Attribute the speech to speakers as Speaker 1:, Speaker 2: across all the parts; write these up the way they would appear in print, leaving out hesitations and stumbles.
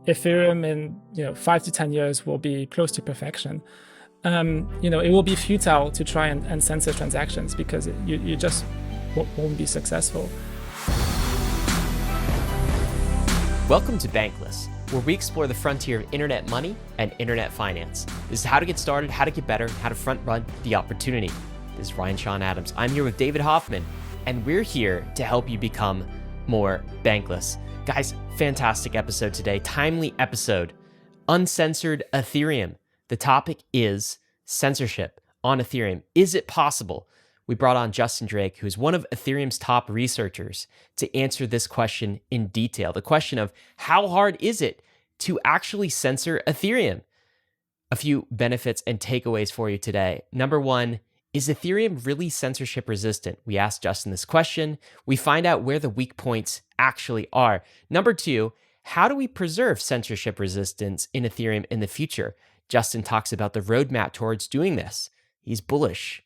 Speaker 1: Ethereum in 5 to 10 years will be close to perfection. It will be futile to try and censor transactions because you just won't be successful.
Speaker 2: Welcome to Bankless, where we explore the frontier of internet money and internet finance. This is how to get started, how to get better, how to front run the opportunity. This is Ryan Sean Adams. I'm here with David Hoffman, and we're here to help you become more bankless. Guys, fantastic episode today, timely episode. Uncensored Ethereum. The topic is censorship on Ethereum. Is it possible? We brought on Justin Drake, who's one of Ethereum's top researchers, to answer this question in detail. The question of how hard is it to actually censor Ethereum? A few benefits and takeaways for you today. Number one, is Ethereum really censorship resistant? We asked Justin this question. We find out where the weak points actually are. Number two, how do we preserve censorship resistance in Ethereum in the future? Justin talks about the roadmap towards doing this. He's bullish.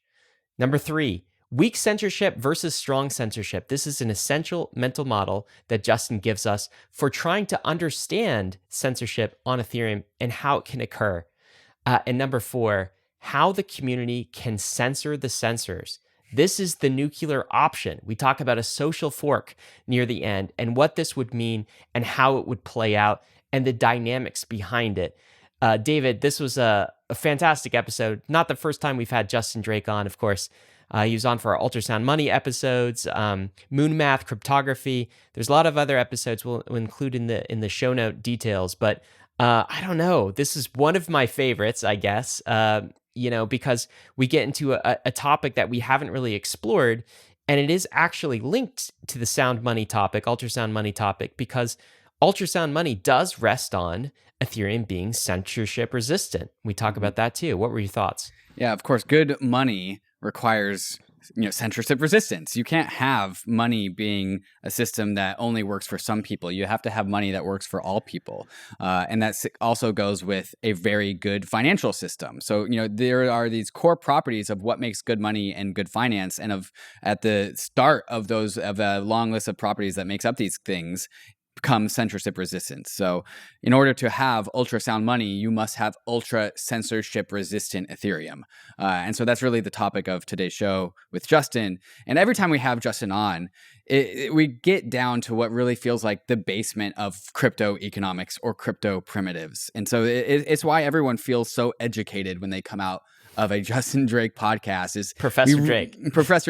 Speaker 2: Number three, weak censorship versus strong censorship. This is an essential mental model that Justin gives us for trying to understand censorship on Ethereum and how it can occur. And number four, how the community can censor the censors. This is the nuclear option. We talk about a social fork near the end and what this would mean and how it would play out and the dynamics behind it. David, this was a fantastic episode. Not the first time we've had Justin Drake on, of course. He was on for our Ultrasound Money episodes, Moon Math, Cryptography. There's a lot of other episodes we'll include in the show note details, but I don't know. This is one of my favorites, I guess, because we get into a topic that we haven't really explored, and it is actually linked to the sound money topic, ultrasound money topic, because ultrasound money does rest on Ethereum being censorship resistant. We talk about that too. What were your thoughts?
Speaker 3: Yeah, of course, good money requires censorship resistance. You can't have money being a system that only works for some people. You have to have money that works for all people. And that also goes with a very good financial system. So, there are these core properties of what makes good money and good finance. And at the start of a long list of properties that makes up these things becomes censorship resistance. So in order to have ultrasound money, you must have ultra censorship resistant Ethereum. And so that's really the topic of today's show with Justin. And every time we have Justin on, we get down to what really feels like the basement of crypto economics or crypto primitives. And so it's why everyone feels so educated when they come out of a Justin Drake podcast is Professor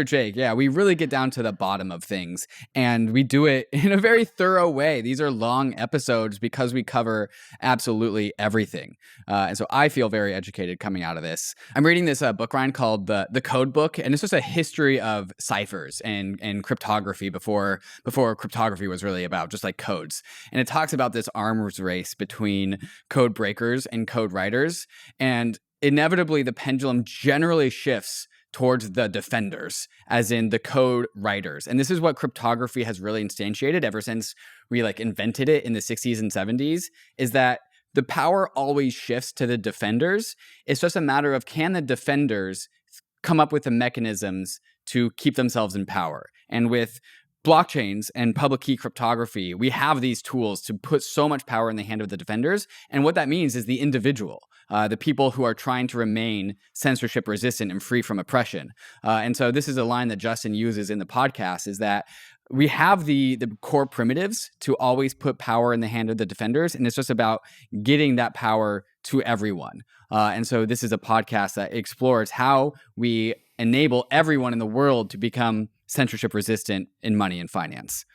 Speaker 3: Drake. Yeah, we really get down to the bottom of things, and we do it in a very thorough way. These are long episodes because we cover absolutely everything. And so I feel very educated coming out of this. I'm reading this book, Ryan, called the Code Book, and it's just a history of ciphers and cryptography before cryptography was really about just like codes. And it talks about this arms race between code breakers and code writers, and inevitably, the pendulum generally shifts towards the defenders, as in the code writers. And this is what cryptography has really instantiated ever since we invented it in the 60s and 70s, is that the power always shifts to the defenders. It's just a matter of, can the defenders come up with the mechanisms to keep themselves in power? And with blockchains and public key cryptography, we have these tools to put so much power in the hand of the defenders. And what that means is the individual, the people who are trying to remain censorship resistant and free from oppression. And so this is a line that Justin uses in the podcast, is that we have the core primitives to always put power in the hand of the defenders. And it's just about getting that power to everyone. And so this is a podcast that explores how we enable everyone in the world to become censorship resistant in money and finance.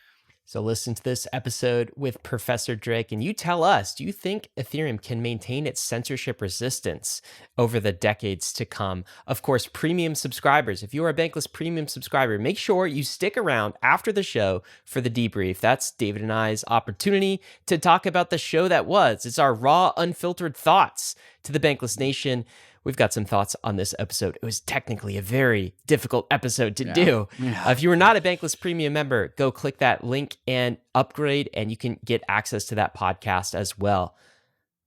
Speaker 2: So listen to this episode with Professor Drake, and you tell us, do you think Ethereum can maintain its censorship resistance over the decades to come? Of course, premium subscribers, if you are a Bankless premium subscriber, make sure you stick around after the show for the debrief. That's David and I's opportunity to talk about the show that was. It's our raw, unfiltered thoughts to the Bankless Nation. We've got some thoughts on this episode. It was technically a very difficult episode to do. Yeah. If you are not a Bankless Premium member, go click that link and upgrade, and you can get access to that podcast as well.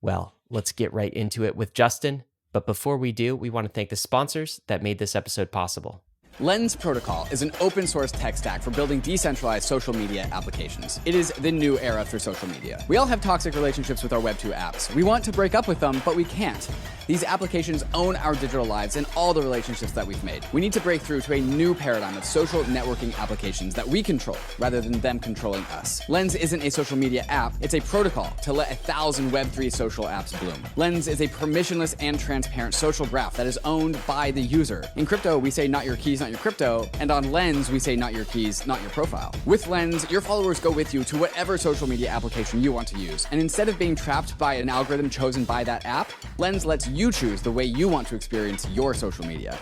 Speaker 2: Well, let's get right into it with Justin. But before we do, we want to thank the sponsors that made this episode possible.
Speaker 3: Lens Protocol is an open source tech stack for building decentralized social media applications. It is the new era for social media. We all have toxic relationships with our Web 2 apps. We want to break up with them, but we can't. These applications own our digital lives and all the relationships that we've made. We need to break through to a new paradigm of social networking applications that we control rather than them controlling us. Lens isn't a social media app, it's a protocol to let 1,000 Web3 social apps bloom. Lens is a permissionless and transparent social graph that is owned by the user. In crypto, we say not your keys, not your crypto, and on Lens, we say not your keys, not your profile. With Lens, your followers go with you to whatever social media application you want to use. And instead of being trapped by an algorithm chosen by that app, Lens lets you choose the way you want to experience your social media.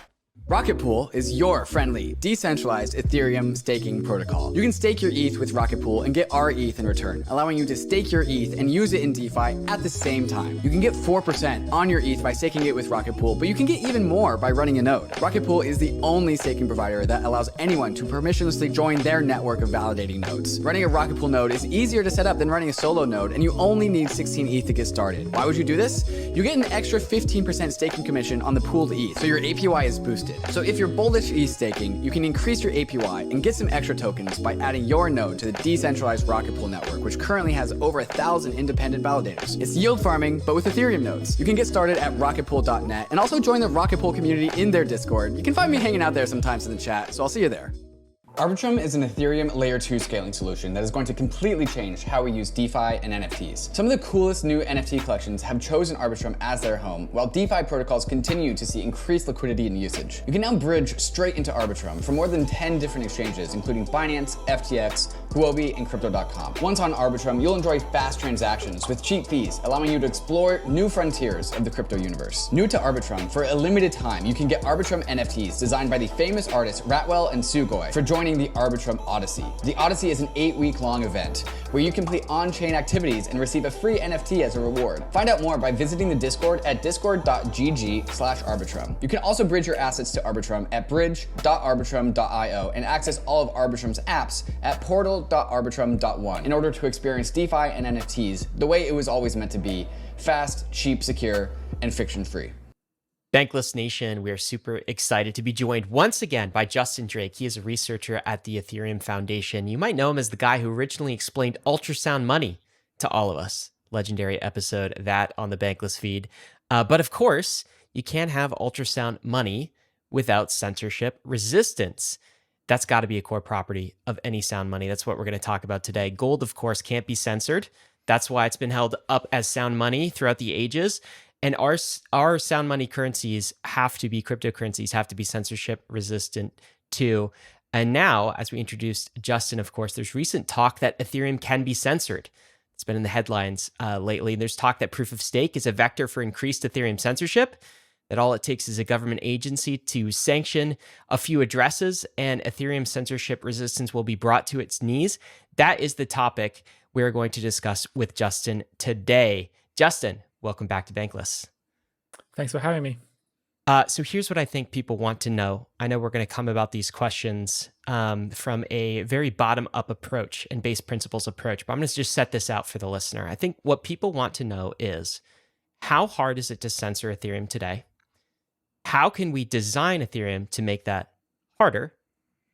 Speaker 3: Rocket Pool is your friendly, decentralized Ethereum staking protocol. You can stake your ETH with Rocket Pool and get our ETH in return, allowing you to stake your ETH and use it in DeFi at the same time. You can get 4% on your ETH by staking it with Rocket Pool, but you can get even more by running a node. Rocket Pool is the only staking provider that allows anyone to permissionlessly join their network of validating nodes. Running a Rocket Pool node is easier to set up than running a solo node, and you only need 16 ETH to get started. Why would you do this? You get an extra 15% staking commission on the pooled ETH, so your APY is boosted. So if you're bullish ETH staking, you can increase your APY and get some extra tokens by adding your node to the decentralized Rocket Pool network, which currently has over 1,000 independent validators. It's yield farming, but with Ethereum nodes. You can get started at rocketpool.net and also join the Rocket Pool community in their Discord. You can find me hanging out there sometimes in the chat, so I'll see you there. ARBITRUM is an Ethereum Layer 2 scaling solution that is going to completely change how we use DeFi and NFTs. Some of the coolest new NFT collections have chosen ARBITRUM as their home, while DeFi protocols continue to see increased liquidity and usage. You can now bridge straight into ARBITRUM from more than 10 different exchanges, including Binance, FTX, Huobi, and Crypto.com. Once on ARBITRUM, you'll enjoy fast transactions with cheap fees, allowing you to explore new frontiers of the crypto universe. New to ARBITRUM, for a limited time, you can get ARBITRUM NFTs designed by the famous artists Ratwell and Sugoi for joining the ARBITRUM Odyssey. The Odyssey is an 8-week-long event where you complete on-chain activities and receive a free NFT as a reward. Find out more by visiting the Discord at discord.gg/ARBITRUM. You can also bridge your assets to ARBITRUM at bridge.arbitrum.io and access all of ARBITRUM's apps at portal.arbitrum.one in order to experience DeFi and NFTs the way it was always meant to be: fast, cheap, secure, and friction-free.
Speaker 2: Bankless Nation, we are super excited to be joined once again by Justin Drake. He is a researcher at the Ethereum Foundation. You might know him as the guy who originally explained ultrasound money to all of us. Legendary episode, that on the Bankless feed. But of course, you can't have ultrasound money without censorship resistance. That's got to be a core property of any sound money. That's what we're going to talk about today. Gold, of course, can't be censored. That's why it's been held up as sound money throughout the ages. And our sound money currencies have to be, cryptocurrencies have to be censorship resistant too. And now, as we introduced Justin, of course, there's recent talk that Ethereum can be censored. It's been in the headlines lately. There's talk that proof of stake is a vector for increased Ethereum censorship, that all it takes is a government agency to sanction a few addresses and Ethereum censorship resistance will be brought to its knees. That is the topic we're going to discuss with Justin today. Justin, welcome back to Bankless.
Speaker 1: Thanks for having me.
Speaker 2: So here's what I think people want to know. I know we're going to come about these questions from a very bottom-up approach and base principles approach, but I'm going to just set this out for the listener. I think what people want to know is, how hard is it to censor Ethereum today? How can we design Ethereum to make that harder,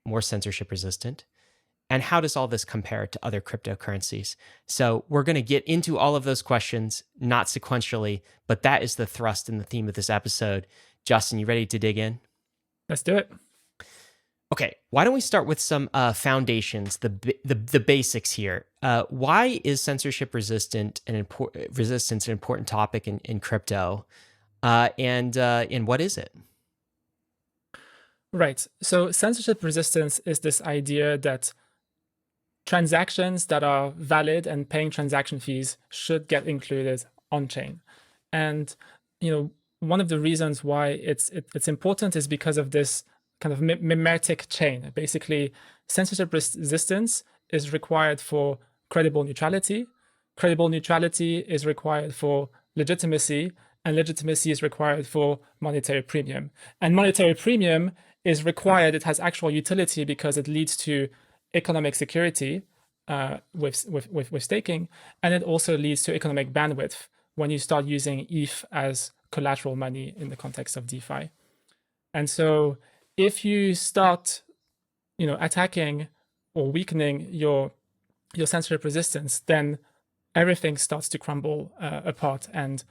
Speaker 2: more censorship resistant? And how does all this compare to other cryptocurrencies? So we're going to get into all of those questions, not sequentially, but that is the thrust and the theme of this episode. Justin, you ready to dig in?
Speaker 1: Let's do it.
Speaker 2: Okay, why don't we start with some foundations, the basics here. Why is censorship resistance an important topic in crypto? And what is it?
Speaker 1: Right. So censorship resistance is this idea that transactions that are valid and paying transaction fees should get included on chain. And one of the reasons why it's important is because of this kind of mimetic chain. Basically, censorship resistance is required for credible neutrality. Credible neutrality is required for legitimacy, and legitimacy is required for monetary premium. And monetary premium is required, it has actual utility because it leads to economic security with staking, and it also leads to economic bandwidth when you start using ETH as collateral money in the context of DeFi. And so if you start, attacking or weakening your censorship resistance, then everything starts to crumble apart, and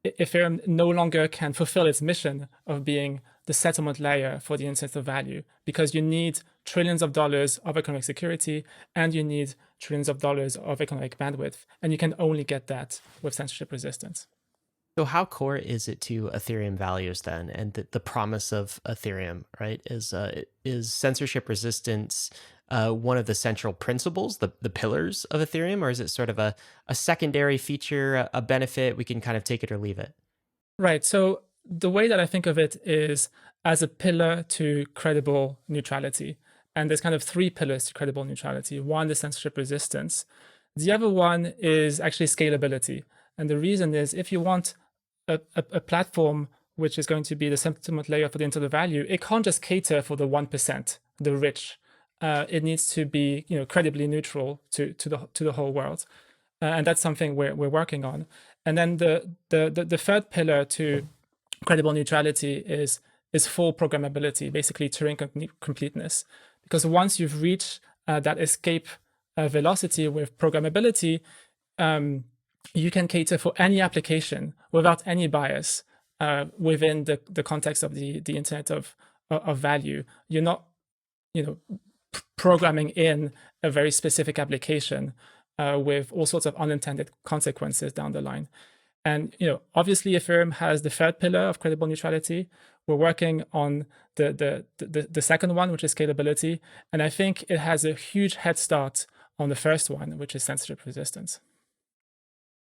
Speaker 1: Ethereum no longer can fulfill its mission of being the settlement layer for the internet of value, because you need trillions of dollars of economic security and you need trillions of dollars of economic bandwidth, and you can only get that with censorship resistance.
Speaker 2: So how core is it to Ethereum values then, and the promise of Ethereum, right? Is censorship resistance one of the central principles, the pillars of Ethereum, or is it sort of a secondary feature, a benefit? We can kind of take it or leave it.
Speaker 1: Right. So the way that I think of it is as a pillar to credible neutrality. And there's kind of three pillars to credible neutrality. One is censorship resistance. The other one is actually scalability. And the reason is, if you want a platform which is going to be the settlement layer for the internet of value, it can't just cater for the 1%, the rich. It needs to be, credibly neutral to the whole world, and that's something we're working on. And then the third pillar to credible neutrality is full programmability, basically Turing completeness. Because once you've reached that escape velocity with programmability, you can cater for any application without any bias within the context of the internet of value. You're not, programming in a very specific application with all sorts of unintended consequences down the line. And obviously Ethereum has the third pillar of credible neutrality. We're working on the second one, which is scalability, and I think it has a huge head start on the first one, which is censorship resistance.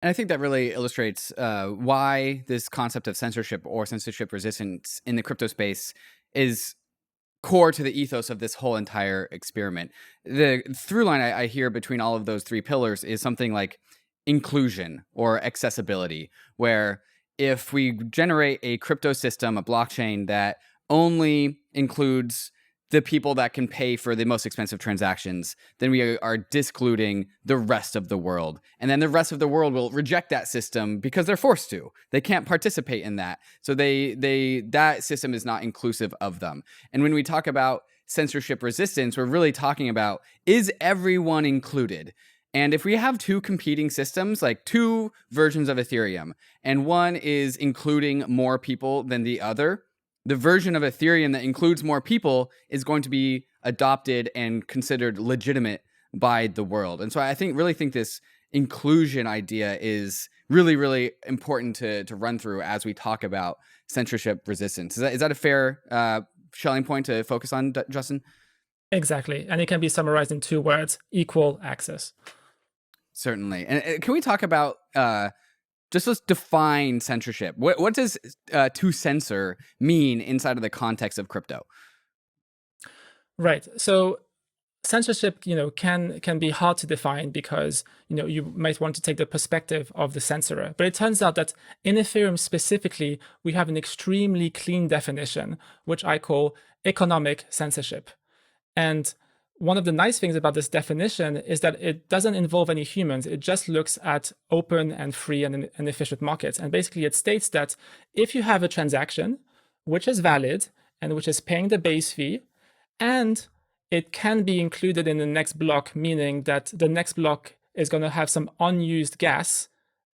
Speaker 3: And I think that really illustrates why this concept of censorship or censorship resistance in the crypto space is core to the ethos of this whole entire experiment. The through line I hear between all of those three pillars is something like inclusion or accessibility, where if we generate a crypto system, a blockchain that only includes the people that can pay for the most expensive transactions, then we are discluding the rest of the world. And then the rest of the world will reject that system because they're forced to. They can't participate in that. So that system is not inclusive of them. And when we talk about censorship resistance, we're really talking about, is everyone included? And if we have two competing systems, like two versions of Ethereum, and one is including more people than the other, the version of Ethereum that includes more people is going to be adopted and considered legitimate by the world. And so I really think this inclusion idea is really, really important to run through as we talk about censorship resistance. Is that a fair shelling point to focus on, Justin?
Speaker 1: Exactly. And it can be summarized in two words: equal access.
Speaker 3: Certainly. And can we talk about just let's define censorship. What does to censor mean inside of the context of crypto?
Speaker 1: Right. So censorship, can be hard to define because, you might want to take the perspective of the censorer. But it turns out that in Ethereum specifically, we have an extremely clean definition, which I call economic censorship. And one of the nice things about this definition is that it doesn't involve any humans. It just looks at open and free and efficient markets. And basically it states that if you have a transaction which is valid and which is paying the base fee, and it can be included in the next block, meaning that the next block is going to have some unused gas,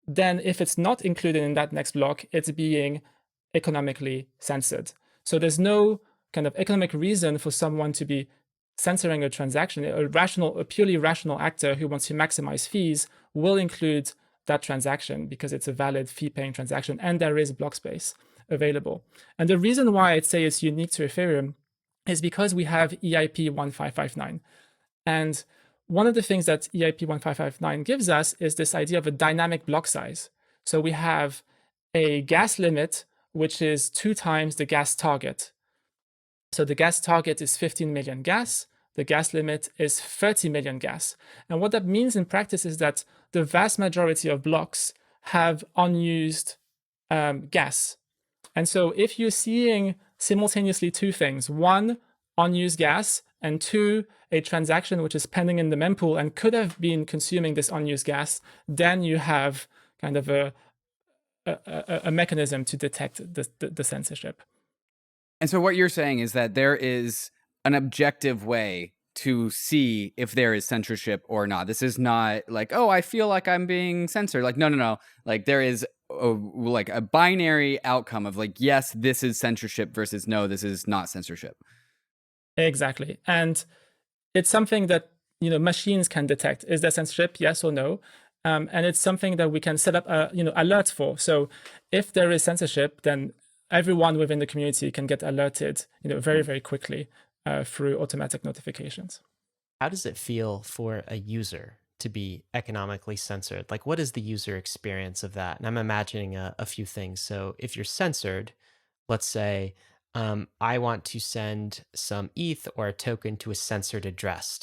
Speaker 1: then if it's not included in that next block, it's being economically censored. So there's no kind of economic reason for someone to be censoring a transaction. A purely rational actor who wants to maximize fees will include that transaction because it's a valid fee-paying transaction and there is block space available. And the reason why I'd say it's unique to Ethereum is because we have EIP 1559. And one of the things that EIP 1559 gives us is this idea of a dynamic block size. So we have a gas limit, which is 2 times the gas target. So the gas target is 15 million gas. The gas limit is 30 million gas. And what that means in practice is that the vast majority of blocks have unused gas. And so if you're seeing simultaneously two things, one, unused gas, and two, a transaction which is pending in the mempool and could have been consuming this unused gas, then you have kind of a mechanism to detect the censorship.
Speaker 3: And so what you're saying is that there is an objective way to see if there is censorship or not. This is not like, oh, I feel like I'm being censored. Like, no. Like there is a binary outcome of like, yes, this is censorship versus no, this is not censorship.
Speaker 1: Exactly. And it's something that, machines can detect. Is there censorship? Yes or no? And it's something that we can set up, alerts for. So if there is censorship, then everyone within the community can get alerted, very, very quickly through automatic notifications.
Speaker 2: How does it feel for a user to be economically censored? Like, what is the user experience of that? And I'm imagining a few things. So if you're censored, let's say I want to send some ETH or a token to a censored address.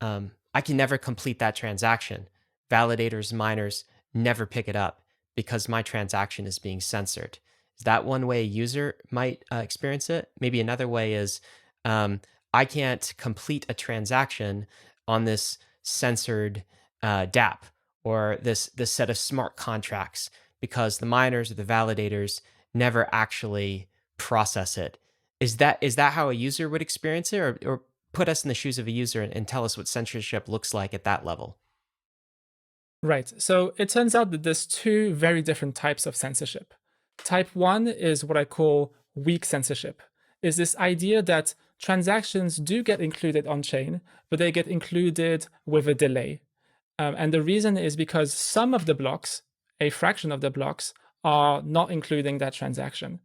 Speaker 2: I can never complete that transaction. Validators, miners never pick it up because my transaction is being censored. Is that one way a user might experience it? Maybe another way is I can't complete a transaction on this censored dApp or this set of smart contracts because the miners or the validators never actually process it. Is that how a user would experience it, or put us in the shoes of a user and tell us what censorship looks like at that level?
Speaker 1: Right. So it turns out that there's two very different types of censorship. Type 1 is what I call weak censorship. Is this idea that transactions do get included on chain, but they get included with a delay. And the reason is because some of the blocks, a fraction of the blocks, are not including that transaction.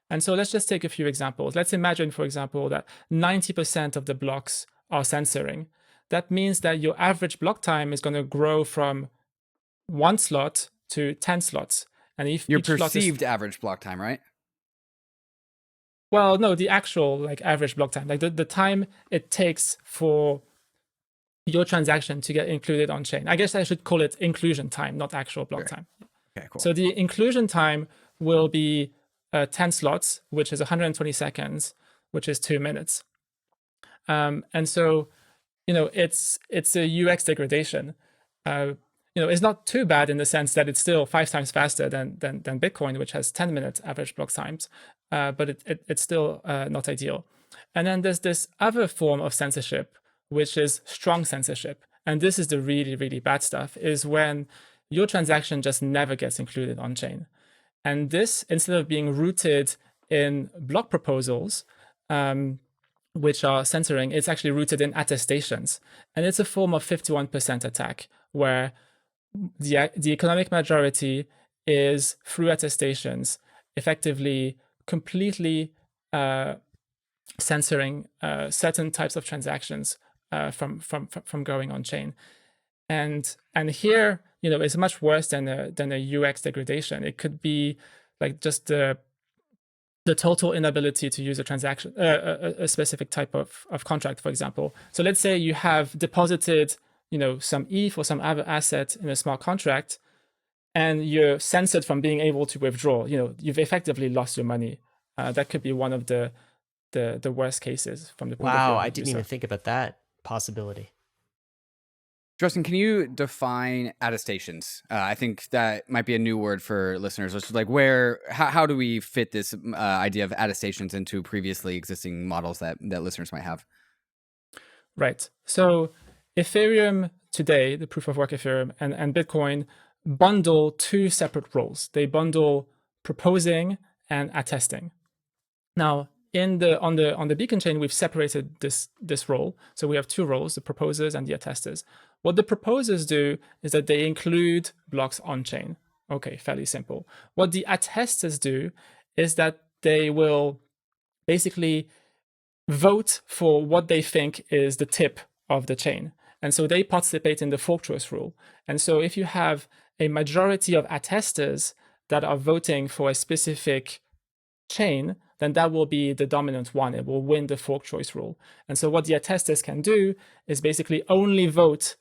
Speaker 1: And so let's just take a few examples. Let's imagine, for example, that 90% of the blocks are censoring. That means that your average block time is going to grow from 1 slot to 10 slots. And if
Speaker 3: your
Speaker 1: each slot
Speaker 3: perceived average block time, right?
Speaker 1: Well, no, the actual average block time, the time it takes for your transaction to get included on chain. I guess I should call it inclusion time, not actual block time.
Speaker 3: Okay, cool.
Speaker 1: So the inclusion time will be 10 slots, which is 120 seconds, which is 2 minutes. And so, it's a UX degradation. It's not too bad in the sense that it's still 5 times faster than Bitcoin, which has 10 minutes average block times, but it's still not ideal. And then there's this other form of censorship, which is strong censorship. And this is the really, really bad stuff, is when your transaction just never gets included on chain. And this, instead of being rooted in block proposals, which are censoring, it's actually rooted in attestations. And it's a form of 51% attack, where the economic majority is, through attestations, effectively completely censoring certain types of transactions from going on chain. And here, it's much worse than a UX degradation. It could be like just the total inability to use a transaction, a specific type of contract, for example. So let's say you have deposited, some ETH or some other asset in a smart contract, and you're censored from being able to withdraw. You've effectively lost your money. That could be one of the worst cases from the point of view.
Speaker 2: Wow, I didn't even think about that possibility.
Speaker 3: Justin, can you define attestations? I think that might be a new word for listeners. It's like how do we fit this idea of attestations into previously existing models that listeners might have?
Speaker 1: Right. So Ethereum today, the proof of work Ethereum and Bitcoin bundle two separate roles. They bundle proposing and attesting. Now, on the beacon chain, we've separated this role. So we have two roles, the proposers and the attesters. What the proposers do is that they include blocks on chain. Okay, fairly simple. What the attesters do is that they will basically vote for what they think is the tip of the chain. And so they participate in the fork choice rule. And so if you have a majority of attesters that are voting for a specific chain, then that will be the dominant one. It will win the fork choice rule. And so what the attesters can do is basically only vote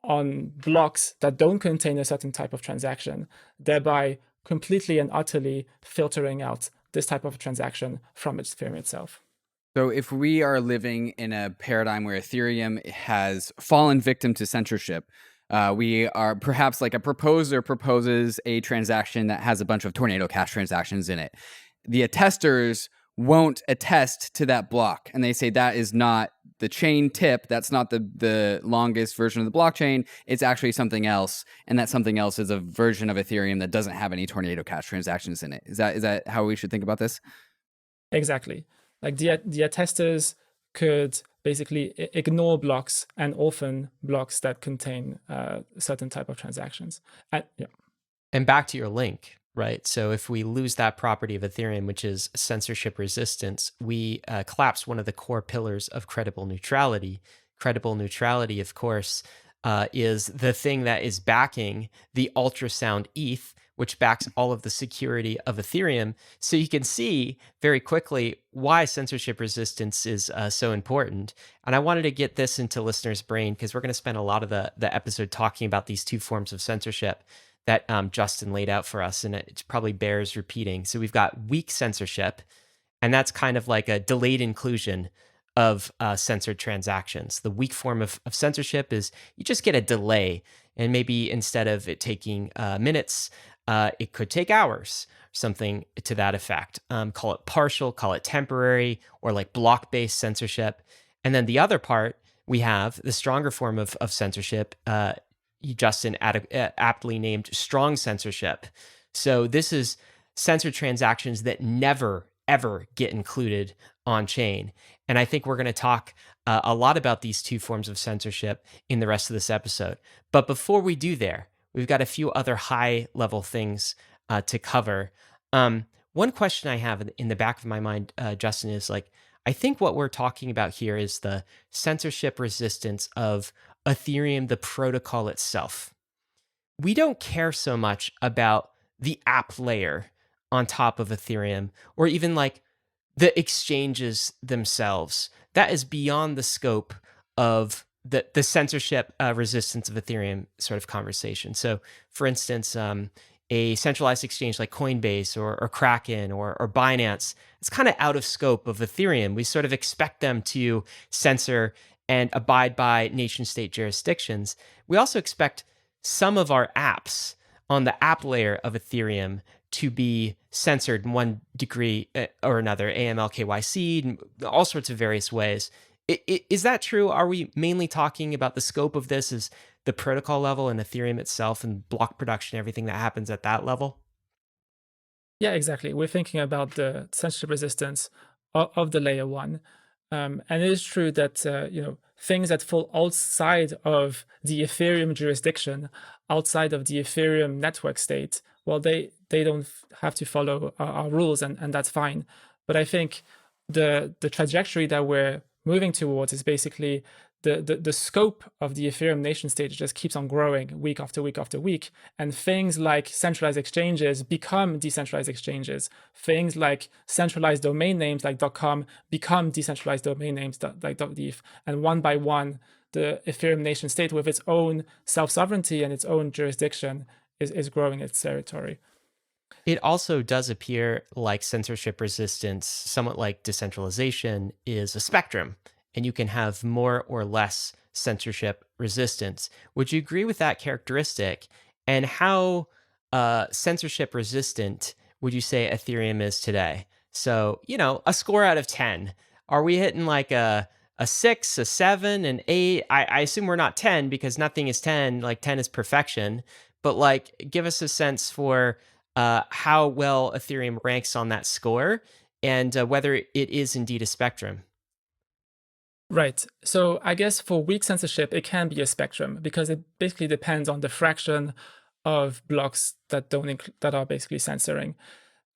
Speaker 1: on blocks that don't contain a certain type of transaction, thereby completely and utterly filtering out this type of transaction from Ethereum itself.
Speaker 3: So if we are living in a paradigm where Ethereum has fallen victim to censorship, we are perhaps like a proposer proposes a transaction that has a bunch of Tornado Cash transactions in it. The attesters won't attest to that block, and they say that is not the chain tip, that's not the longest version of the blockchain, it's actually something else, and that something else is a version of Ethereum that doesn't have any Tornado Cash transactions in it. Is that how we should think about this?
Speaker 1: Exactly. Like the attesters could basically ignore blocks and orphan blocks that contain certain type of transactions. Yeah.
Speaker 2: And back to your link, right? So if we lose that property of Ethereum, which is censorship resistance, we collapse one of the core pillars of credible neutrality. Credible neutrality, of course, is the thing that is backing the ultrasound ETH, which backs all of the security of Ethereum. So you can see very quickly why censorship resistance is so important. And I wanted to get this into listeners' brain because we're going to spend a lot of the episode talking about these two forms of censorship that Justin laid out for us, and it probably bears repeating. So we've got weak censorship, and that's kind of like a delayed inclusion of censored transactions. The weak form of censorship is you just get a delay, and maybe instead of it taking minutes, it could take hours, something to that effect. Call it partial, call it temporary, or like block-based censorship. And then the other part, we have the stronger form of censorship, Justin aptly named strong censorship. So this is censored transactions that never, ever get included on chain. And I think we're going to talk a lot about these two forms of censorship in the rest of this episode. But before we do there, we've got a few other high level things to cover. One question I have in the back of my mind, Justin, is like, I think what we're talking about here is the censorship resistance of Ethereum, the protocol itself. We don't care so much about the app layer on top of Ethereum, or even like the exchanges themselves. That is beyond the scope of the censorship resistance of Ethereum sort of conversation. So for instance, a centralized exchange like Coinbase or Kraken or Binance, it's kind of out of scope of Ethereum. We sort of expect them to censor and abide by nation state jurisdictions. We also expect some of our apps on the app layer of Ethereum to be censored in one degree or another, AML, KYC, all sorts of various ways. Is that true? Are we mainly talking about the scope of this as the protocol level and Ethereum itself and block production, everything that happens at that level?
Speaker 1: Yeah, exactly. We're thinking about the censorship resistance of the layer one. And it is true that things that fall outside of the Ethereum jurisdiction, outside of the Ethereum network state, well, they don't have to follow our rules, and that's fine. But I think the trajectory that we're moving towards is basically the scope of the Ethereum Nation state just keeps on growing week after week after week. And things like centralized exchanges become decentralized exchanges. Things like centralized domain names like .com become decentralized domain names like .def. And one by one, the Ethereum Nation state with its own self-sovereignty and its own jurisdiction is growing its territory.
Speaker 2: It also does appear like censorship resistance, somewhat like decentralization, is a spectrum, and you can have more or less censorship resistance. Would you agree with that characteristic? And how censorship resistant would you say Ethereum is today? So, a score out of 10. Are we hitting like a 6, a 7, an 8? I assume we're not 10 because nothing is 10. Like 10 is perfection. But like, give us a sense for how well Ethereum ranks on that score and whether it is indeed a spectrum.
Speaker 1: Right. So I guess for weak censorship, it can be a spectrum because it basically depends on the fraction of blocks that are basically censoring.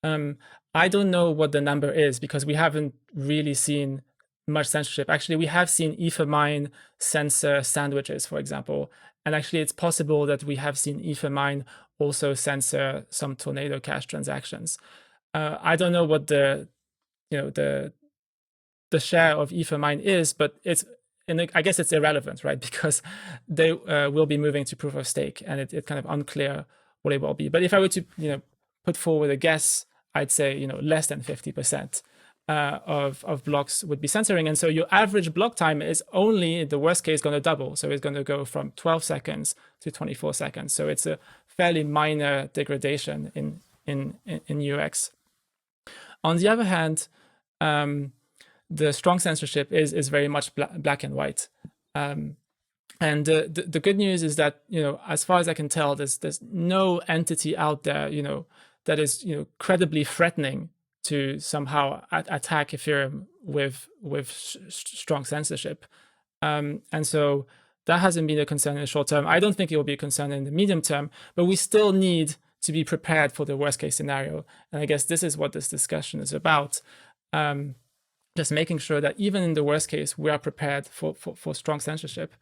Speaker 1: I don't know what the number is because we haven't really seen much censorship. Actually, we have seen Ethermine censor sandwiches, for example. And actually, it's possible that we have seen Ethermine also censor some Tornado Cash transactions. I don't know what the share of Ethermine is, but I guess it's irrelevant, right? Because they will be moving to proof of stake, and it's kind of unclear what it will be. But if I were to put forward a guess, I'd say less than 50% of blocks would be censoring. And so your average block time is only, in the worst case, going to double. So it's going to go from 12 seconds to 24 seconds. So it's a fairly minor degradation in UX. On the other hand, the strong censorship is very much black and white. And the good news is that, as far as I can tell, there's no entity out there, that is, credibly threatening to somehow attack Ethereum with strong censorship. And so that hasn't been a concern in the short term. I don't think it will be a concern in the medium term, but we still need to be prepared for the worst case scenario. And I guess this is what this discussion is about. Just making sure that even in the worst case, we are prepared for strong censorship.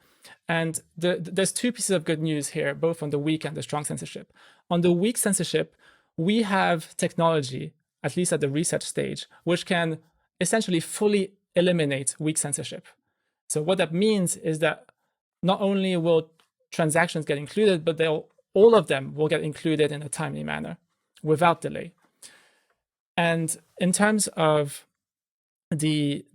Speaker 1: And there's two pieces of good news here, both on the weak and the strong censorship. On the weak censorship, we have technology, at least at the research stage, which can essentially fully eliminate weak censorship. So what that means is that not only will transactions get included, but all of them will get included in a timely manner without delay. And in terms of the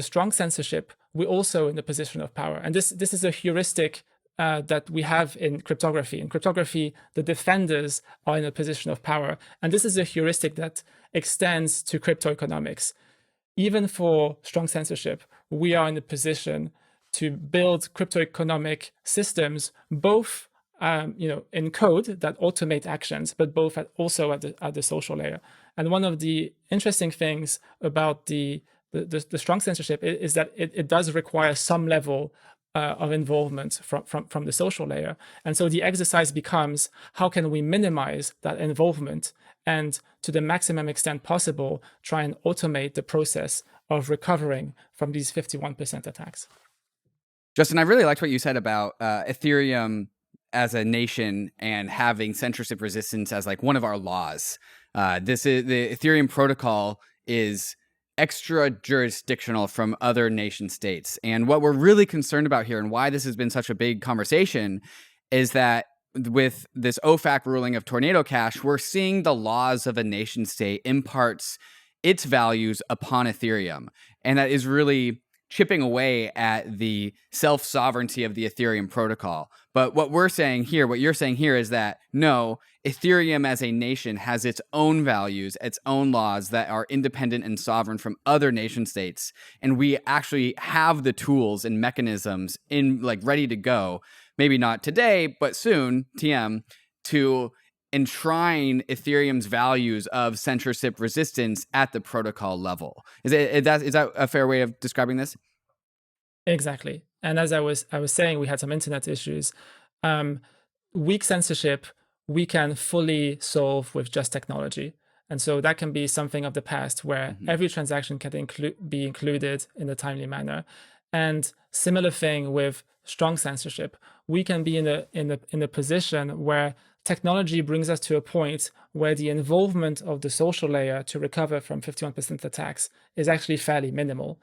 Speaker 1: strong censorship, we're also in a position of power. And this is a heuristic that we have in cryptography. In cryptography, the defenders are in a position of power. And this is a heuristic that extends to crypto economics. Even for strong censorship, we are in a position to build crypto economic systems, both in code that automate actions, but both also at the social layer. And one of the interesting things about the strong censorship is that it does require some level of involvement from the social layer. And so the exercise becomes, how can we minimize that involvement and to the maximum extent possible, try and automate the process of recovering from these 51% attacks.
Speaker 3: Justin, I really liked what you said about Ethereum as a nation and having censorship resistance as like one of our laws. This is the Ethereum protocol is extra jurisdictional from other nation states. And what we're really concerned about here and why this has been such a big conversation is that with this OFAC ruling of Tornado Cash, we're seeing the laws of a nation state imparts its values upon Ethereum. And that is really chipping away at the self-sovereignty of the Ethereum protocol. But what we're saying here, what you're saying here is that no, Ethereum as a nation has its own values, its own laws that are independent and sovereign from other nation states. And we actually have the tools and mechanisms in like ready to go, maybe not today, but soon, TM, to enshrine Ethereum's values of censorship resistance at the protocol level. Is that a fair way of describing this?
Speaker 1: Exactly. And as I was saying, we had some internet issues. Weak censorship, we can fully solve with just technology. And so that can be something of the past where every transaction can be included in a timely manner. And similar thing with strong censorship. We can be in a position where technology brings us to a point where the involvement of the social layer to recover from 51% attacks is actually fairly minimal.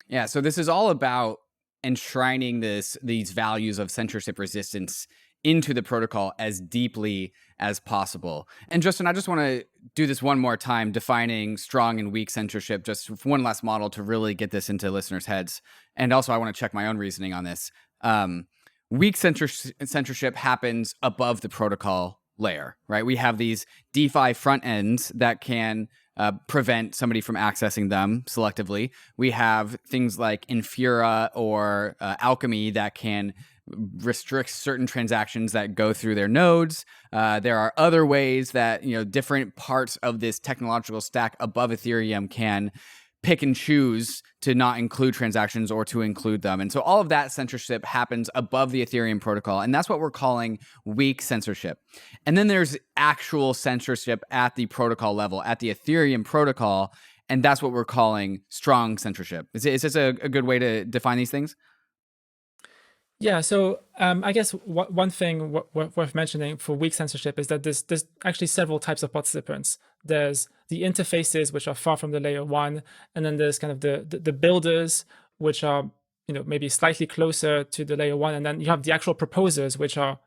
Speaker 3: Yeah, so this is all about enshrining these values of censorship resistance into the protocol as deeply as possible. And Justin, I just want to do this one more time, defining strong and weak censorship, just one last model to really get this into listeners' heads. And also, I want to check my own reasoning on this. Weak censorship happens above the protocol layer, right? We have these DeFi front ends that can prevent somebody from accessing them selectively. We have things like Infura or Alchemy that can restrict certain transactions that go through their nodes. There are other ways that different parts of this technological stack above Ethereum can pick and choose to not include transactions or to include them. And so all of that censorship happens above the Ethereum protocol. And that's what we're calling weak censorship. And then there's actual censorship at the protocol level, at the Ethereum protocol. And that's what we're calling strong censorship. Is this a good way to define these things?
Speaker 1: Yeah, so I guess one thing worth mentioning for weak censorship is that there's actually several types of participants. There's the interfaces, which are far from the layer one, and then there's kind of the builders, which are maybe slightly closer to the layer one, and then you have the actual proposers, which are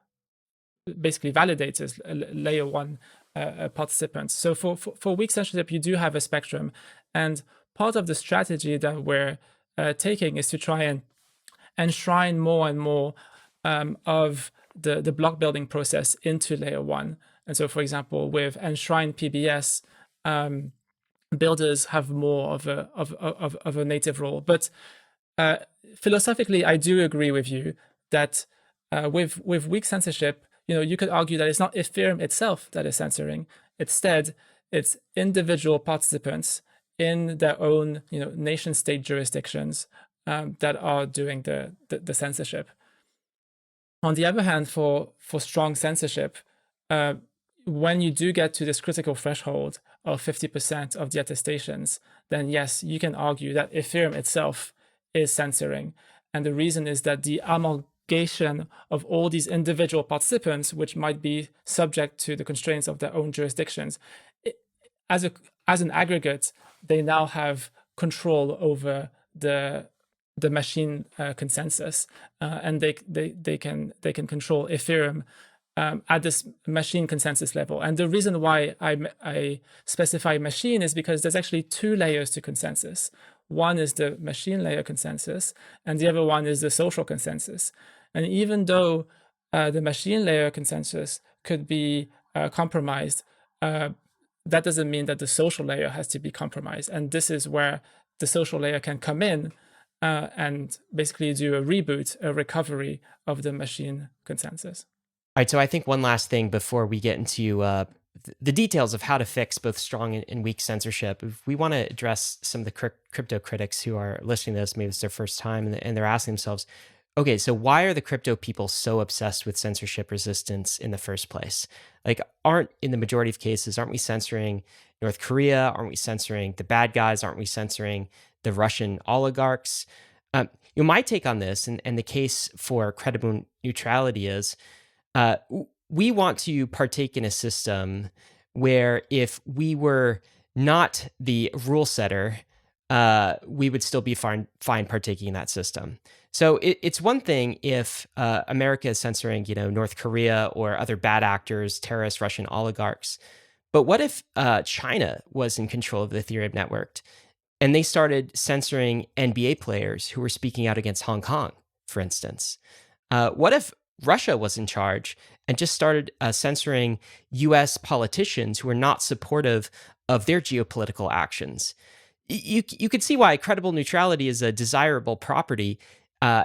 Speaker 1: basically validators, layer one participants. So for weak censorship, you do have a spectrum, and part of the strategy that we're taking is to try and enshrine more and more of the block building process into layer one. And so, for example, with Enshrine PBS, builders have more of a native role. But philosophically, I do agree with you that with weak censorship, you could argue that it's not Ethereum itself that is censoring. Instead, it's individual participants in their own, nation-state jurisdictions that are doing the censorship. On the other hand, for strong censorship, when you do get to this critical threshold of 50% of the attestations, then yes, you can argue that Ethereum itself is censoring. And the reason is that the amalgamation of all these individual participants, which might be subject to the constraints of their own jurisdictions, as an aggregate, they now have control over the machine consensus, and they can control Ethereum at this machine consensus level. And the reason why I specify machine is because there's actually two layers to consensus. One is the machine layer consensus, and the other one is the social consensus. And even though the machine layer consensus could be compromised, that doesn't mean that the social layer has to be compromised. And this is where the social layer can come in and basically do a reboot, a recovery of the machine consensus.
Speaker 2: All right, so I think one last thing before we get into the details of how to fix both strong and weak censorship, if we want to address some of the crypto critics who are listening to this, maybe it's their first time, and they're asking themselves, okay, so why are the crypto people so obsessed with censorship resistance in the first place? Like, in the majority of cases, aren't we censoring North Korea? Aren't we censoring the bad guys? Aren't we censoring the Russian oligarchs? My take on this and the case for credible neutrality is, we want to partake in a system where if we were not the rule setter, we would still be fine partaking in that system. So it's one thing if America is censoring, North Korea or other bad actors, terrorists, Russian oligarchs. But what if China was in control of the Ethereum network and they started censoring NBA players who were speaking out against Hong Kong, for instance? What if Russia was in charge and just started censoring US politicians who are not supportive of their geopolitical actions? You could see why credible neutrality is a desirable property,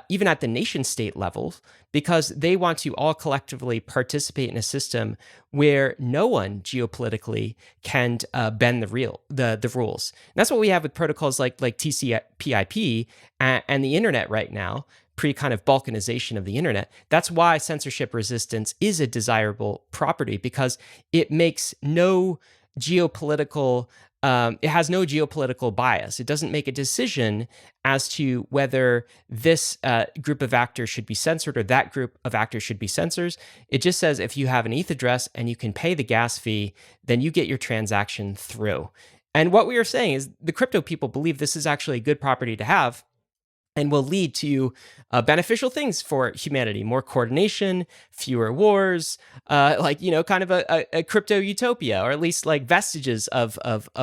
Speaker 2: even at the nation state level, because they want to all collectively participate in a system where no one geopolitically can bend the rules. And that's what we have with protocols like TCP/IP and the internet right now, pre kind of balkanization of the internet. That's why censorship resistance is a desirable property, because it makes no geopolitical it has no geopolitical bias. It doesn't make a decision as to whether this group of actors should be censored or that group of actors should be censored. It just says if you have an ETH address and you can pay the gas fee, then you get your transaction through. And what we are saying is the crypto people believe this is actually a good property to have and will lead to beneficial things for humanity: more coordination, fewer wars, kind of a crypto utopia, or at least like vestiges of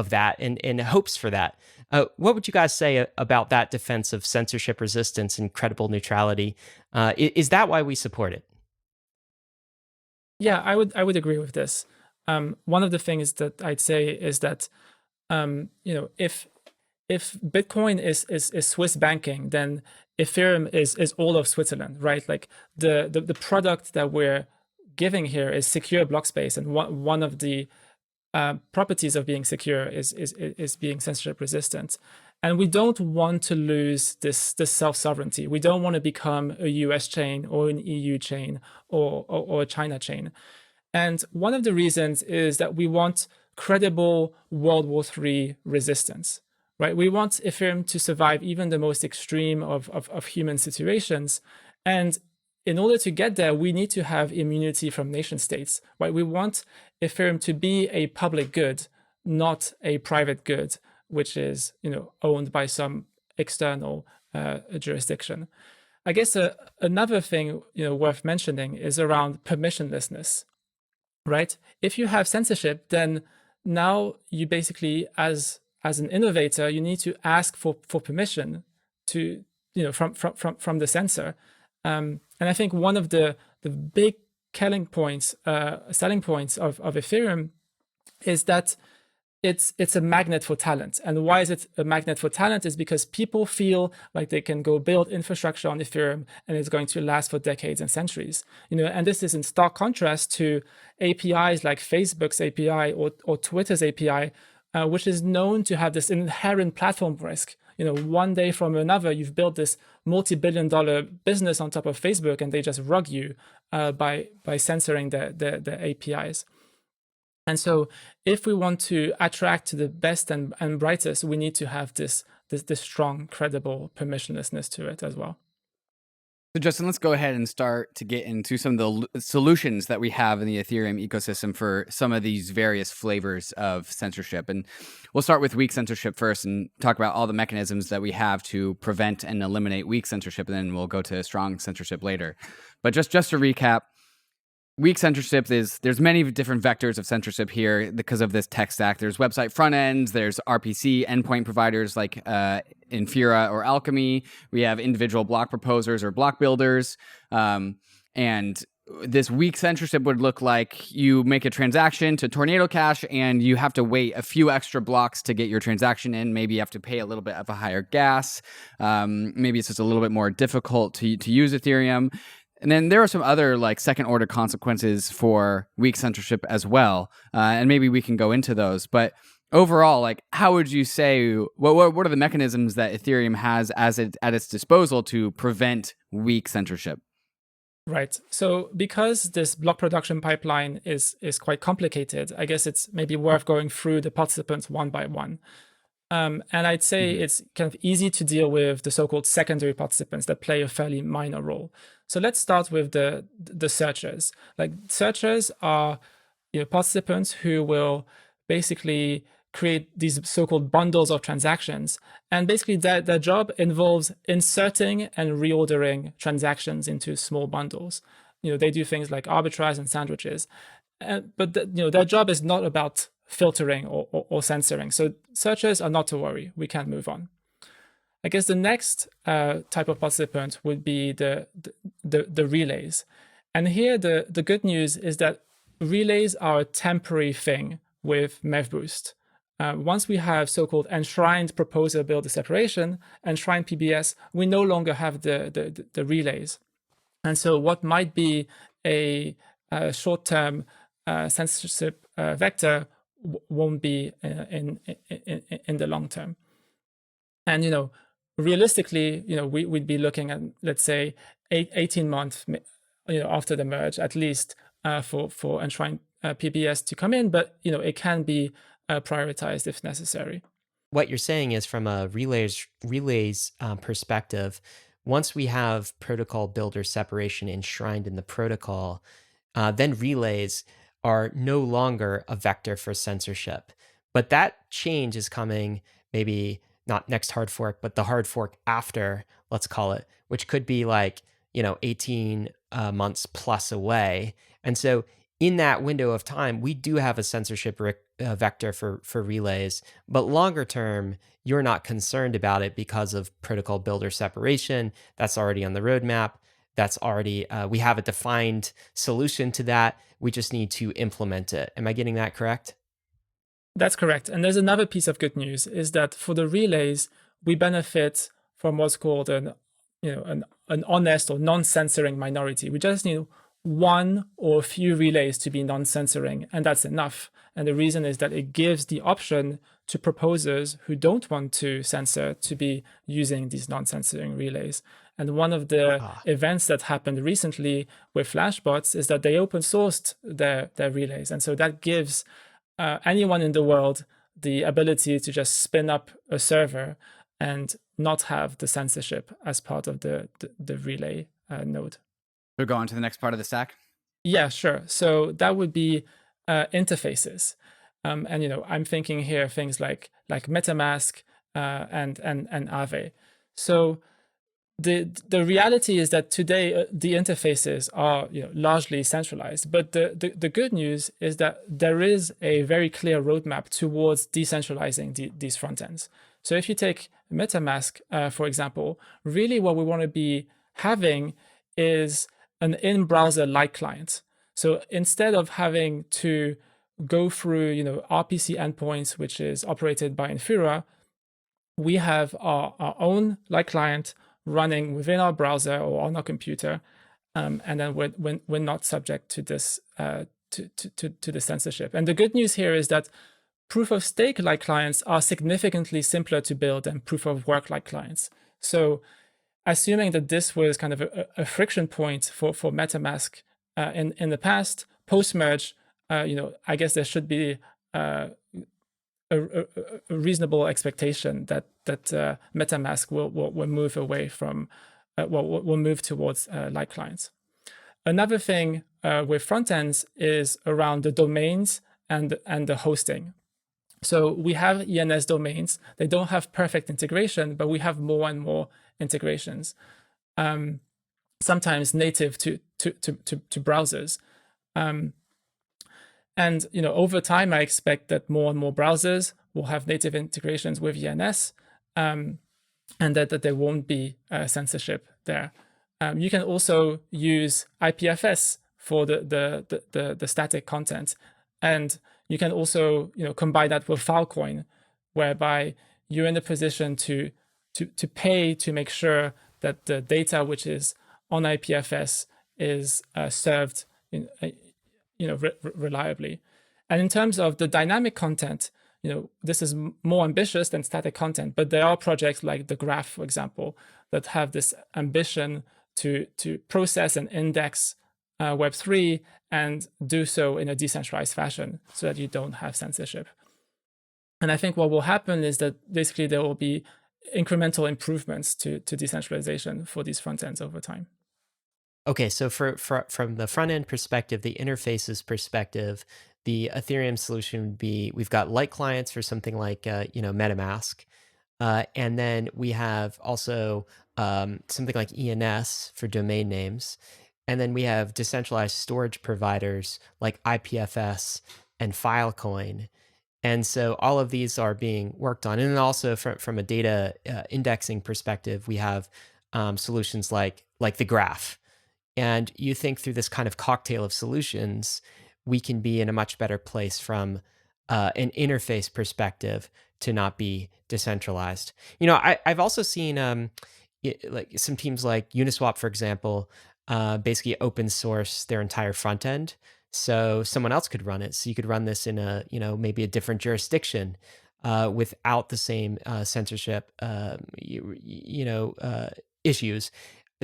Speaker 2: that and hopes for that. What would you guys say about that defense of censorship resistance and credible neutrality? Is that why we support it?
Speaker 1: Yeah, I would agree with this. One of the things that I'd say is that if Bitcoin is Swiss banking, then Ethereum is all of Switzerland, right? Like the product that we're giving here is secure block space, and one of the properties of being secure is being censorship resistant. And we don't want to lose this self-sovereignty. We don't want to become a US chain or an EU chain or a China chain. And one of the reasons is that we want credible World War III resistance. Right? We want Ethereum to survive even the most extreme of human situations. And in order to get there, we need to have immunity from nation states. Right? We want Ethereum to be a public good, not a private good, which is owned by some external jurisdiction. I guess another thing worth mentioning is around permissionlessness. Right? If you have censorship, then now you basically, as an innovator, you need to ask for permission to, from the censor. And I think one of the big selling points of Ethereum is that it's a magnet for talent. And why is it a magnet for talent? Is because people feel like they can go build infrastructure on Ethereum and it's going to last for decades and centuries. And this is in stark contrast to APIs like Facebook's API or Twitter's API, which is known to have this inherent platform risk. One day from another, you've built this multi-billion-dollar business on top of Facebook, and they just rug you by censoring the APIs. And so if we want to attract the best and brightest, we need to have this strong, credible permissionlessness to it as well.
Speaker 3: So Justin, let's go ahead and start to get into some of the solutions that we have in the Ethereum ecosystem for some of these various flavors of censorship. And we'll start with weak censorship first and talk about all the mechanisms that we have to prevent and eliminate weak censorship, and then we'll go to strong censorship later. But just to recap, weak censorship there's many different vectors of censorship here because of this tech stack. There's website front ends, there's RPC endpoint providers like Infura or Alchemy. We have individual block proposers or block builders. And this weak censorship would look like you make a transaction to Tornado Cash and you have to wait a few extra blocks to get your transaction in. Maybe you have to pay a little bit of a higher gas. Maybe it's just a little bit more difficult to use Ethereum. And then there are some other like second order consequences for weak censorship as well. And maybe we can go into those. But overall, like, how would you say, what are the mechanisms that Ethereum has at its disposal to prevent weak censorship?
Speaker 1: Right. So because this block production pipeline is quite complicated, I guess it's maybe worth going through the participants one by one. And I'd say it's kind of easy to deal with the so-called secondary participants that play a fairly minor role. So let's start with the searchers. Like, searchers are participants who will basically create these so-called bundles of transactions. And basically their job involves inserting and reordering transactions into small bundles. They do things like arbitrage and sandwiches. But their job is not about filtering or censoring. So searchers are not to worry. We can move on. I guess the next type of participant would be the relays. And here the good news is that relays are a temporary thing with MevBoost. Once we have so-called enshrined proposer builder separation, enshrined PBS, we no longer have the relays. And so what might be a short-term censorship vector won't be in the long term. And realistically, we'd be looking at, let's say, 18 months, after the merge, at least for enshrined PBS to come in. But it can be prioritized if necessary.
Speaker 2: What you're saying is, from a relays perspective, once we have protocol builder separation enshrined in the protocol, then relays are no longer a vector for censorship. But that change is coming maybe not next hard fork, but the hard fork after, let's call it, which could be like 18 months plus away. And so in that window of time, we do have a censorship vector for relays, but longer term, you're not concerned about it because of protocol builder separation. That's already on the roadmap. That's already, we have a defined solution to that. We just need to implement it. Am I getting that correct?
Speaker 1: That's correct. And there's another piece of good news, is that for the relays, we benefit from what's called an honest or non-censoring minority. We just need one or a few relays to be non-censoring, and that's enough. And the reason is that it gives the option to proposers who don't want to censor to be using these non-censoring relays. And one of the events that happened recently with Flashbots is that they open sourced their relays. And so that gives anyone in the world the ability to just spin up a server and not have the censorship as part of the relay node.
Speaker 3: So go on to the next part of the stack?
Speaker 1: Yeah, sure. So that would be interfaces. And I'm thinking here things like MetaMask and Aave. So the reality is that today the interfaces are largely centralized, but the good news is that there is a very clear roadmap towards decentralizing these front ends. So if you take MetaMask, for example, really what we want to be having is an in-browser like client. So instead of having to go through, RPC endpoints, which is operated by Infura, we have our own light client running within our browser or on our computer, and then we're not subject to this to the censorship. And the good news here is that proof of stake light clients are significantly simpler to build than proof of work light clients. So, assuming that this was kind of a friction point for MetaMask in the past, post merge, I guess there should be a reasonable expectation that MetaMask will move away from, will move towards light clients. Another thing with front ends is around the domains and the hosting. So we have ENS domains. They don't have perfect integration, but we have more and more integrations, sometimes native to browsers. And over time, I expect that more and more browsers will have native integrations with ENS, and that there won't be censorship there. You can also use IPFS for the static content, and you can also combine that with Filecoin, whereby you're in a position to pay to make sure that the data which is on IPFS is served reliably. And in terms of the dynamic content, this is more ambitious than static content, but there are projects like the Graph, for example, that have this ambition to process and index Web3 and do so in a decentralized fashion so that you don't have censorship. And I think what will happen is that basically there will be incremental improvements to decentralization for these front ends over time.
Speaker 2: Okay, so from the front end perspective, the interfaces perspective, the Ethereum solution would be, we've got light clients for something like MetaMask, and then we have also something like ENS for domain names, and then we have decentralized storage providers like IPFS and Filecoin. And so all of these are being worked on. And then also from a data indexing perspective, we have solutions like the Graph. And you think through this kind of cocktail of solutions, we can be in a much better place from an interface perspective to not be decentralized. I've also seen like some teams like Uniswap, for example, basically open source their entire front end, so someone else could run it. So you could run this in a maybe a different jurisdiction without the same censorship issues.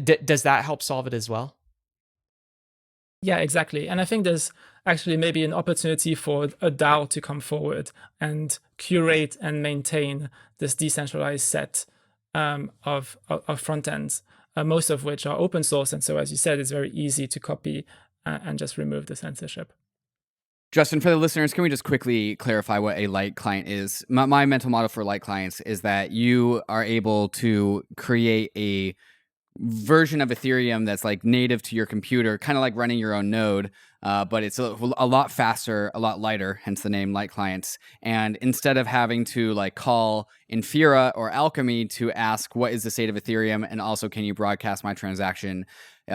Speaker 2: Does that help solve it as well?
Speaker 1: Yeah, exactly. And I think there's actually maybe an opportunity for a DAO to come forward and curate and maintain this decentralized set of front ends, most of which are open source. And so, as you said, it's very easy to copy and just remove the censorship.
Speaker 3: Justin, for the listeners, can we just quickly clarify what a light client is? My mental model for light clients is that you are able to create a version of Ethereum that's like native to your computer, kind of like running your own node, but it's a lot faster, a lot lighter, hence the name light clients. And instead of having to like call Infura or Alchemy to ask what is the state of Ethereum and also can you broadcast my transaction,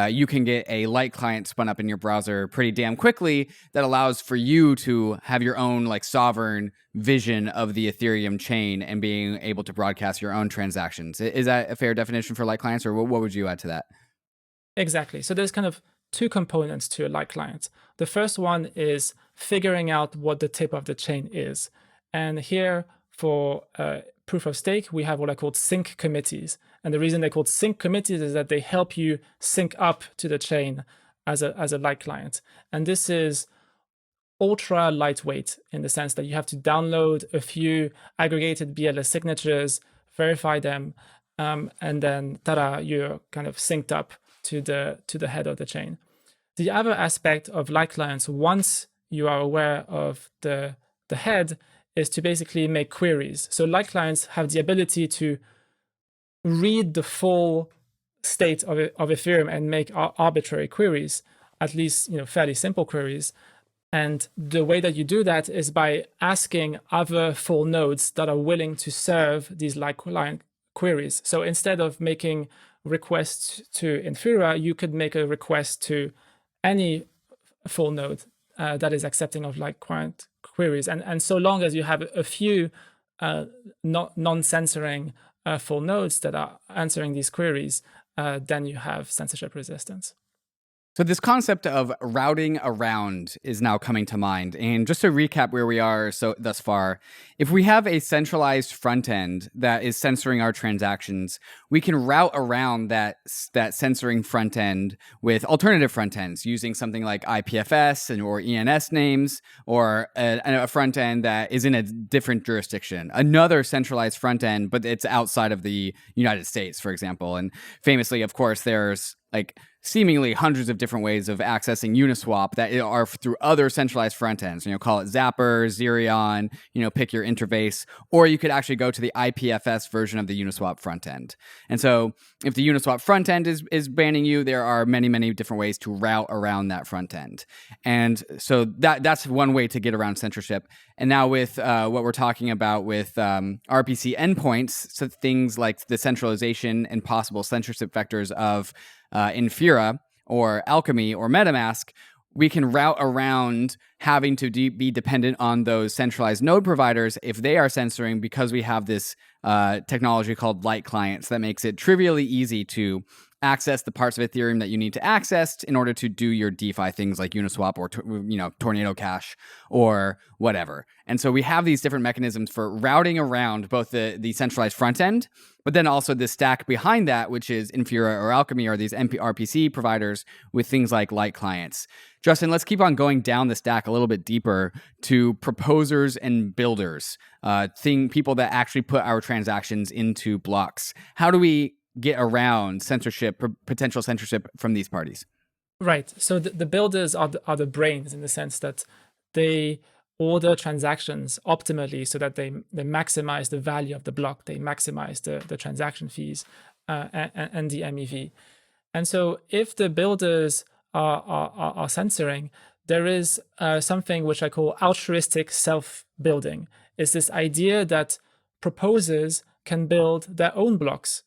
Speaker 3: you can get a light client spun up in your browser pretty damn quickly that allows for you to have your own like sovereign vision of the Ethereum chain and being able to broadcast your own transactions. Is that a fair definition for light clients, or what would you add to that?
Speaker 1: Exactly. So there's kind of two components to a light client. The first one is figuring out what the tip of the chain is. And here for proof of stake, we have what are called sync committees. And the reason they're called sync committees is that they help you sync up to the chain as a light client. And this is ultra lightweight in the sense that you have to download a few aggregated BLS signatures, verify them, and then ta-da, you're kind of synced up to the head of the chain. The other aspect of light clients, once you are aware of the head, is to basically make queries. So light clients have the ability to read the full state of Ethereum and make arbitrary queries, at least fairly simple queries. And the way that you do that is by asking other full nodes that are willing to serve these light client queries. So instead of making requests to Infura, you could make a request to any full node that is accepting of light client queries. And so long as you have a few non-censoring full nodes that are answering these queries, then you have censorship resistance.
Speaker 3: So this concept of routing around is now coming to mind. And just to recap where we are thus far, if we have a centralized front end that is censoring our transactions, we can route around that censoring front end with alternative front ends using something like IPFS or ENS names, or a front end that is in a different jurisdiction, another centralized front end, but it's outside of the United States, for example. And famously, of course, there's like seemingly hundreds of different ways of accessing Uniswap that are through other centralized front ends. Call it Zapper, Xerion, pick your interface, or you could actually go to the IPFS version of the Uniswap front end. And so if the Uniswap front end is banning you, there are many, many different ways to route around that front end. And so that's one way to get around censorship. And now with what we're talking about with RPC endpoints, so things like the centralization and possible censorship vectors of Infura or Alchemy or MetaMask, we can route around having to be dependent on those centralized node providers if they are censoring, because we have this technology called light clients that makes it trivially easy to access the parts of Ethereum that you need to access in order to do your DeFi things like Uniswap or Tornado Cash or whatever. And so we have these different mechanisms for routing around both the centralized front end, but then also the stack behind that, which is Infura or Alchemy, or these RPC providers with things like light clients. Justin, let's keep on going down the stack a little bit deeper to proposers and builders, people that actually put our transactions into blocks. How do we get around censorship, potential censorship from these parties?
Speaker 1: Right. So the builders are the brains, in the sense that they order transactions optimally so that they maximize the value of the block, they maximize the transaction fees and the MEV. And so if the builders are censoring, there is something which I call altruistic self-building. It's this idea that proposers can build their own blocks.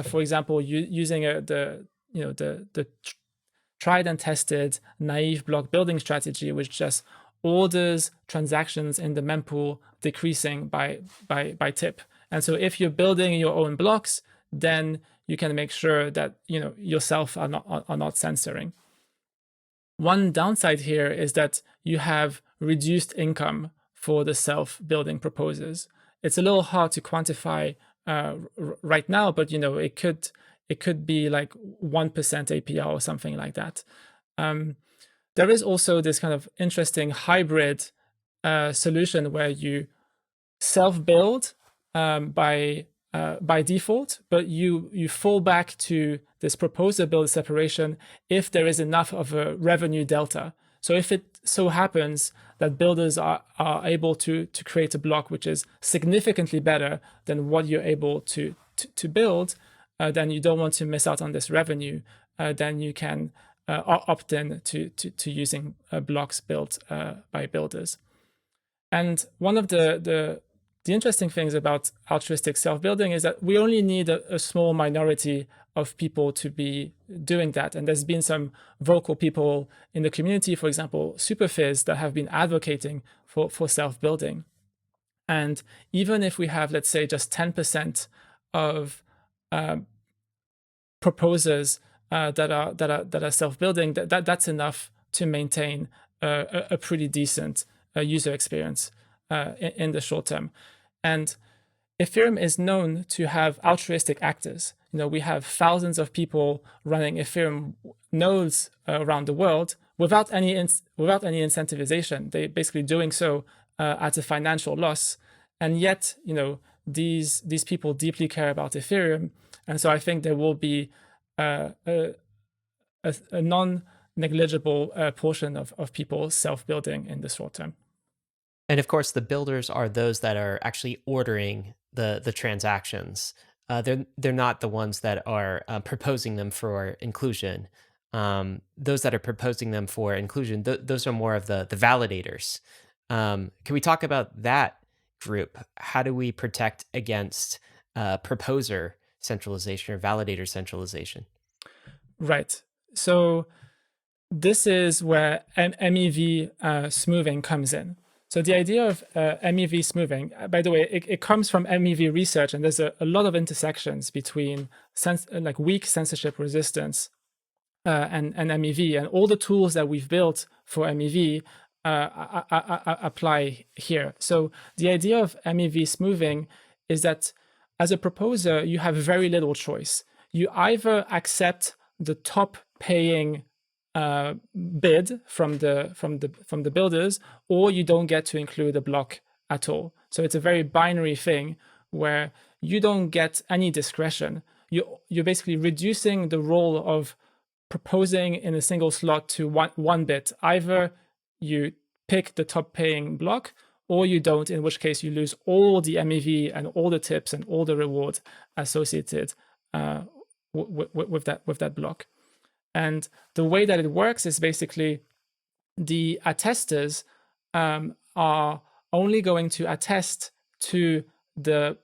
Speaker 1: For example, using the tried and tested naive block building strategy, which just orders transactions in the mempool decreasing by tip. And so if you're building your own blocks, then you can make sure that yourself are not censoring. One downside here is that you have reduced income for the self-building proposers. It's a little hard to quantify right now, but it could be like 1% APR or something like that. There is also this kind of interesting hybrid solution where you self-build by default, but you fall back to this proposer builder separation if there is enough of a revenue delta. So if it so happens that builders are able to create a block which is significantly better than what you're able to build, then you don't want to miss out on this revenue. Then you can opt in to using blocks built by builders. And one of the interesting things about altruistic self-building is that we only need a small minority of people to be doing that. And there's been some vocal people in the community, for example, Superfizz, that have been advocating for self-building. And even if we have, let's say, just 10% of proposers that are self-building, that's enough to maintain a pretty decent user experience in the short term. And Ethereum is known to have altruistic actors. We have thousands of people running Ethereum nodes around the world without any incentivization. They're basically doing so at a financial loss, and yet these people deeply care about Ethereum, and so I think there will be a non-negligible portion of people self-building in the short term.
Speaker 2: And of course, the builders are those that are actually ordering the transactions. They're not the ones that are proposing them for inclusion. Those that are proposing them for inclusion, those are more of the validators. Can we talk about that group? How do we protect against proposer centralization or validator centralization?
Speaker 1: Right. So this is where MEV smoothing comes in. So the idea of MEV smoothing, by the way, it comes from MEV research, and there's a lot of intersections between like weak censorship resistance and MEV, and all the tools that we've built for MEV apply here. So the idea of MEV smoothing is that as a proposer, you have very little choice. You either accept the top paying bid from the builders, or you don't get to include a block at all. So it's a very binary thing where you don't get any discretion. You're basically reducing the role of proposing in a single slot to one bit. Either you pick the top paying block, or you don't, in which case you lose all the MEV and all the tips and all the rewards associated with that block. And the way that it works is basically the attesters are only going to attest to the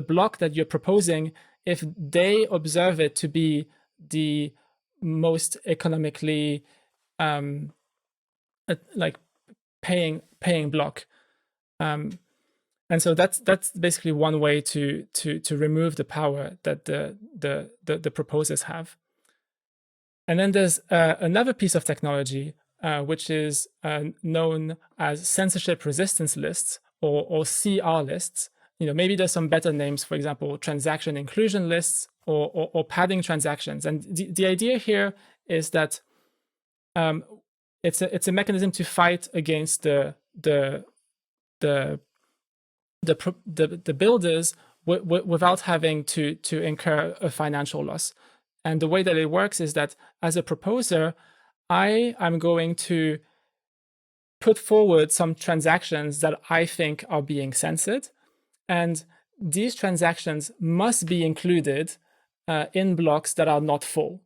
Speaker 1: block that you're proposing if they observe it to be the most economically like paying block. And so that's basically one way to remove the power that the proposers have. And then there's another piece of technology which is known as censorship resistance lists or CR lists. Maybe there's some better names, for example, transaction inclusion lists or padding transactions. And the idea here is that it's a mechanism to fight against the builders without having to incur a financial loss. And the way that it works is that as a proposer, I am going to put forward some transactions that I think are being censored. And these transactions must be included in blocks that are not full.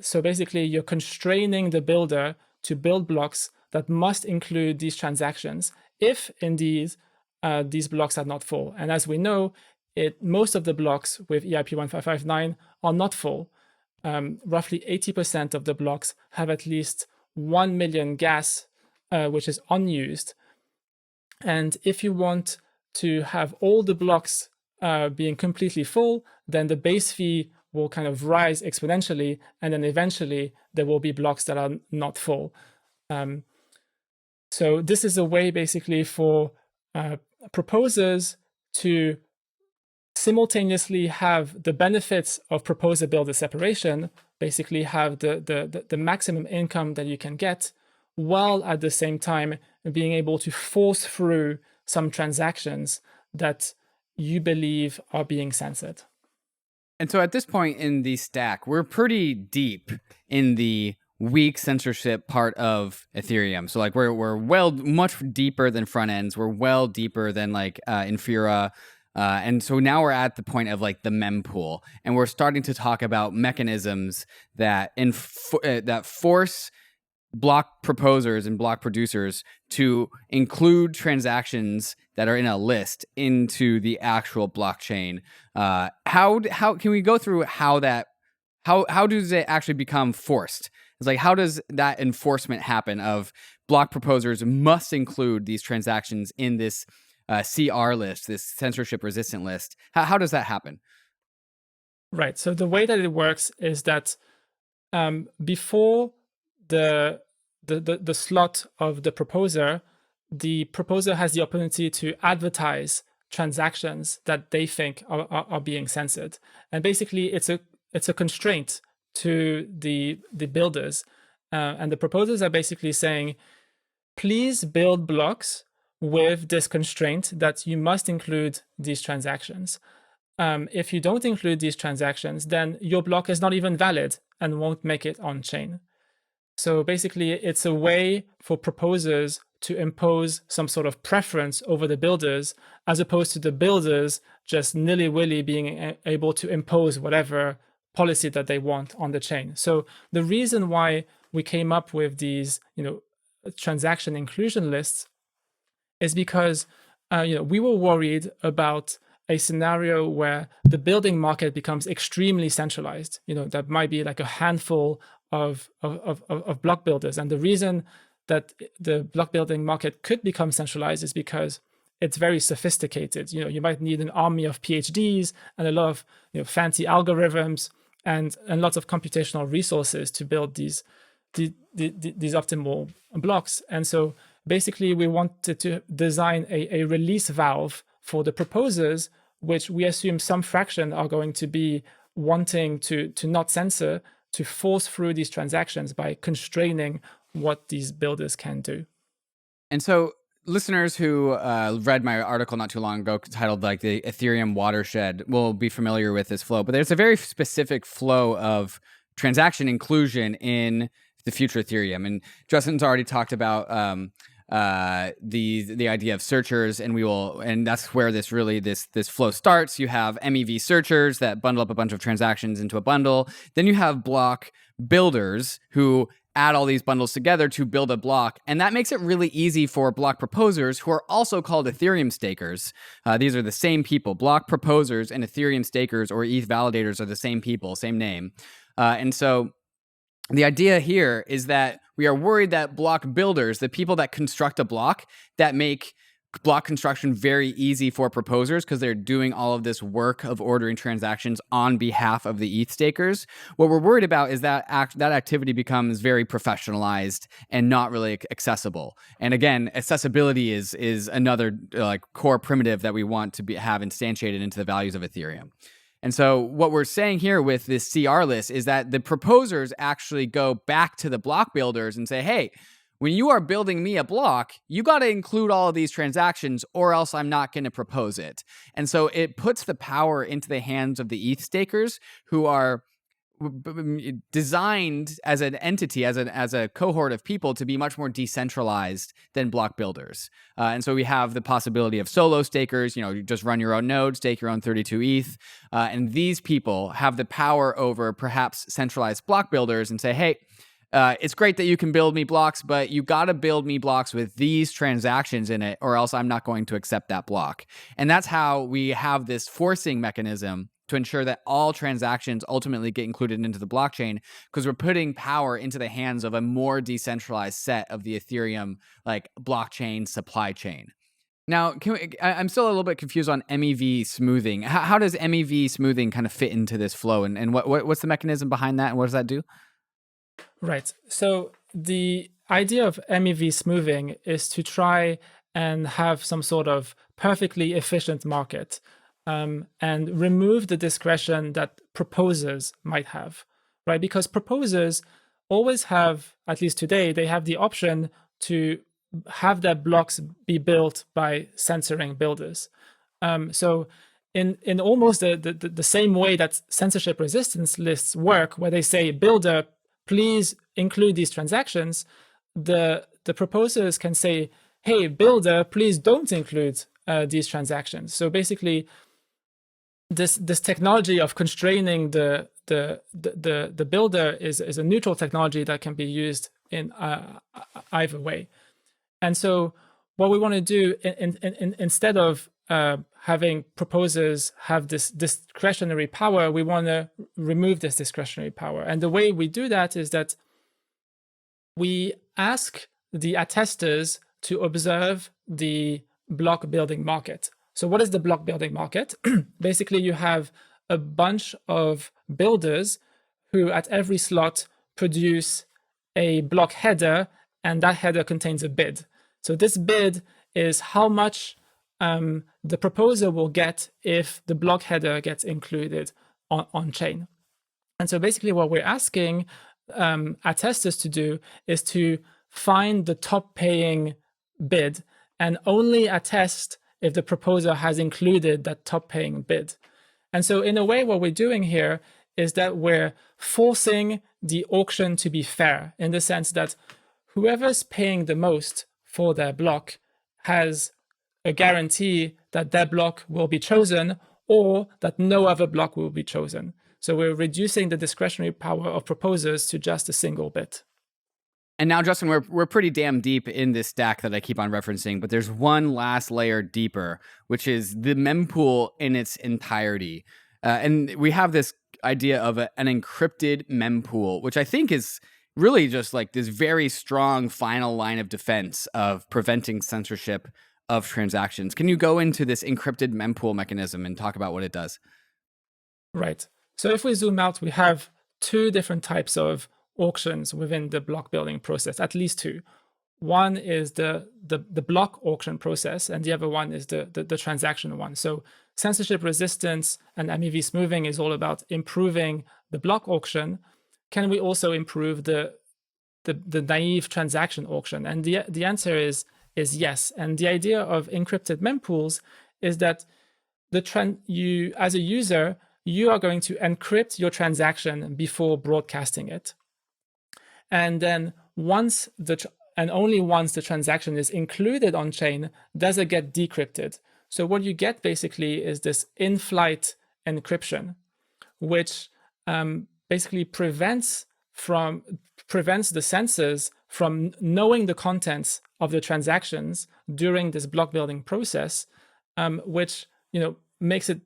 Speaker 1: So basically, you're constraining the builder to build blocks that must include these transactions if indeed these blocks are not full. And as we know, most of the blocks with EIP 1559 are not full. Roughly 80% of the blocks have at least 1 million gas, which is unused. And if you want to have all the blocks being completely full, then the base fee will kind of rise exponentially, and then eventually there will be blocks that are not full. So this is a way basically for proposers to simultaneously have the benefits of proposer-builder separation, basically have the maximum income that you can get, while at the same time being able to force through some transactions that you believe are being censored.
Speaker 3: And so at this point in the stack, we're pretty deep in the weak censorship part of Ethereum. So like we're much deeper than front ends. We're well deeper than like Infura. And so now we're at the point of like the mempool, and we're starting to talk about mechanisms that that force block proposers and block producers to include transactions that are in a list into the actual blockchain. How can we go through how does it actually become forced? It's like, how does that enforcement happen of block proposers must include these transactions in this CR list, this censorship resistant list? How does that happen?
Speaker 1: Right. So the way that it works is that before the slot of the proposer has the opportunity to advertise transactions that they think are being censored. And basically, it's a constraint to the builders. And the proposers are basically saying, please build blocks with this constraint that you must include these transactions. If you don't include these transactions, then your block is not even valid and won't make it on chain. So basically, it's a way for proposers to impose some sort of preference over the builders, as opposed to the builders just nilly-willy being able to impose whatever policy that they want on the chain. So the reason why we came up with these, transaction inclusion lists is because, we were worried about a scenario where the building market becomes extremely centralized. That might be like a handful of block builders. And the reason that the block building market could become centralized is because it's very sophisticated. You might need an army of PhDs and a lot of fancy algorithms and lots of computational resources to build these optimal blocks. And so basically we wanted to design a release valve for the proposers, which we assume some fraction are going to be wanting to not censor, to force through these transactions by constraining what these builders can do.
Speaker 3: And so listeners who read my article not too long ago titled like the Ethereum watershed will be familiar with this flow, but there's a very specific flow of transaction inclusion in the future Ethereum. And Justin's already talked about the idea of searchers, and that's where this flow starts. You have MEV searchers that bundle up a bunch of transactions into a bundle. Then you have block builders who add all these bundles together to build a block. And that makes it really easy for block proposers, who are also called Ethereum stakers. These are the same people. Block proposers and Ethereum stakers or ETH validators are the same people, same name. And so the idea here is that we are worried that block builders, the people that construct a block, that make block construction very easy for proposers because they're doing all of this work of ordering transactions on behalf of the ETH stakers. What we're worried about is that that activity becomes very professionalized and not really accessible. And again, accessibility is another core primitive that we want to have instantiated into the values of Ethereum. And so what we're saying here with this CR list is that the proposers actually go back to the block builders and say, hey, when you are building me a block, you got to include all of these transactions or else I'm not going to propose it. And so it puts the power into the hands of the ETH stakers, who are designed as an entity, as a cohort of people, to be much more decentralized than block builders. And so we have the possibility of solo stakers. You just run your own node, stake your own 32 ETH. And these people have the power over perhaps centralized block builders and say, hey, it's great that you can build me blocks, but you got to build me blocks with these transactions in it, or else I'm not going to accept that block. And that's how we have this forcing mechanism to ensure that all transactions ultimately get included into the blockchain, because we're putting power into the hands of a more decentralized set of the Ethereum blockchain supply chain. Now, I'm still a little bit confused on MEV smoothing. How does MEV smoothing kind of fit into this flow, and what's the mechanism behind that, and what does that do?
Speaker 1: Right. So the idea of MEV smoothing is to try and have some sort of perfectly efficient market, and remove the discretion that proposers might have, right? Because proposers always have, at least today, they have the option to have their blocks be built by censoring builders. So in almost the same way that censorship resistance lists work, where they say, builder, please include these transactions, the proposers can say, hey, builder, please don't include these transactions. So basically, this technology of constraining the builder is a neutral technology that can be used in either way. And so what we want to do, instead of having proposers have this discretionary power, we want to remove this discretionary power. And the way we do that is that we ask the attesters to observe the block building market. So what is the block building market? Basically, you have a bunch of builders who at every slot produce a block header, and that header contains a bid. So this bid is how much the proposer will get if the block header gets included on chain. And so basically what we're asking attesters to do is to find the top paying bid and only attest if the proposer has included that top paying bid. And so in a way, what we're doing here is that we're forcing the auction to be fair, in the sense that whoever's paying the most for their block has a guarantee that their block will be chosen, or that no other block will be chosen. So we're reducing the discretionary power of proposers to just a single bit.
Speaker 3: And now, Justin, we're pretty damn deep in this stack that I keep on referencing, but there's one last layer deeper, which is the mempool in its entirety. And we have this idea of an encrypted mempool, which I think is really just like this very strong final line of defense of preventing censorship of transactions. Can you go into this encrypted mempool mechanism and talk about what it does?
Speaker 1: Right. So if we zoom out, we have two different types of auctions within the block building process, at least two. One is the block auction process, and the other one is the transaction one. So censorship resistance and MEV smoothing is all about improving the block auction. Can we also improve the naive transaction auction? And the answer is yes. And the idea of encrypted mempools is that you as a user, you are going to encrypt your transaction before broadcasting it. And then only once the transaction is included on chain does it get decrypted. So what you get basically is this in-flight encryption, which basically prevents the censors from knowing the contents of the transactions during this block building process, which makes it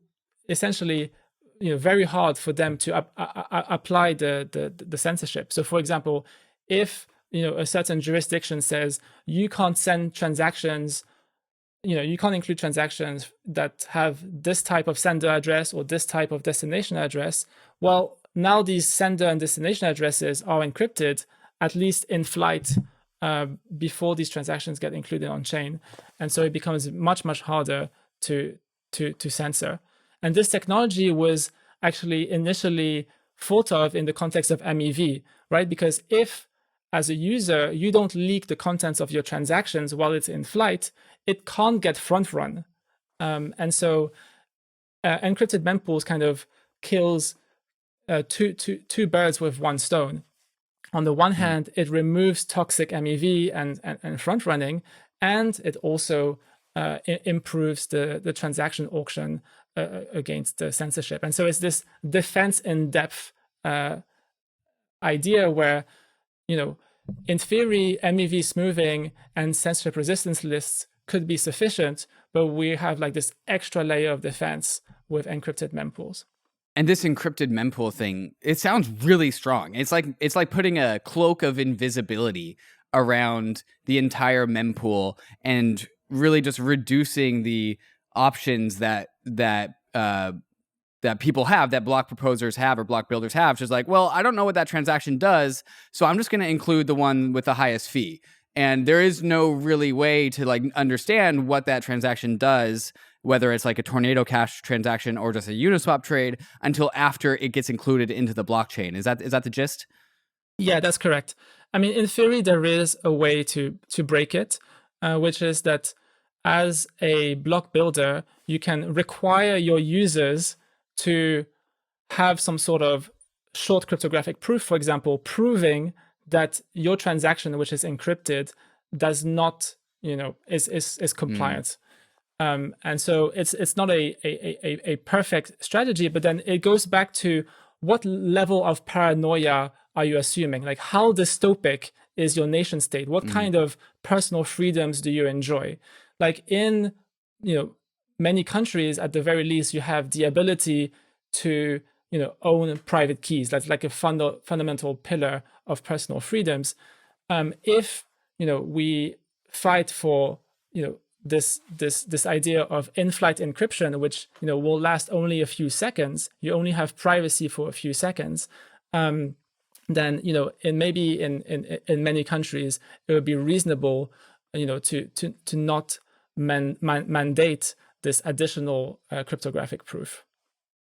Speaker 1: essentially very hard for them to apply the censorship. So for example, if a certain jurisdiction says you can't send transactions, you can't include transactions that have this type of sender address or this type of destination address, well, now these sender and destination addresses are encrypted, at least in flight, before these transactions get included on chain. And so it becomes much, much harder to censor. And this technology was actually initially thought of in the context of MEV, right? Because if, as a user, you don't leak the contents of your transactions while it's in flight, it can't get front run. And so encrypted mempools kind of kills two birds with one stone. On the one hand, it removes toxic MEV and front running, and it also improves the transaction auction against the censorship. And so it's this defense in depth idea where, in theory, MEV smoothing and censorship resistance lists could be sufficient, but we have like this extra layer of defense with encrypted mempools.
Speaker 3: And this encrypted mempool thing, it sounds really strong. It's like putting a cloak of invisibility around the entire mempool and really just reducing the options that people have, that block proposers have or block builders have. Just like, well, I don't know what that transaction does, so I'm just going to include the one with the highest fee. And there is no really way to like understand what that transaction does, whether it's like a Tornado Cash transaction or just a Uniswap trade, until after it gets included into the blockchain. Is that the gist?
Speaker 1: Yeah, that's correct. I mean, in theory, there is a way to break it, which is that as a block builder, you can require your users to have some sort of short cryptographic proof, for example, proving that your transaction, which is encrypted, does not, is compliant. And so it's not a perfect strategy, but then it goes back to what level of paranoia are you assuming? Like, how dystopic is your nation state? What kind of personal freedoms do you enjoy? Like in, many countries, at the very least, you have the ability to, own private keys. That's like a fundamental pillar of personal freedoms. If, we fight for, this idea of in-flight encryption, which, will last only a few seconds, you only have privacy for a few seconds, then, in many countries, it would be reasonable, to not mandate this additional cryptographic proof.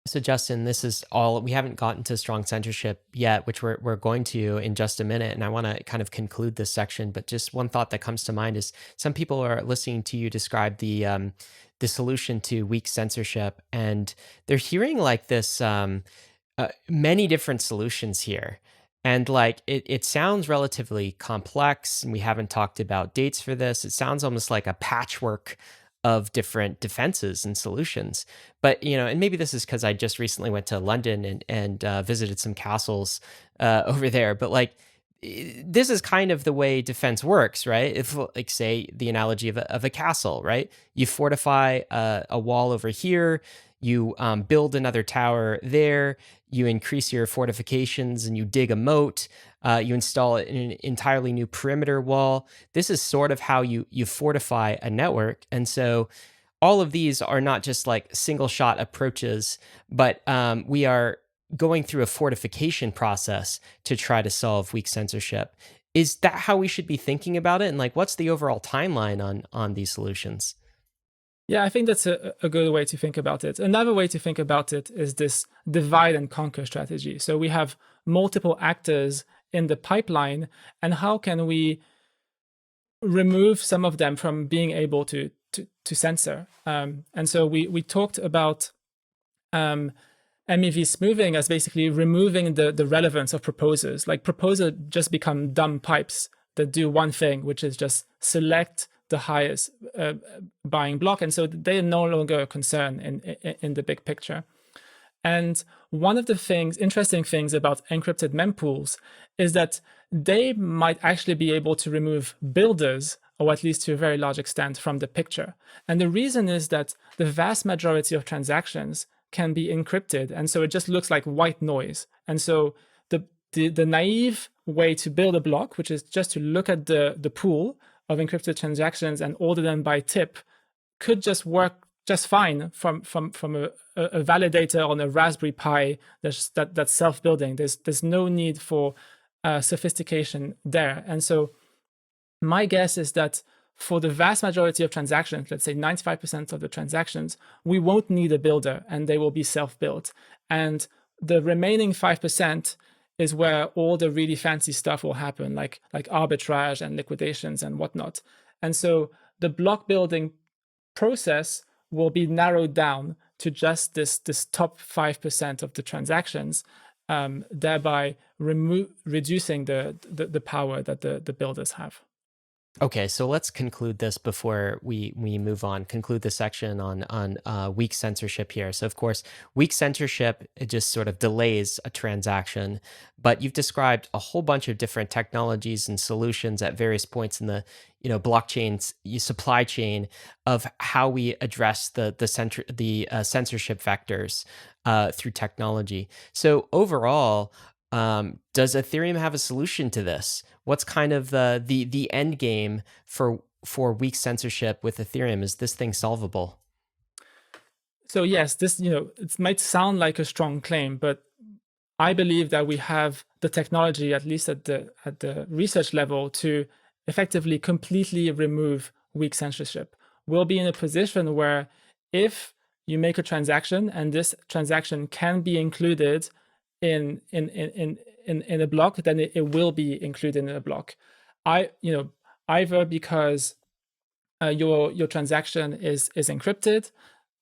Speaker 2: So Justin, this is all, we haven't gotten to strong censorship yet, which we're going to in just a minute. And I want to kind of conclude this section, but just one thought that comes to mind is some people are listening to you describe the solution to weak censorship, and they're hearing like this, many different solutions here. And like, it sounds relatively complex, and we haven't talked about dates for this. It sounds almost like a patchwork of different defenses and solutions. But, and maybe this is because I just recently went to London and visited some castles over there. But like, this is kind of the way defense works, right? If, like, say the analogy of a castle, right? You fortify a wall over here, you build another tower there, you increase your fortifications and you dig a moat, you install an entirely new perimeter wall. This is sort of how you fortify a network. And so all of these are not just like single shot approaches, but we are going through a fortification process to try to solve weak censorship. Is that how we should be thinking about it? And like, what's the overall timeline on these solutions?
Speaker 1: Yeah, I think that's a good way to think about it. Another way to think about it is this divide and conquer strategy. So we have multiple actors in the pipeline, and how can we remove some of them from being able to censor? And so we talked about MEV smoothing as basically removing the relevance of proposers. Like proposers just become dumb pipes that do one thing, which is just select the highest buying block. And so they're no longer a concern in the big picture. And one of the interesting things about encrypted mempools is that they might actually be able to remove builders, or at least to a very large extent, from the picture. And the reason is that the vast majority of transactions can be encrypted. And so it just looks like white noise. And so the naive way to build a block, which is just to look at the pool of encrypted transactions and order them by tip, could just work just fine from a validator on a Raspberry Pi that's self-building. There's no need for sophistication there. And so my guess is that for the vast majority of transactions, let's say 95% of the transactions, we won't need a builder and they will be self-built. And the remaining 5% is where all the really fancy stuff will happen, like arbitrage and liquidations and whatnot. And so the block building process will be narrowed down to just this top 5% of the transactions, thereby reducing the power that the builders have.
Speaker 2: Okay, so let's conclude this before we move on. Conclude this section on weak censorship here. So of course, weak censorship, it just sort of delays a transaction, but you've described a whole bunch of different technologies and solutions at various points in the blockchain's supply chain of how we address the censorship vectors through technology. So overall, does Ethereum have a solution to this? What's kind of the end game for weak censorship with Ethereum? Is this thing solvable?
Speaker 1: So yes, this it might sound like a strong claim, but I believe that we have the technology, at least at the research level, to effectively completely remove weak censorship. We'll be in a position where if you make a transaction and this transaction can be included in a block, then it will be included in a block. Either because your transaction is encrypted,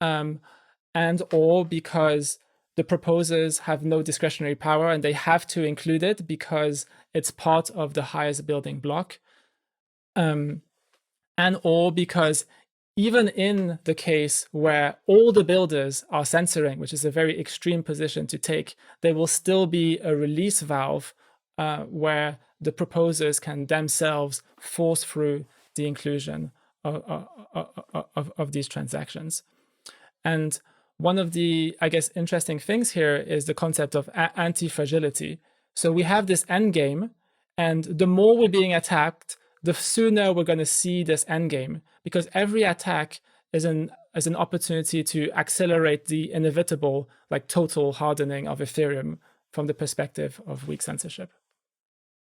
Speaker 1: and or because the proposers have no discretionary power and they have to include it because it's part of the highest building block, and or because even in the case where all the builders are censoring, which is a very extreme position to take, there will still be a release valve where the proposers can themselves force through the inclusion of these transactions. And one of the, I guess, interesting things here is the concept of anti-fragility. So we have this endgame, and the more we're being attacked, the sooner we're going to see this endgame, because every attack is an opportunity to accelerate the inevitable, like total hardening of Ethereum from the perspective of weak censorship.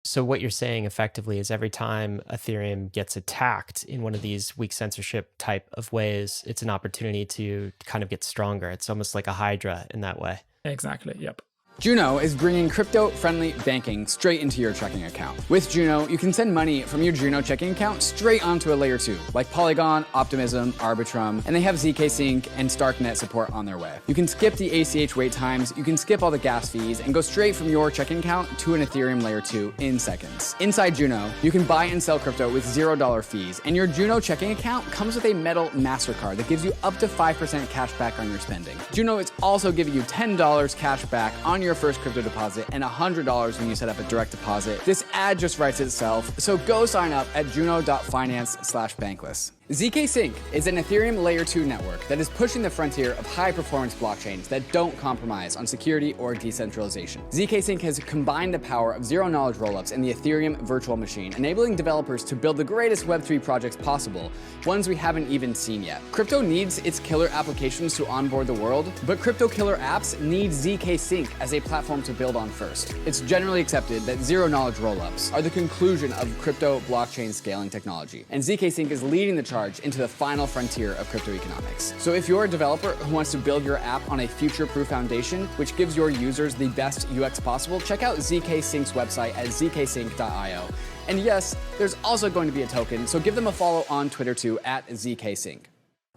Speaker 2: So what you're saying effectively is every time Ethereum gets attacked in one of these weak censorship type of ways, it's an opportunity to kind of get stronger. It's almost like a Hydra in that way.
Speaker 1: Exactly. Yep.
Speaker 3: JUNO is bringing crypto-friendly banking straight into your checking account. With JUNO, you can send money from your JUNO checking account straight onto a layer 2, like Polygon, Optimism, Arbitrum, and they have ZKSYNC and Starknet support on their way. You can skip the ACH wait times, you can skip all the gas fees, and go straight from your checking account to an Ethereum layer 2 in seconds. Inside JUNO, you can buy and sell crypto with $0 fees, and your JUNO checking account comes with a metal MasterCard that gives you up to 5% cash back on your spending. JUNO is also giving you $10 cash back on your first crypto deposit and $100 when you set up a direct deposit. This ad just writes itself, so go sign up at juno.finance/bankless. ZKSYNC is an Ethereum Layer 2 network that is pushing the frontier of high-performance blockchains that don't compromise on security or decentralization. ZKSYNC has combined the power of zero-knowledge rollups and the Ethereum virtual machine, enabling developers to build the greatest Web3 projects possible, ones we haven't even seen yet. Crypto needs its killer applications to onboard the world, but crypto killer apps need ZKSYNC as a platform to build on first. It's generally accepted that zero-knowledge rollups are the conclusion of crypto blockchain scaling technology, and ZKSYNC is leading the charge into the final frontier of crypto economics. So if you're a developer who wants to build your app on a future-proof foundation, which gives your users the best UX possible, check out ZKSYNC's website at zksync.io. And yes, there's also going to be a token, so give them a follow on Twitter too, at ZKSync.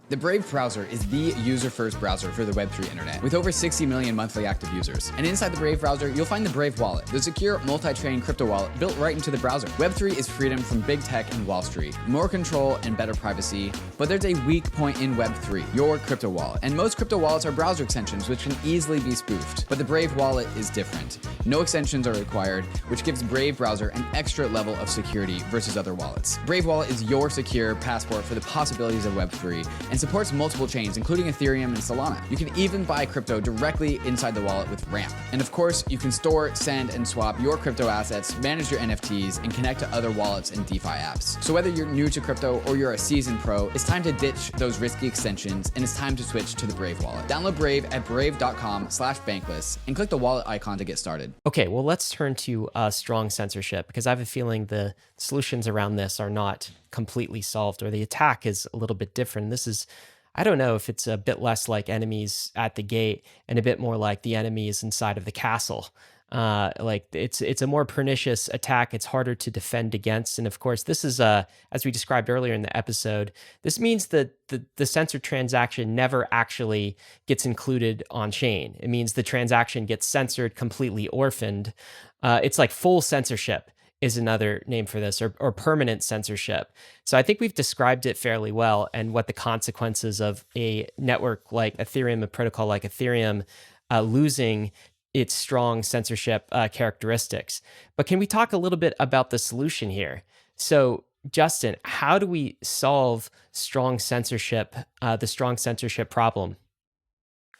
Speaker 3: The Brave browser is the user-first browser for the Web3 internet, with over 60 million monthly active users. And inside the Brave browser, you'll find the Brave wallet, the secure multi-chain crypto wallet built right into the browser. Web3 is freedom from big tech and Wall Street, more control and better privacy, but there's a weak point in Web3, your crypto wallet. And most crypto wallets are browser extensions, which can easily be spoofed. But the Brave wallet is different. No extensions are required, which gives Brave browser an extra level of security versus other wallets. Brave wallet is your secure passport for the possibilities of Web3, and supports multiple chains, including Ethereum and Solana. You can even buy crypto directly inside the wallet with Ramp. And of course, you can store, send, and swap your crypto assets, manage your NFTs, and connect to other wallets and DeFi apps. So whether you're new to crypto or you're a seasoned pro, it's time to ditch those risky extensions, and it's time to switch to the Brave wallet. Download Brave at brave.com/bankless and click the wallet icon to get started.
Speaker 2: Okay, well, let's turn to strong censorship, because I have a feeling the solutions around this are not completely solved, or the attack is a little bit different. This is, I don't know if it's a bit less like enemies at the gate and a bit more like the enemies inside of the castle. Like it's a more pernicious attack. It's harder to defend against. And of course, this is, as we described earlier in the episode, this means that the censored transaction never actually gets included on chain. It means the transaction gets censored, completely orphaned. It's like full censorship is another name for this, or permanent censorship. So I think we've described it fairly well, and what the consequences of a network like Ethereum, a protocol like Ethereum, losing its strong censorship characteristics. But can we talk a little bit about the solution here? So Justin, how do we solve strong censorship, the strong censorship problem?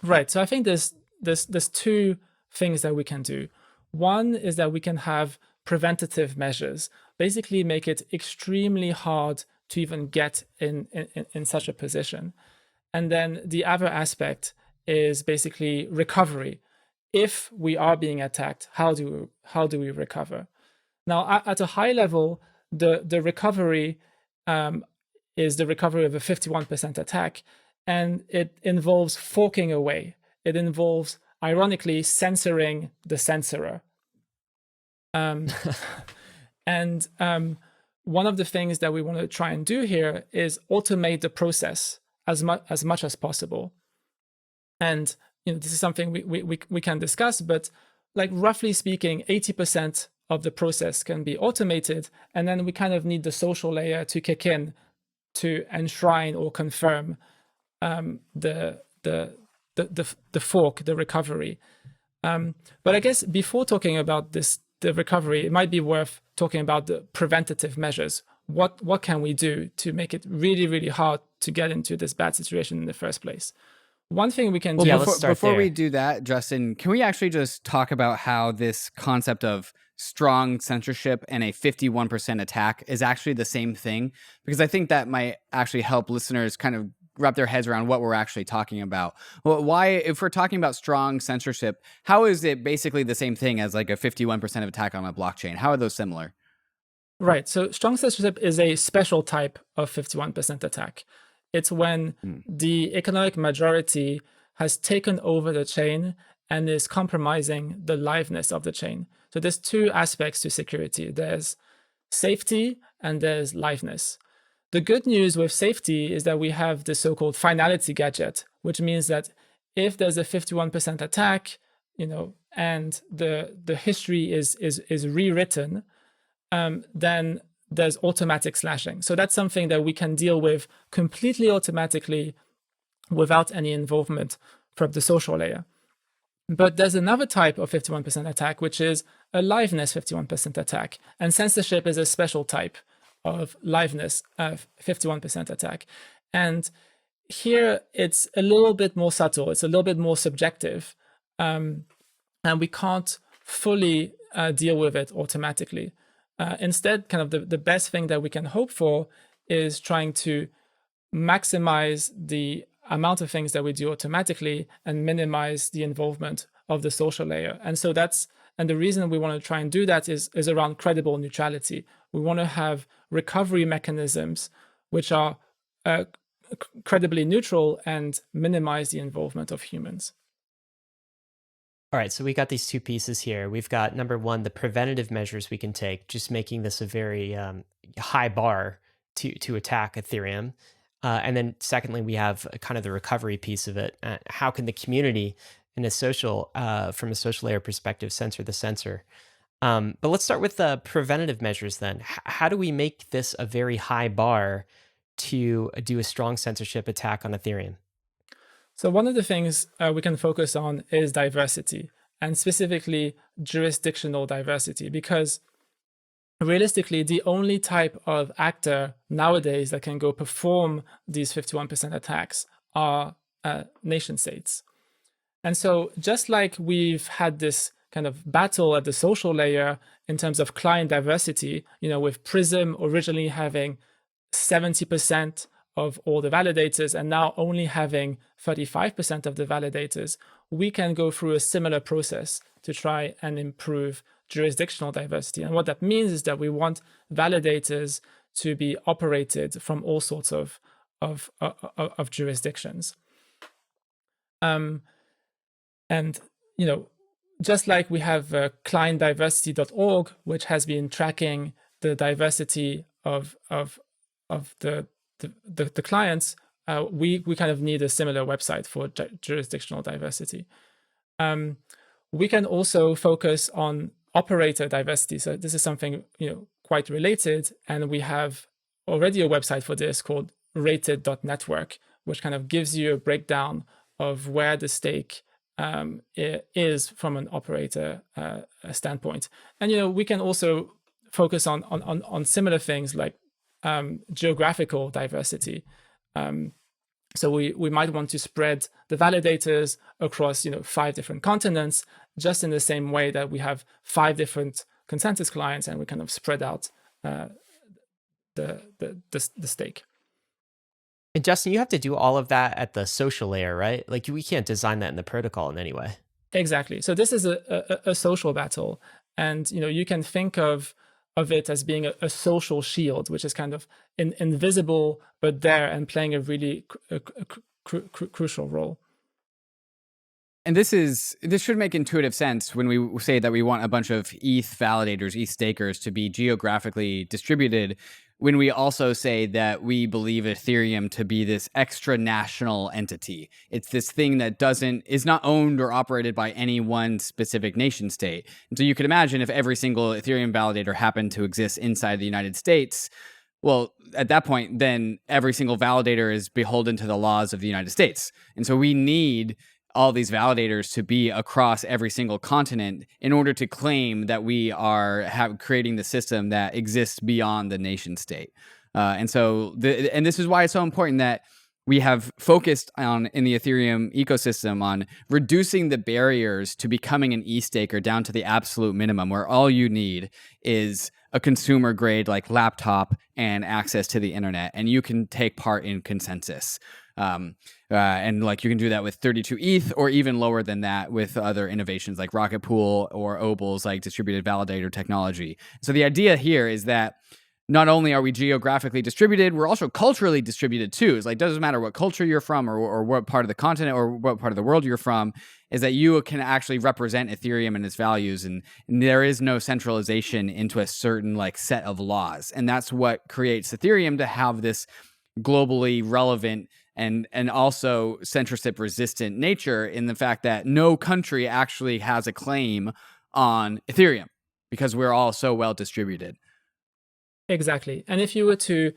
Speaker 1: Right. So I think there's two things that we can do. One is that we can have preventative measures, basically make it extremely hard to even get in such a position. And then the other aspect is basically recovery. If we are being attacked, how do we recover? Now, at a high level, the recovery is the recovery of a 51% attack, and it involves forking away. It involves, ironically, censoring the censorer. And one of the things that we want to try and do here is automate the process as much as possible. And this is something we can discuss, but like roughly speaking, 80% of the process can be automated, and then we kind of need the social layer to kick in to enshrine or confirm the fork, the recovery. But I guess before talking about the recovery, it might be worth talking about the preventative measures. What can we do to make it really, really hard to get into this bad situation in the first place? One thing we can do...
Speaker 3: Before we do that, Justin, can we actually just talk about how this concept of strong censorship and a 51% attack is actually the same thing? Because I think that might actually help listeners kind of wrap their heads around what we're actually talking about. Well, why, if we're talking about strong censorship, how is it basically the same thing as like a 51% of attack on a blockchain? How are those similar?
Speaker 1: Right. So strong censorship is a special type of 51% attack. It's when the economic majority has taken over the chain and is compromising the liveness of the chain. So there's two aspects to security. There's safety and there's liveness. The good news with safety is that we have the so-called finality gadget, which means that if there's a 51% attack, and the history is rewritten, then there's automatic slashing. So that's something that we can deal with completely automatically without any involvement from the social layer. But there's another type of 51% attack, which is a liveness 51% attack. And censorship is a special type of liveness, 51% attack. And here it's a little bit more subtle, it's a little bit more subjective, and we can't fully deal with it automatically. Instead, kind of the best thing that we can hope for is trying to maximize the amount of things that we do automatically and minimize the involvement of the social layer. And so and the reason we want to try and do that is around credible neutrality. We want to have recovery mechanisms which are credibly neutral and minimize the involvement of humans.
Speaker 2: All right, so we got these two pieces here. We've got number one, the preventative measures we can take, just making this a very high bar to attack Ethereum. And then secondly, we have kind of the recovery piece of it. How can the community in a social, from a social layer perspective, censor the censor? But let's start with the preventative measures then. How do we make this a very high bar to do a strong censorship attack on Ethereum?
Speaker 1: So one of the things we can focus on is diversity, and specifically jurisdictional diversity, because realistically, the only type of actor nowadays that can go perform these 51% attacks are nation states. And so just like we've had this kind of battle at the social layer in terms of client diversity, with Prism originally having 70% of all the validators and now only having 35% of the validators, we can go through a similar process to try and improve jurisdictional diversity. And what that means is that we want validators to be operated from all sorts of jurisdictions. And just like we have clientdiversity.org, which has been tracking the diversity of the clients, we kind of need a similar website for jurisdictional diversity. We can also focus on operator diversity. So this is something quite related, and we have already a website for this called rated.network, which kind of gives you a breakdown of where the stake is from an operator standpoint. And we can also focus on similar things like geographical diversity. So we might want to spread the validators across 5 different continents, just in the same way that we have 5 different consensus clients, and we kind of spread out the stake.
Speaker 2: And Justin, you have to do all of that at the social layer, right? Like we can't design that in the protocol in any way.
Speaker 1: Exactly. So this is a social battle, and you can think of it as being a social shield, which is kind of invisible but there and playing a really crucial role.
Speaker 3: And this should make intuitive sense when we say that we want a bunch of ETH validators, ETH stakers, to be geographically distributed, when we also say that we believe Ethereum to be this extra national entity. It's this thing that is not owned or operated by any one specific nation state. And so you could imagine if every single Ethereum validator happened to exist inside the United States, well, at that point, then every single validator is beholden to the laws of the United States. And so we need all these validators to be across every single continent in order to claim that we are creating the system that exists beyond the nation state. And this is why it's so important that we have focused in the Ethereum ecosystem on reducing the barriers to becoming an e-staker down to the absolute minimum, where all you need is a consumer grade like laptop and access to the internet, and you can take part in consensus. And like you can do that with 32 ETH or even lower than that with other innovations like Rocket Pool or Opal's like distributed validator technology. So the idea here is that not only are we geographically distributed, we're also culturally distributed too. It's like, it doesn't matter what culture you're from or what part of the continent or what part of the world you're from, is that you can actually represent Ethereum and its values. And there is no centralization into a certain like set of laws. And that's what creates Ethereum to have this globally relevant and also censorship resistant nature, in the fact that no country actually has a claim on Ethereum because we're all so well distributed.
Speaker 1: Exactly. And if you were to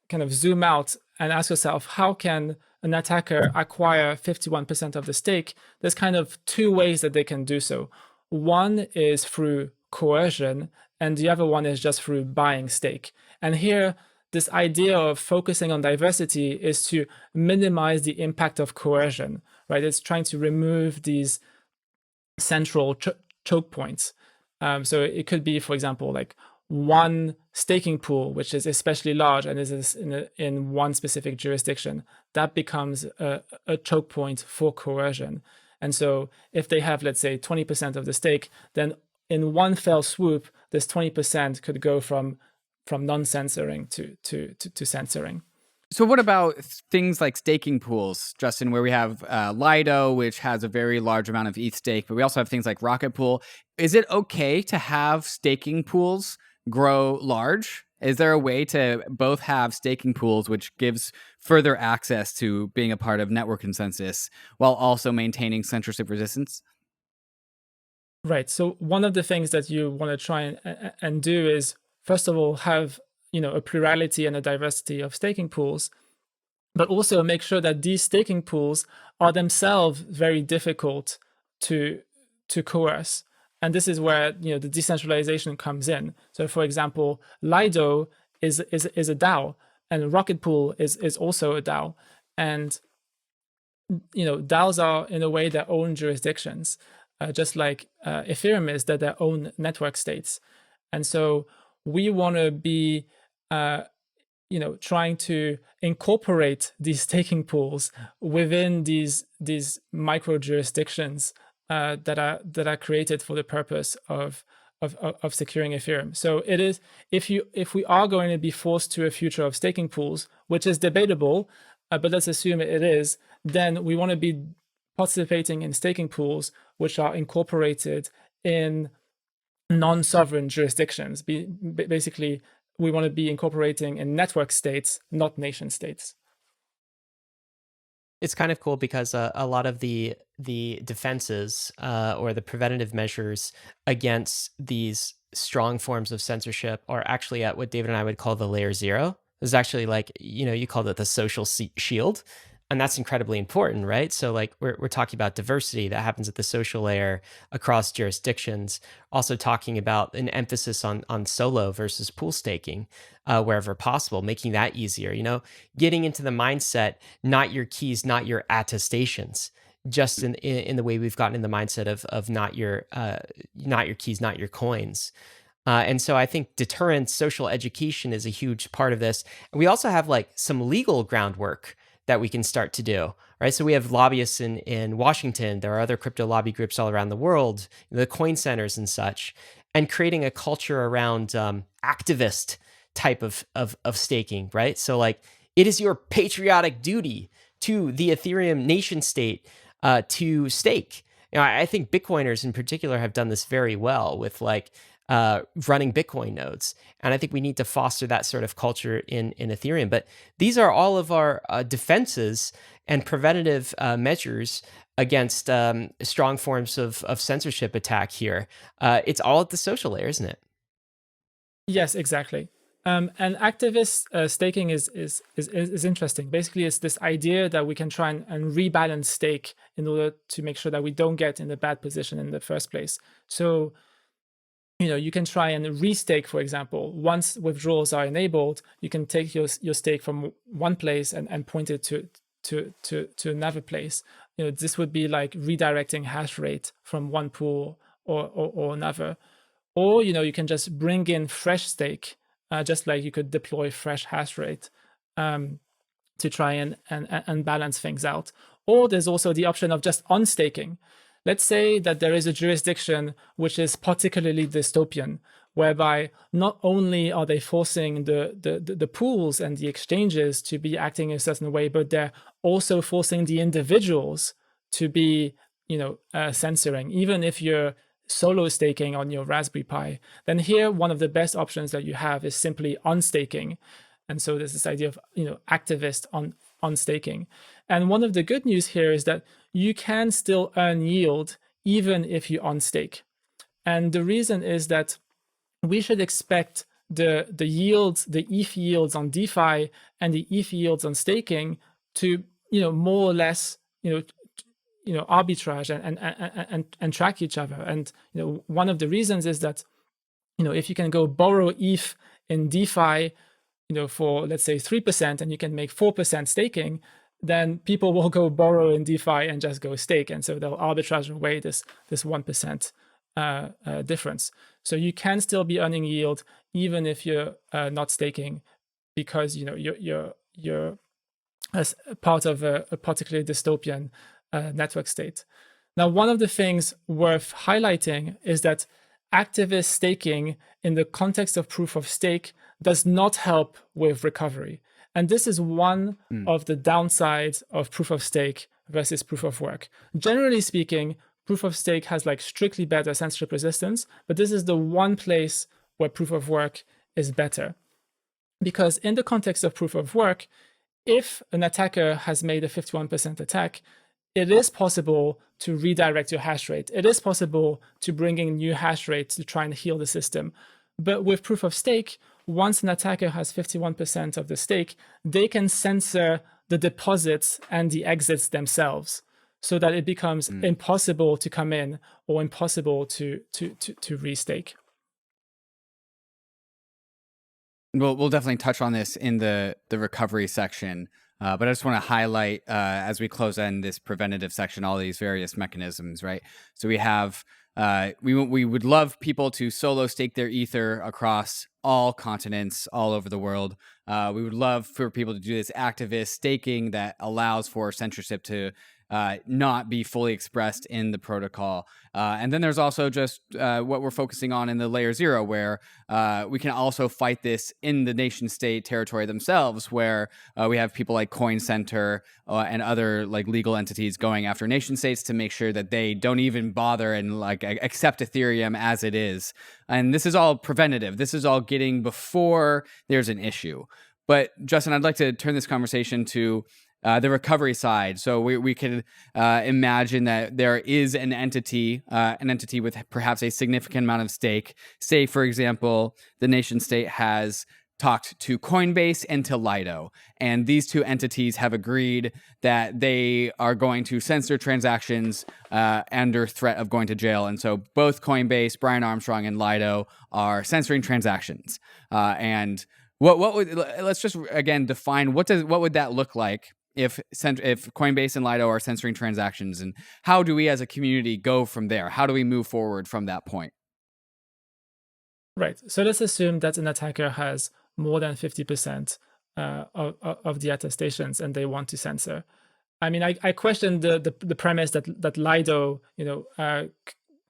Speaker 1: kind of zoom out and ask yourself, how can an attacker acquire 51% of the stake? There's kind of 2 ways that they can do so. One is through coercion, and the other one is just through buying stake. And here, this idea of focusing on diversity is to minimize the impact of coercion, right? It's trying to remove these central choke points. So it could be, for example, like one staking pool, which is especially large and is in one specific jurisdiction, that becomes a choke point for coercion. And so if they have, let's say, 20% of the stake, then in one fell swoop, this 20% could go from non-censoring to censoring.
Speaker 3: So what about things like staking pools, Justin, where we have Lido, which has a very large amount of ETH stake, but we also have things like Rocket Pool. Is it okay to have staking pools grow large? Is there a way to both have staking pools, which gives further access to being a part of network consensus, while also maintaining censorship resistance?
Speaker 1: Right. So one of the things that you want to try and do is, first of all, have a plurality and a diversity of staking pools, but also make sure that these staking pools are themselves very difficult to coerce. And this is where the decentralization comes in. So, for example, Lido is a DAO, and Rocket Pool is also a DAO, and DAOs are in a way their own jurisdictions, just like Ethereum is their own network states. And so we want to be trying to incorporate these staking pools within these micro jurisdictions that are created for the purpose of securing Ethereum. So it is, if we are going to be forced to a future of staking pools, which is debatable, but let's assume it is, then we want to be participating in staking pools which are incorporated in non-sovereign jurisdictions. Basically, we want to be incorporating in network states, not nation states.
Speaker 2: It's kind of cool because a lot of the defenses or the preventative measures against these strong forms of censorship are actually at what David and I would call the layer zero. It's actually like, you called it the social shield. And that's incredibly important, right? So like we're talking about diversity that happens at the social layer across jurisdictions. Also talking about an emphasis on solo versus pool staking wherever possible, making that easier. Getting into the mindset, not your keys, not your attestations. Just in the way we've gotten in the mindset of not your keys, not your coins. And so I think deterrence, social education is a huge part of this. And we also have like some legal groundwork that we can start to do, right? So we have lobbyists in Washington. There are other crypto lobby groups all around the world, the coin centers and such, and creating a culture around activist type of staking, right? So like it is your patriotic duty to the Ethereum nation state to stake. I think Bitcoiners in particular have done this very well with like running Bitcoin nodes. And I think we need to foster that sort of culture in Ethereum. But these are all of our defenses and preventative measures against strong forms of censorship attack here. It's all at the social layer, isn't it?
Speaker 1: Yes, exactly. And activist staking is interesting. Basically, it's this idea that we can try and rebalance stake in order to make sure that we don't get in a bad position in the first place. So you can try and restake, for example. Once withdrawals are enabled, you can take your stake from one place and point it to another place. This would be like redirecting hash rate from one pool or another. Or you can just bring in fresh stake, just like you could deploy fresh hash rate to try and balance things out. Or there's also the option of just unstaking. Let's say that there is a jurisdiction which is particularly dystopian, whereby not only are they forcing the pools and the exchanges to be acting in a certain way, but they're also forcing the individuals to be, censoring, even if you're solo staking on your Raspberry Pi. Then here, one of the best options that you have is simply unstaking. And so there's this idea of, activist on staking. And one of the good news here is that you can still earn yield even if you unstake. And the reason is that we should expect the yields, the ETH yields on DeFi and the ETH yields on staking to, more or less, arbitrage and track each other. And, one of the reasons is that, if you can go borrow ETH in DeFi for let's say 3%, and you can make 4% staking, then people will go borrow in DeFi and just go stake, and so they'll arbitrage away this 1% difference. So you can still be earning yield even if you're not staking, because you're as part of a particularly dystopian network state. Now, one of the things worth highlighting is that activist staking in the context of proof of stake does not help with recovery. And this is one of the downsides of proof of stake versus proof of work. Generally speaking, proof of stake has like strictly better censorship resistance, but this is the one place where proof of work is better. Because in the context of proof of work, if an attacker has made a 51% attack, it is possible to redirect your hash rate. It is possible to bring in new hash rates to try and heal the system. But with proof of stake, once an attacker has 51% of the stake, they can censor the deposits and the exits themselves, so that it becomes impossible to come in or impossible to restake.
Speaker 3: We'll definitely touch on this in the recovery section, but I just want to highlight as we close in this preventative section all these various mechanisms, right? So we have we would love people to solo stake their ether across all continents, all over the world. We would love for people to do this activist staking that allows for censorship to not be fully expressed in the protocol. And then there's also just what we're focusing on in the layer 0, where we can also fight this in the nation state territory themselves, where we have people like Coin Center and other like legal entities going after nation states to make sure that they don't even bother and like accept Ethereum as it is. And this is all preventative. This is all getting before there's an issue. But Justin, I'd like to turn this conversation to the recovery side. So we could imagine that there is an entity with perhaps a significant amount of stake. Say, for example, the nation state has talked to Coinbase and to Lido, and these two entities have agreed that they are going to censor transactions under threat of going to jail. And so both Coinbase, Brian Armstrong, and Lido are censoring transactions. And what would, let's just again define what would that look like if Coinbase and Lido are censoring transactions, and how do we as a community go from there? How do we move forward from that point?
Speaker 1: Right. So let's assume that an attacker has more than 50% of the attestations and they want to censor. I mean, I question the premise that Lido,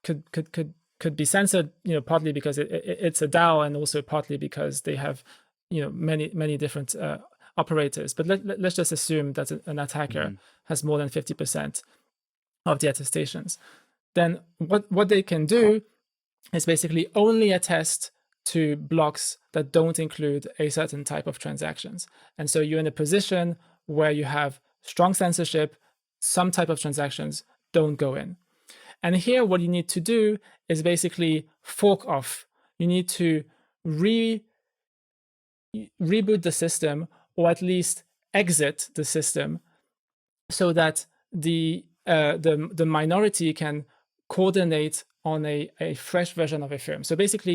Speaker 1: could be censored, partly because it's a DAO, and also partly because they have, many different operators. But let's just assume that an attacker has more than 50% of the attestations. Then what they can do is basically only attest to blocks that don't include a certain type of transactions. And so you're in a position where you have strong censorship, some type of transactions don't go in. And here what you need to do is basically fork off. You need to reboot the system, or at least exit the system, so that the minority can coordinate on a fresh version of Ethereum. So basically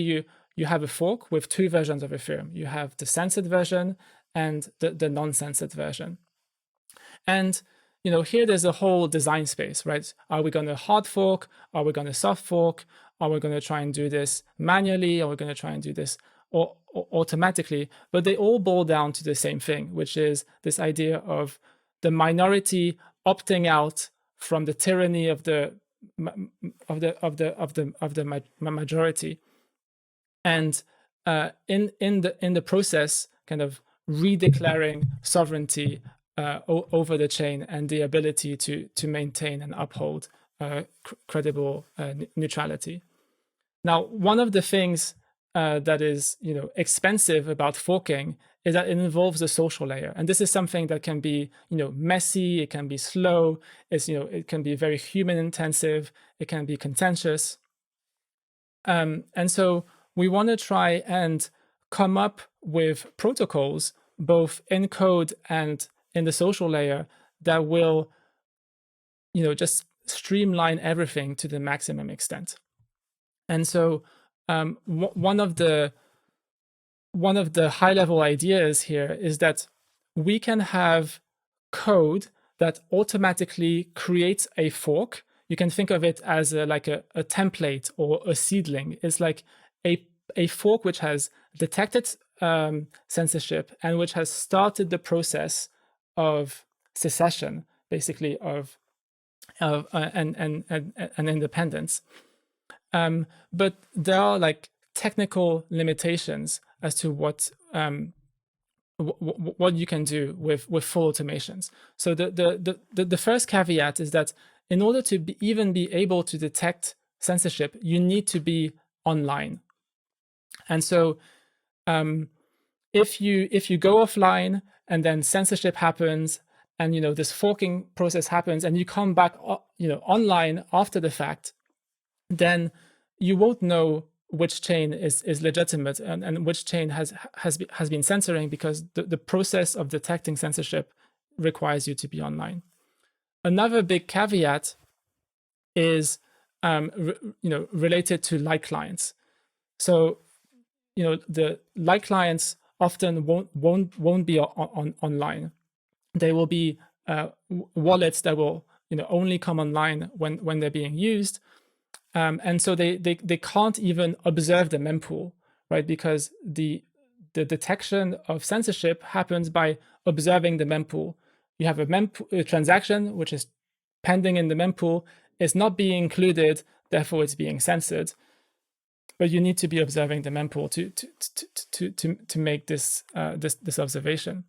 Speaker 1: you have a fork with two versions of Ethereum. You have the censored version and the non-censored version. And here there's a whole design space, right? Are we going to hard fork? Are we going to soft fork? Are we going to try and do this manually? Are we going to try and do this or automatically? But they all boil down to the same thing, which is this idea of the minority opting out from the tyranny of the majority, and in the process, kind of redeclaring sovereignty over the chain and the ability to maintain and uphold credible neutrality. Now, one of the things that is expensive about forking is that it involves the social layer, and this is something that can be messy, it can be slow, it can be very human intensive, it can be contentious, and so we want to try and come up with protocols both in code and in the social layer that will just streamline everything to the maximum extent. And so one of the one of the high-level ideas here is that we can have code that automatically creates a fork. You can think of it as like a template or a seedling. It's like a fork which has detected censorship and which has started the process of secession, basically of and independence. But there are like technical limitations as to what you can do with full automations. So the first caveat is that in order to even be able to detect censorship, you need to be online. And so if you go offline and then censorship happens, and this forking process happens, and you come back online after the fact, then you won't know which chain is legitimate and which chain has been censoring, because the process of detecting censorship requires you to be online. Another big caveat is related to light clients. So the light clients often won't be online. They will be wallets that will only come online when they're being used. And so they can't even observe the mempool, right? Because the detection of censorship happens by observing the mempool. You have a transaction which is pending in the mempool. It's not being included, therefore it's being censored. But you need to be observing the mempool to make this observation.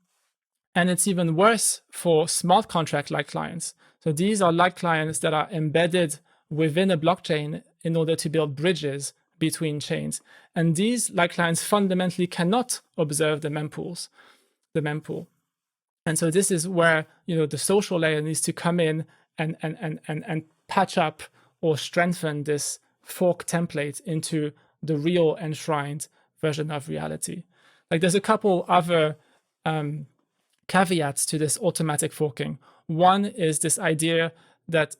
Speaker 1: And it's even worse for smart contract-like clients. So these are like clients that are embedded within a blockchain in order to build bridges between chains. And these like clients fundamentally cannot observe the mempool. And so this is where the social layer needs to come in and patch up or strengthen this fork template into the real enshrined version of reality. Like there's a couple other caveats to this automatic forking. One is this idea that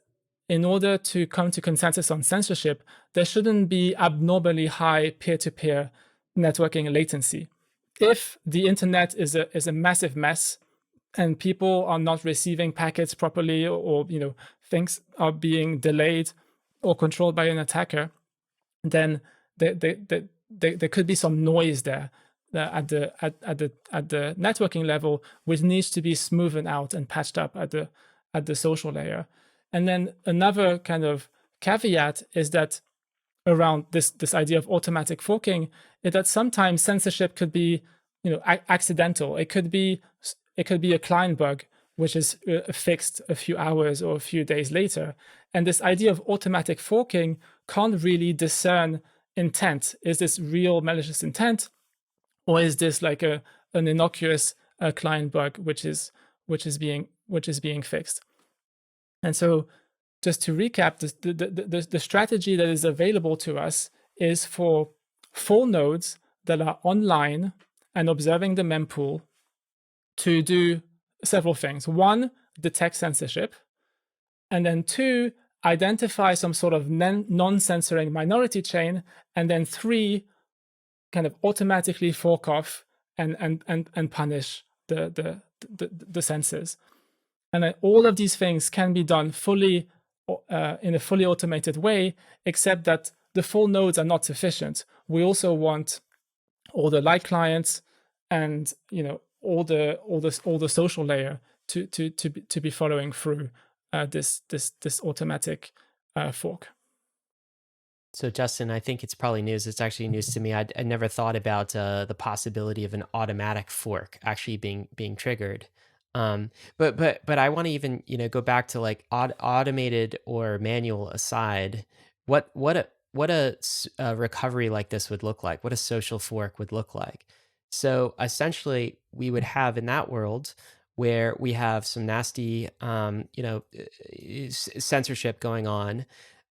Speaker 1: in order to come to consensus on censorship, there shouldn't be abnormally high peer-to-peer networking latency. If the internet is a massive mess and people are not receiving packets properly, or things are being delayed or controlled by an attacker, then there could be some noise there at the networking level, which needs to be smoothed out and patched up at the social layer. And then another kind of caveat is that around this idea of automatic forking is that sometimes censorship could be accidental. It could be a client bug which is fixed a few hours or a few days later. And this idea of automatic forking can't really discern intent. Is this real malicious intent, or is this like an innocuous client bug which is being fixed? And so, just to recap, the strategy that is available to us is for full nodes that are online and observing the mempool to do several things. One, detect censorship, and then two, identify some sort of non-censoring minority chain, and then three, kind of automatically fork off and punish the censors. And all of these things can be done fully in a fully automated way, except that the full nodes are not sufficient. We also want all the light clients and all the social layer to be following through this automatic fork.
Speaker 2: So Justin, I think it's probably news. It's actually news to me. I never thought about the possibility of an automatic fork actually being triggered. But I want to even go back to like automated or manual aside. What a recovery like this would look like. What a social fork would look like. So essentially, we would have in that world where we have some nasty censorship going on.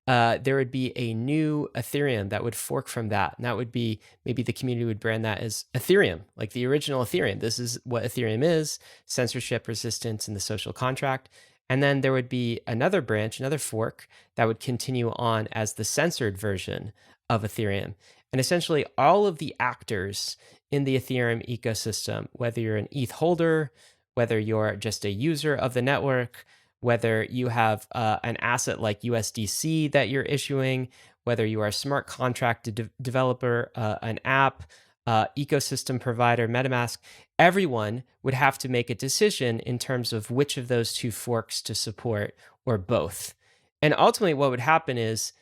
Speaker 2: There would be a new Ethereum that would fork from that. And that would be, maybe the community would brand that as Ethereum, like the original Ethereum. This is what Ethereum is: censorship resistance in the social contract. And then there would be another branch, another fork that would continue on as the censored version of Ethereum. And essentially all of the actors in the Ethereum ecosystem, whether you're an ETH holder, whether you're just a user of the network, whether you have an asset like USDC that you're issuing, whether you are a smart contract developer, an app, ecosystem provider, MetaMask, everyone would have to make a decision in terms of which of those two forks to support or both. And ultimately, what would happen is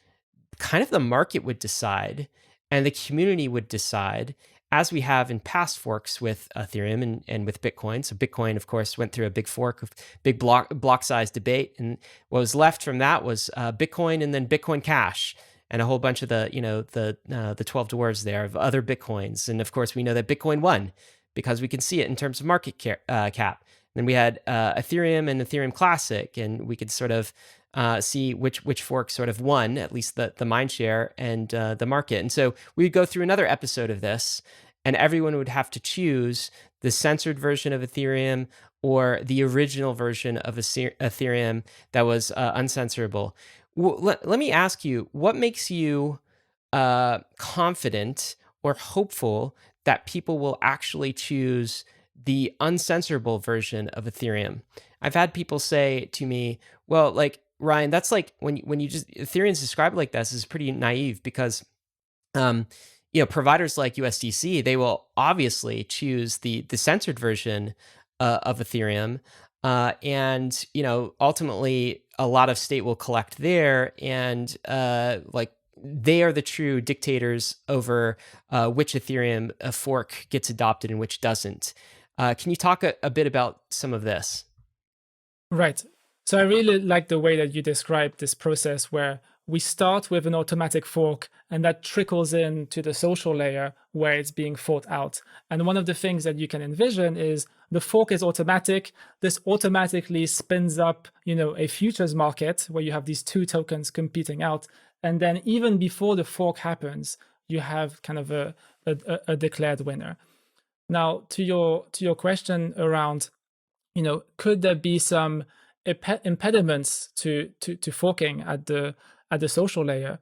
Speaker 2: kind of the market would decide and the community would decide, as we have in past forks with Ethereum and with Bitcoin. So Bitcoin, of course, went through a big fork of big block size debate. And what was left from that was Bitcoin and then Bitcoin Cash and a whole bunch of the 12 dwarves there of other Bitcoins. And of course, we know that Bitcoin won because we can see it in terms of market cap. Then we had Ethereum and Ethereum Classic, and we could sort of see which fork sort of won, at least the mind share and the market. And so we'd go through another episode of this, and everyone would have to choose the censored version of Ethereum or the original version of Ethereum that was uncensorable. Let me ask you, what makes you confident or hopeful that people will actually choose the uncensorable version of Ethereum? I've had people say to me, well, like, Ryan, that's like when you just Ethereum's described like this is pretty naive because providers like USDC, they will obviously choose the censored version of Ethereum, and ultimately a lot of state will collect there, and like they are the true dictators over which Ethereum fork gets adopted and which doesn't. Can you talk a bit about some of this?
Speaker 1: Right. So I really like the way that you described this process where we start with an automatic fork and that trickles into the social layer where it's being fought out. And one of the things that you can envision is the fork is automatic. This automatically spins up, a futures market where you have these two tokens competing out. And then even before the fork happens, you have kind of a declared winner. Now, to your question around, could there be some impediments to forking at the social layer?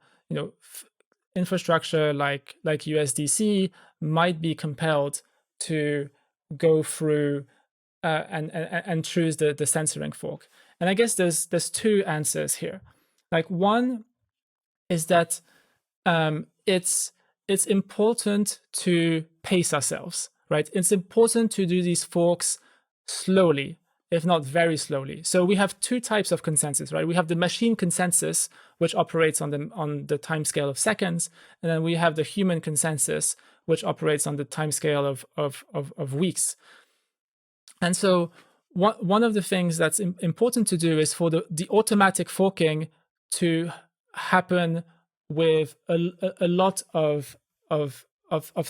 Speaker 1: Infrastructure like USDC might be compelled to go through and choose the censoring fork. And I guess there's two answers here. Like, one is that it's important to pace ourselves, right? It's important to do these forks slowly, if not very slowly. So we have two types of consensus, right? We have the machine consensus, which operates on the timescale of seconds, and then we have the human consensus, which operates on the timescale of weeks. And so one of the things that's important to do is for the automatic forking to happen with a lot of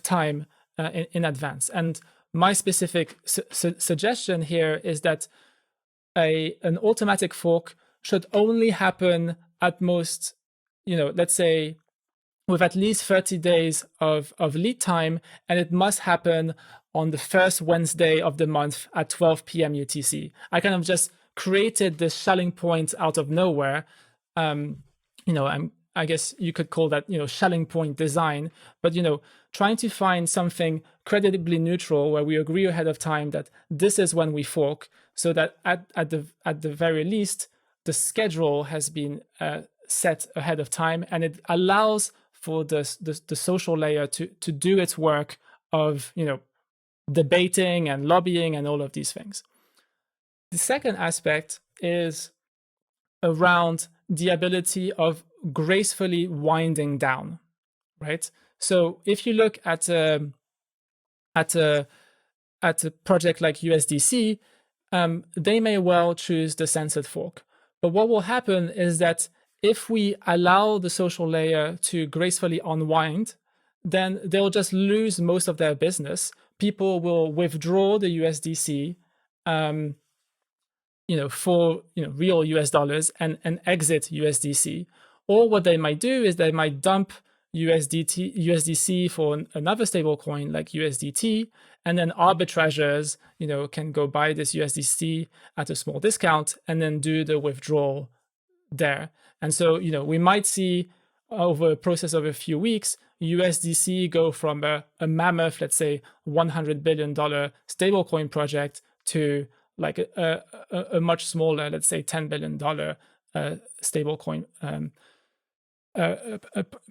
Speaker 1: time in advance. And my specific suggestion here is that an automatic fork should only happen at most, let's say, with at least 30 days of lead time, and it must happen on the first Wednesday of the month at 12 p.m. UTC. I kind of just created this shelling point out of nowhere. I guess you could call that, shelling point design, but, trying to find something credibly neutral where we agree ahead of time that this is when we fork, so that at the very least, the schedule has been set ahead of time, and it allows for the social layer to do its work of, debating and lobbying and all of these things. The second aspect is around the ability of gracefully winding down, right? So if you look at a project like USDC, they may well choose the censored fork. But what will happen is that if we allow the social layer to gracefully unwind, then they'll just lose most of their business. People will withdraw the USDC, for real US dollars and exit USDC. Or what they might do is they might dump USDC for another stable coin like USDT, and then arbitrageurs, can go buy this USDC at a small discount and then do the withdrawal there. And so, we might see over a process of a few weeks, USDC go from a mammoth, let's say $100 billion stablecoin project to like a much smaller, let's say $10 billion stablecoin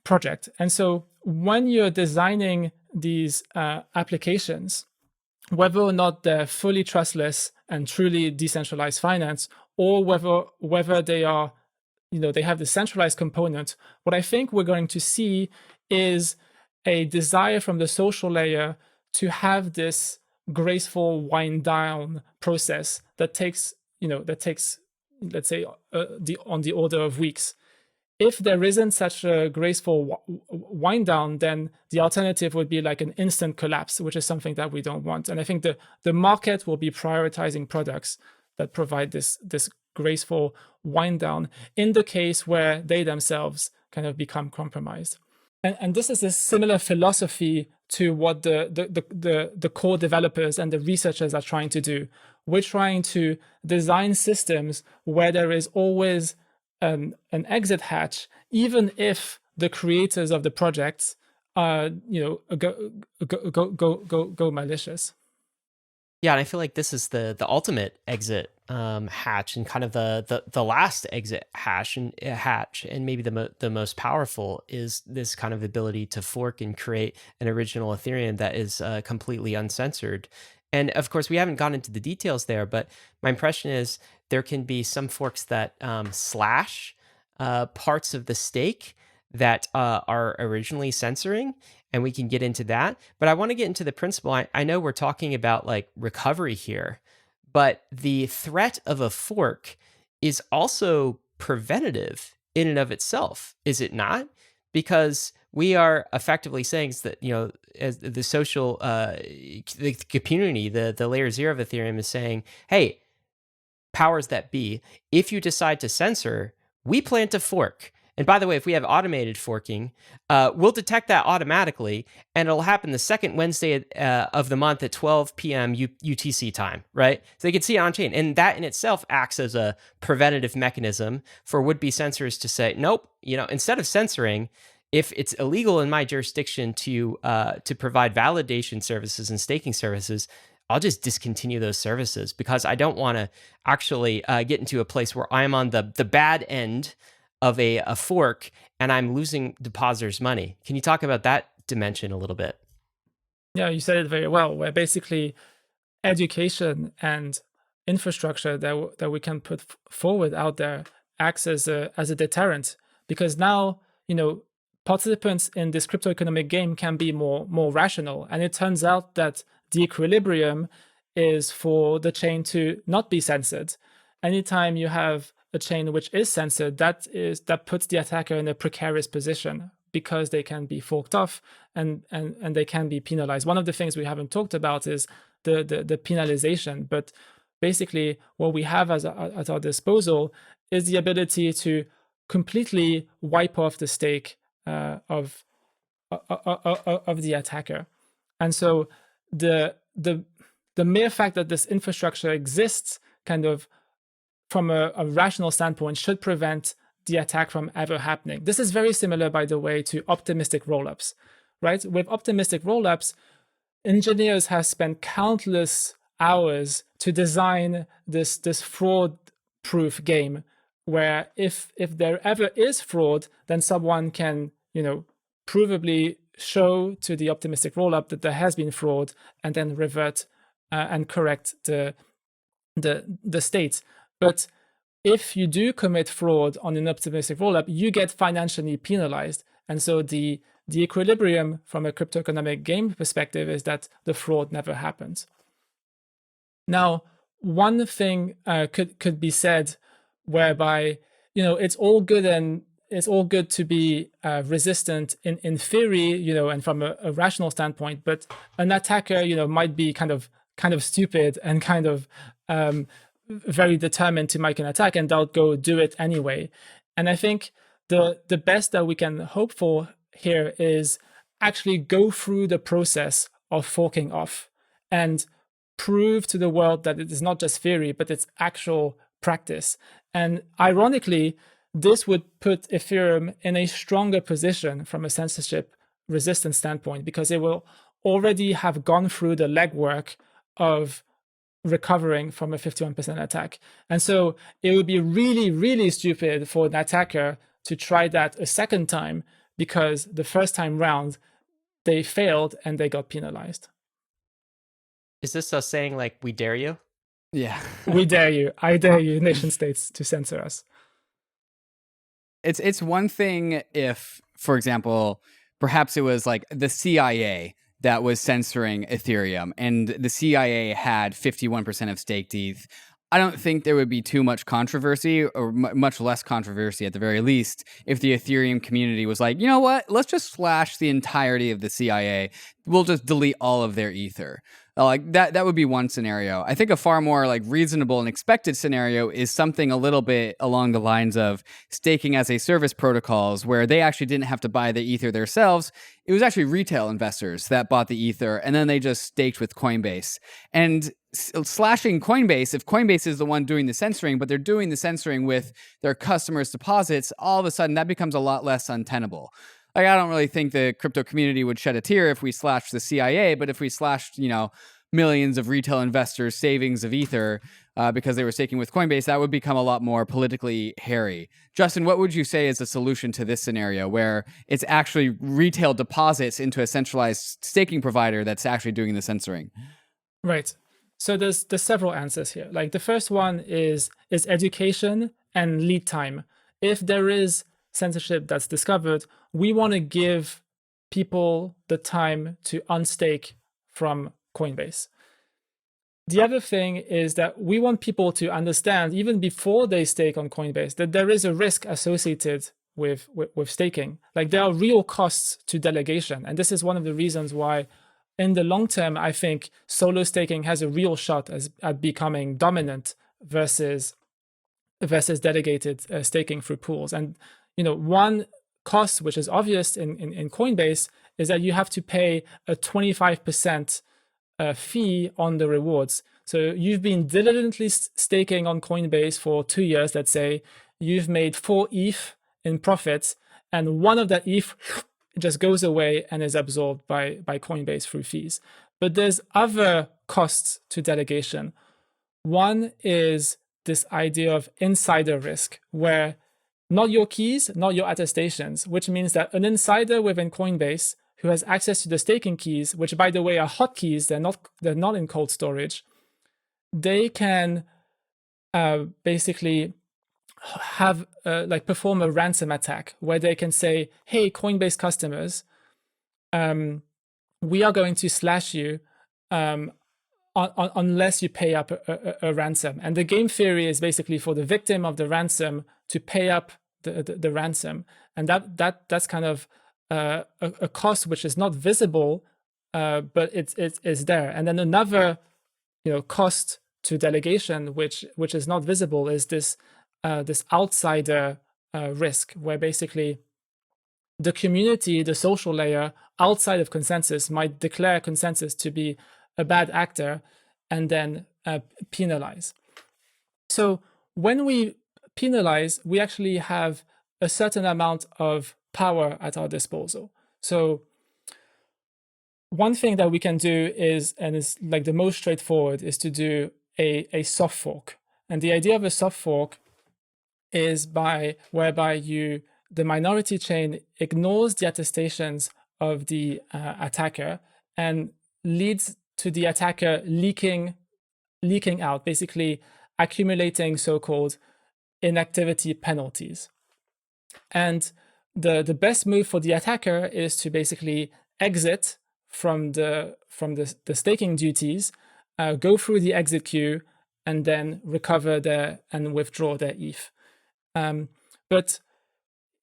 Speaker 1: project. And so when you're designing these applications, whether or not they're fully trustless and truly decentralized finance, or whether they are, they have the centralized component, what I think we're going to see is a desire from the social layer to have this graceful wind down process that takes, let's say, on the order of weeks. If there isn't such a graceful wind down, then the alternative would be like an instant collapse, which is something that we don't want. And I think the market will be prioritizing products that provide this graceful wind down in the case where they themselves kind of become compromised. And this is a similar philosophy to what the core developers and the researchers are trying to do. We're trying to design systems where there is always an exit hatch, even if the creators of the projects go malicious.
Speaker 2: Yeah, and I feel like this is the ultimate exit hatch, and kind of the last exit hatch, and maybe the most powerful is this kind of ability to fork and create an original Ethereum that is completely uncensored. And of course, we haven't gone into the details there, but my impression is there can be some forks that slash parts of the stake that are originally censoring, and we can get into that. But I want to get into the principle. I know we're talking about like recovery here, but the threat of a fork is also preventative in and of itself, is it not? Because we are effectively saying that, as the social, the community, the layer 0 of Ethereum is saying, hey, powers that be, if you decide to censor, we plan to fork. And by the way, if we have automated forking, we'll detect that automatically, and it'll happen the second Wednesday of the month at 12 p.m. UTC time, right? So they can see it on chain. And that in itself acts as a preventative mechanism for would-be censors to say, nope, instead of censoring, if it's illegal in my jurisdiction to provide validation services and staking services, I'll just discontinue those services, because I don't want to actually get into a place where I'm on the bad end of a fork and I'm losing depositors' money. Can you talk about that dimension a little bit?
Speaker 1: Yeah, you said it very well, where basically education and infrastructure that we can put forward out there acts as a deterrent, because now, participants in this crypto economic game can be more rational. And it turns out that the equilibrium is for the chain to not be censored. Anytime you have a chain which is censored, that puts the attacker in a precarious position, because they can be forked off and they can be penalized. One of the things we haven't talked about is the penalization, but basically what we have at our disposal is the ability to completely wipe off the stake of the attacker. And so the mere fact that this infrastructure exists, kind of from a rational standpoint, should prevent the attack from ever happening. This is very similar, by the way, to optimistic rollups, right? With optimistic rollups, engineers have spent countless hours to design this fraud-proof game, where if there ever is fraud, then someone can, provably show to the optimistic rollup that there has been fraud, and then revert and correct the state. But if you do commit fraud on an optimistic rollup, you get financially penalized. And so the equilibrium from a crypto economic game perspective is that the fraud never happens. Now, one thing could be said, whereby it's all good to be resistant in theory, and from a rational standpoint, but an attacker, might be kind of stupid and kind of very determined to make an attack, and they'll go do it anyway. And I think the best that we can hope for here is actually go through the process of forking off and prove to the world that it is not just theory, but it's actual practice. And ironically, this would put Ethereum in a stronger position from a censorship resistance standpoint, because it will already have gone through the legwork of recovering from a 51% attack. And so it would be really, really stupid for an attacker to try that a second time, because the first time round they failed and they got penalized.
Speaker 2: Is this us saying like, we dare you?
Speaker 3: Yeah.
Speaker 1: We dare you. I dare you, nation states, to censor us.
Speaker 3: It's one thing if, for example, perhaps it was like the CIA that was censoring Ethereum, and the CIA had 51% of staked ETH. I don't think there would be too much controversy, or much less controversy at the very least, if the Ethereum community was like, you know what, let's just slash the entirety of the CIA. We'll just delete all of their Ether. Like that would be one scenario. I think a far more like reasonable and expected scenario is something a little bit along the lines of staking as a service protocols, where they actually didn't have to buy the Ether themselves. It was actually retail investors that bought the Ether, and then they just staked with Coinbase. And slashing Coinbase, if Coinbase is the one doing the censoring, but they're doing the censoring with their customers' deposits, all of a sudden that becomes a lot less untenable. Like, I don't really think the crypto community would shed a tear if we slashed the CIA, but if we slashed, millions of retail investors' savings of Ether because they were staking with Coinbase, that would become a lot more politically hairy. Justin, what would you say is a solution to this scenario where it's actually retail deposits into a centralized staking provider that's actually doing the censoring?
Speaker 1: Right. So there's several answers here. Like the first one is education and lead time. If there is censorship that's discovered, we want to give people the time to unstake from Coinbase. The other thing is that we want people to understand, even before they stake on Coinbase, that there is a risk associated with staking. Like there are real costs to delegation. And this is one of the reasons why in the long term, I think solo staking has a real shot at becoming dominant versus delegated staking through pools. And one cost which is obvious in Coinbase is that you have to pay a 25% fee on the rewards. So you've been diligently staking on Coinbase for 2 years, let's say. You've made 4 ETH in profits, and one of that ETH just goes away and is absorbed by Coinbase through fees. But there's other costs to delegation. One is this idea of insider risk, where not your keys, not your attestations, which means that an insider within Coinbase who has access to the staking keys, which by the way are hotkeys, they're not in cold storage, they can basically have perform a ransom attack where they can say, hey, Coinbase customers, we are going to slash you unless you pay up a ransom. And the game theory is basically for the victim of the ransom to pay up the ransom. And that's kind of a cost which is not visible, but it's there. And then another cost to delegation which is not visible is this outsider risk, where basically the community, the social layer outside of consensus might declare consensus to be a bad actor and then penalize. So when we penalize, we actually have a certain amount of power at our disposal. So one thing that we can do is, and is like the most straightforward, is to do a soft fork. And the idea of a soft fork is whereby the minority chain ignores the attestations of the attacker and leads to the attacker leaking out, basically accumulating so-called inactivity penalties. And the best move for the attacker is to basically exit from the staking duties, go through the exit queue, and then recover and withdraw their ETH. But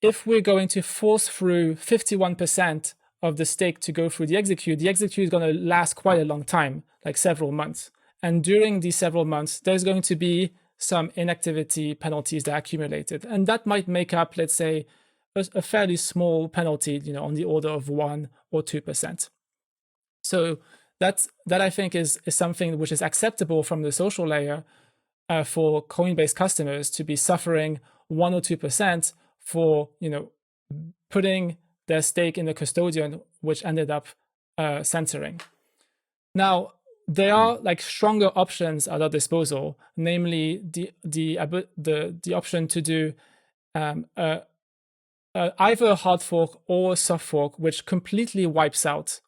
Speaker 1: if we're going to force through 51% of the stake to go through the exit queue is going to last quite a long time, like several months. And during these several months, there's going to be some inactivity penalties that are accumulated. And that might make up, let's say, a fairly small penalty, on the order of 1 or 2%. So that I think is something which is acceptable from the social layer for Coinbase customers to be suffering 1 or 2% for, putting their stake in the custodian, which ended up censoring. Now, there are like stronger options at our disposal, namely the option to do either a hard fork or a soft fork, which completely wipes out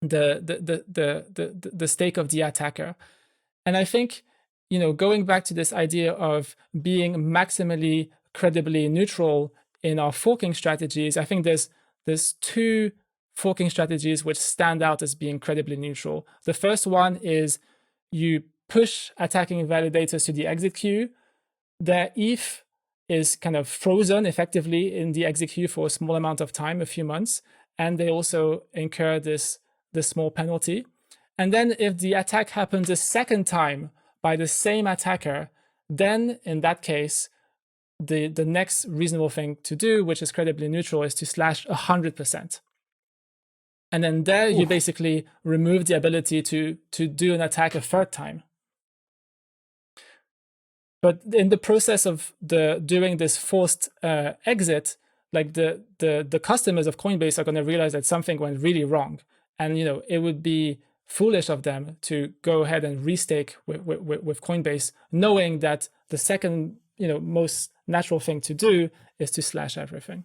Speaker 1: the stake of the attacker. And I think, going back to this idea of being maximally credibly neutral in our forking strategies, I think there's two forking strategies which stand out as being credibly neutral. The first one is you push attacking validators to the exit queue. Their ETH is kind of frozen effectively in the exit queue for a small amount of time, a few months, and they also incur this small penalty. And then if the attack happens a second time by the same attacker, then in that case, the next reasonable thing to do, which is credibly neutral, is to slash 100%. And then there you basically remove the ability to do an attack a third time. But in the process of doing this forced exit, like the customers of Coinbase are going to realize that something went really wrong, and it would be foolish of them to go ahead and restake with Coinbase, knowing that the second most natural thing to do is to slash everything.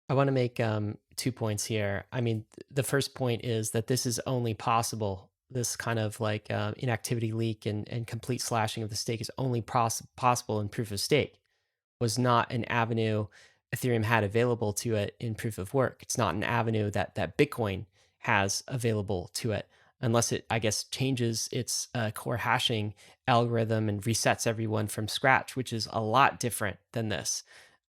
Speaker 2: I want to make 2 points here. I mean, the first point is that this is only possible. This kind of like inactivity leak and complete slashing of the stake is only possible in proof of stake. Was not an avenue Ethereum had available to it in proof of work. It's not an avenue that Bitcoin has available to it, unless it, I guess, changes its core hashing algorithm and resets everyone from scratch, which is a lot different than this.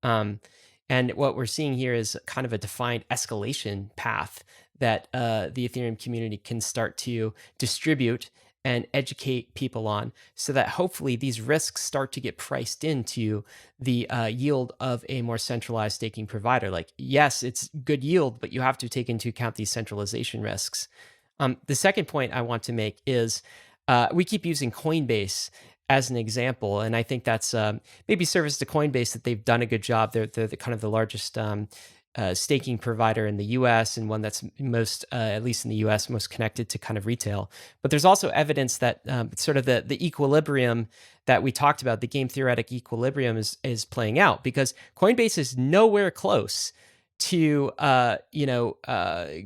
Speaker 2: And what we're seeing here is kind of a defined escalation path that the Ethereum community can start to distribute and educate people on, so that hopefully these risks start to get priced into the yield of a more centralized staking provider. Like, yes, it's good yield, but you have to take into account these centralization risks. The second point I want to make is we keep using Coinbase as an example, and I think that's maybe service to Coinbase that they've done a good job. They're the kind of the largest staking provider in the US, and one that's most, at least in the US, most connected to kind of retail. But there's also evidence that sort of the equilibrium that we talked about, the game theoretic equilibrium is playing out, because Coinbase is nowhere close to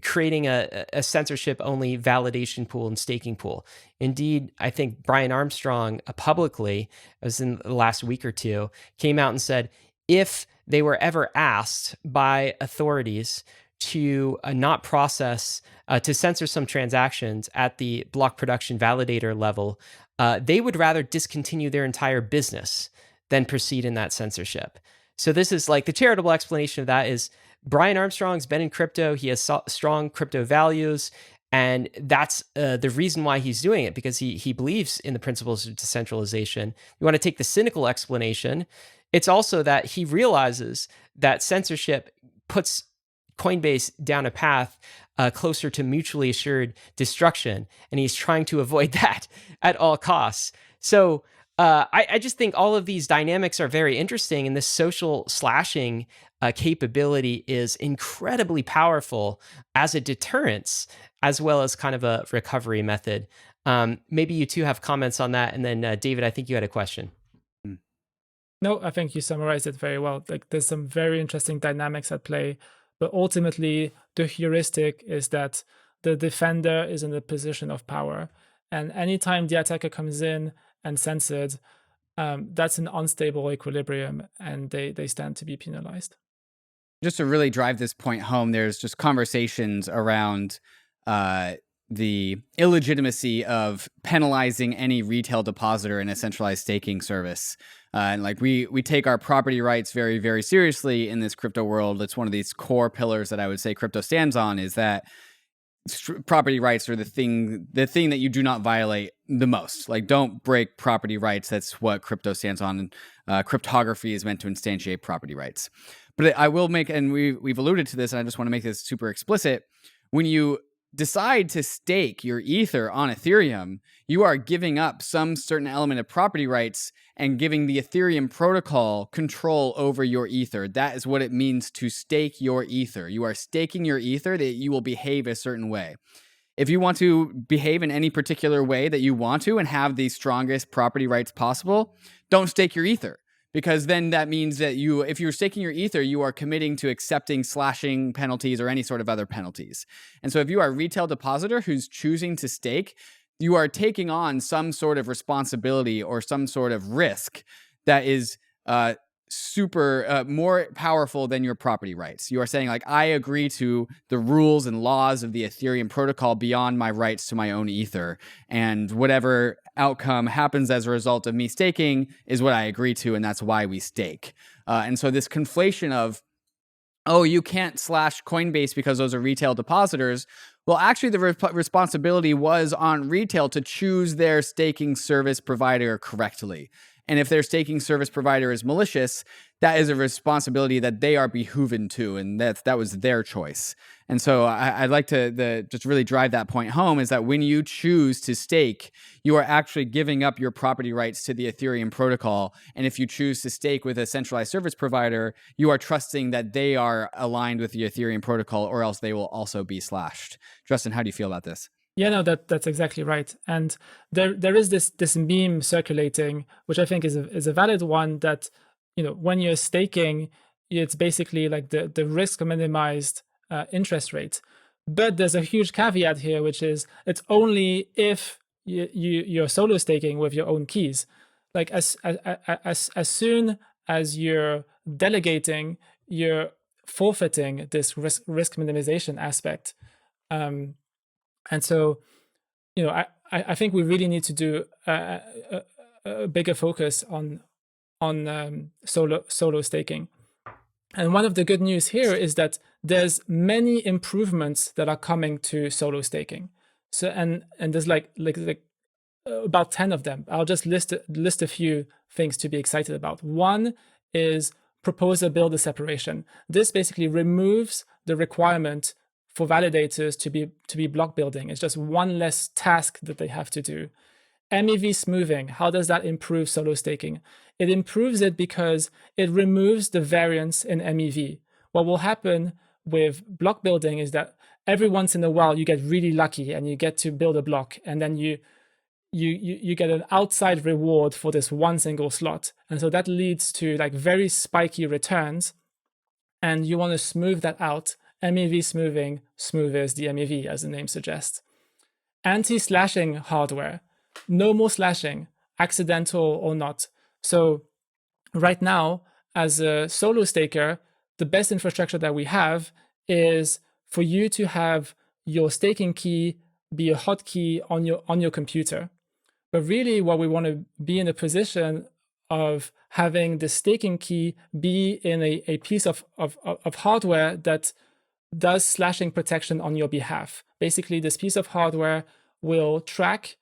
Speaker 2: creating a censorship-only validation pool and staking pool. Indeed, I think Brian Armstrong publicly, it was in the last week or two, came out and said, if they were ever asked by authorities to not process, to censor some transactions at the block production validator level, they would rather discontinue their entire business than proceed in that censorship. So this is like the charitable explanation of that is Brian Armstrong's been in crypto. He has strong crypto values. And that's the reason why he's doing it, because he believes in the principles of decentralization. You want to take the cynical explanation. It's also that he realizes that censorship puts Coinbase down a path closer to mutually assured destruction, and he's trying to avoid that at all costs. So I just think all of these dynamics are very interesting, and this social slashing capability is incredibly powerful as a deterrence, as well as kind of a recovery method. Maybe you two have comments on that, and then David, I think you had a question.
Speaker 1: No, I think you summarized it very well. Like, there's some very interesting dynamics at play, but ultimately the heuristic is that the defender is in a position of power, and anytime the attacker comes in and censored, that's an unstable equilibrium, and they stand to be penalized.
Speaker 3: Just to really drive this point home, there's just conversations around the illegitimacy of penalizing any retail depositor in a centralized staking service. And like we take our property rights very, very seriously in this crypto world. It's one of these core pillars that I would say crypto stands on, is that property rights are the thing that you do not violate the most. Like, don't break property rights. That's what crypto stands on. Cryptography is meant to instantiate property rights. But I will make, and we've alluded to this, and I just want to make this super explicit. When you decide to stake your Ether on Ethereum, you are giving up some certain element of property rights and giving the Ethereum protocol control over your Ether. That is what it means to stake your Ether. You are staking your Ether that you will behave a certain way. If you want to behave in any particular way that you want to and have the strongest property rights possible, don't stake your Ether. Because then that means that if you're staking your Ether, you are committing to accepting slashing penalties or any sort of other penalties. And so if you are a retail depositor who's choosing to stake, you are taking on some sort of responsibility or some sort of risk that is super more powerful than your property rights. You are saying, like, I agree to the rules and laws of the Ethereum protocol beyond my rights to my own Ether, and whatever outcome happens as a result of me staking is what I agree to, and that's why we stake. And so this conflation of, oh, you can't slash Coinbase because those are retail depositors. Well, actually, the responsibility was on retail to choose their staking service provider correctly. And if their staking service provider is malicious, that is a responsibility that they are behooven to, and that was their choice. And so I'd like to just really drive that point home, is that when you choose to stake, you are actually giving up your property rights to the Ethereum protocol. And if you choose to stake with a centralized service provider, you are trusting that they are aligned with the Ethereum protocol, or else they will also be slashed. Justin, how do you feel about this?
Speaker 1: Yeah, no, that's exactly right. And there is this meme circulating, which I think is a valid one, that, you know, when you're staking, it's basically like the risk minimized interest rate. But there's a huge caveat here, which is it's only if you're solo staking with your own keys. Like as soon as you're delegating, you're forfeiting this risk minimization aspect. And so, you know, I think we really need to do a bigger focus on solo staking. And one of the good news here is that there's many improvements that are coming to solo staking. So and there's like about 10 of them. I'll just list a few things to be excited about. One is proposer builder separation. This basically removes the requirement for validators to be block building. It's just one less task that they have to do. MEV smoothing, how does that improve solo staking? It improves it because it removes the variance in MEV. What will happen with block building is that every once in a while you get really lucky and you get to build a block, and then you get an outside reward for this one single slot. And so that leads to like very spiky returns, and you want to smooth that out. MEV smoothing smooths the MEV, as the name suggests. Anti-slashing hardware. No more slashing, accidental or not. So right now, as a solo staker, the best infrastructure that we have is for you to have your staking key be a hotkey on your computer. But really what we want to be in a position of having the staking key be in a piece of hardware that does slashing protection on your behalf. Basically, this piece of hardware will track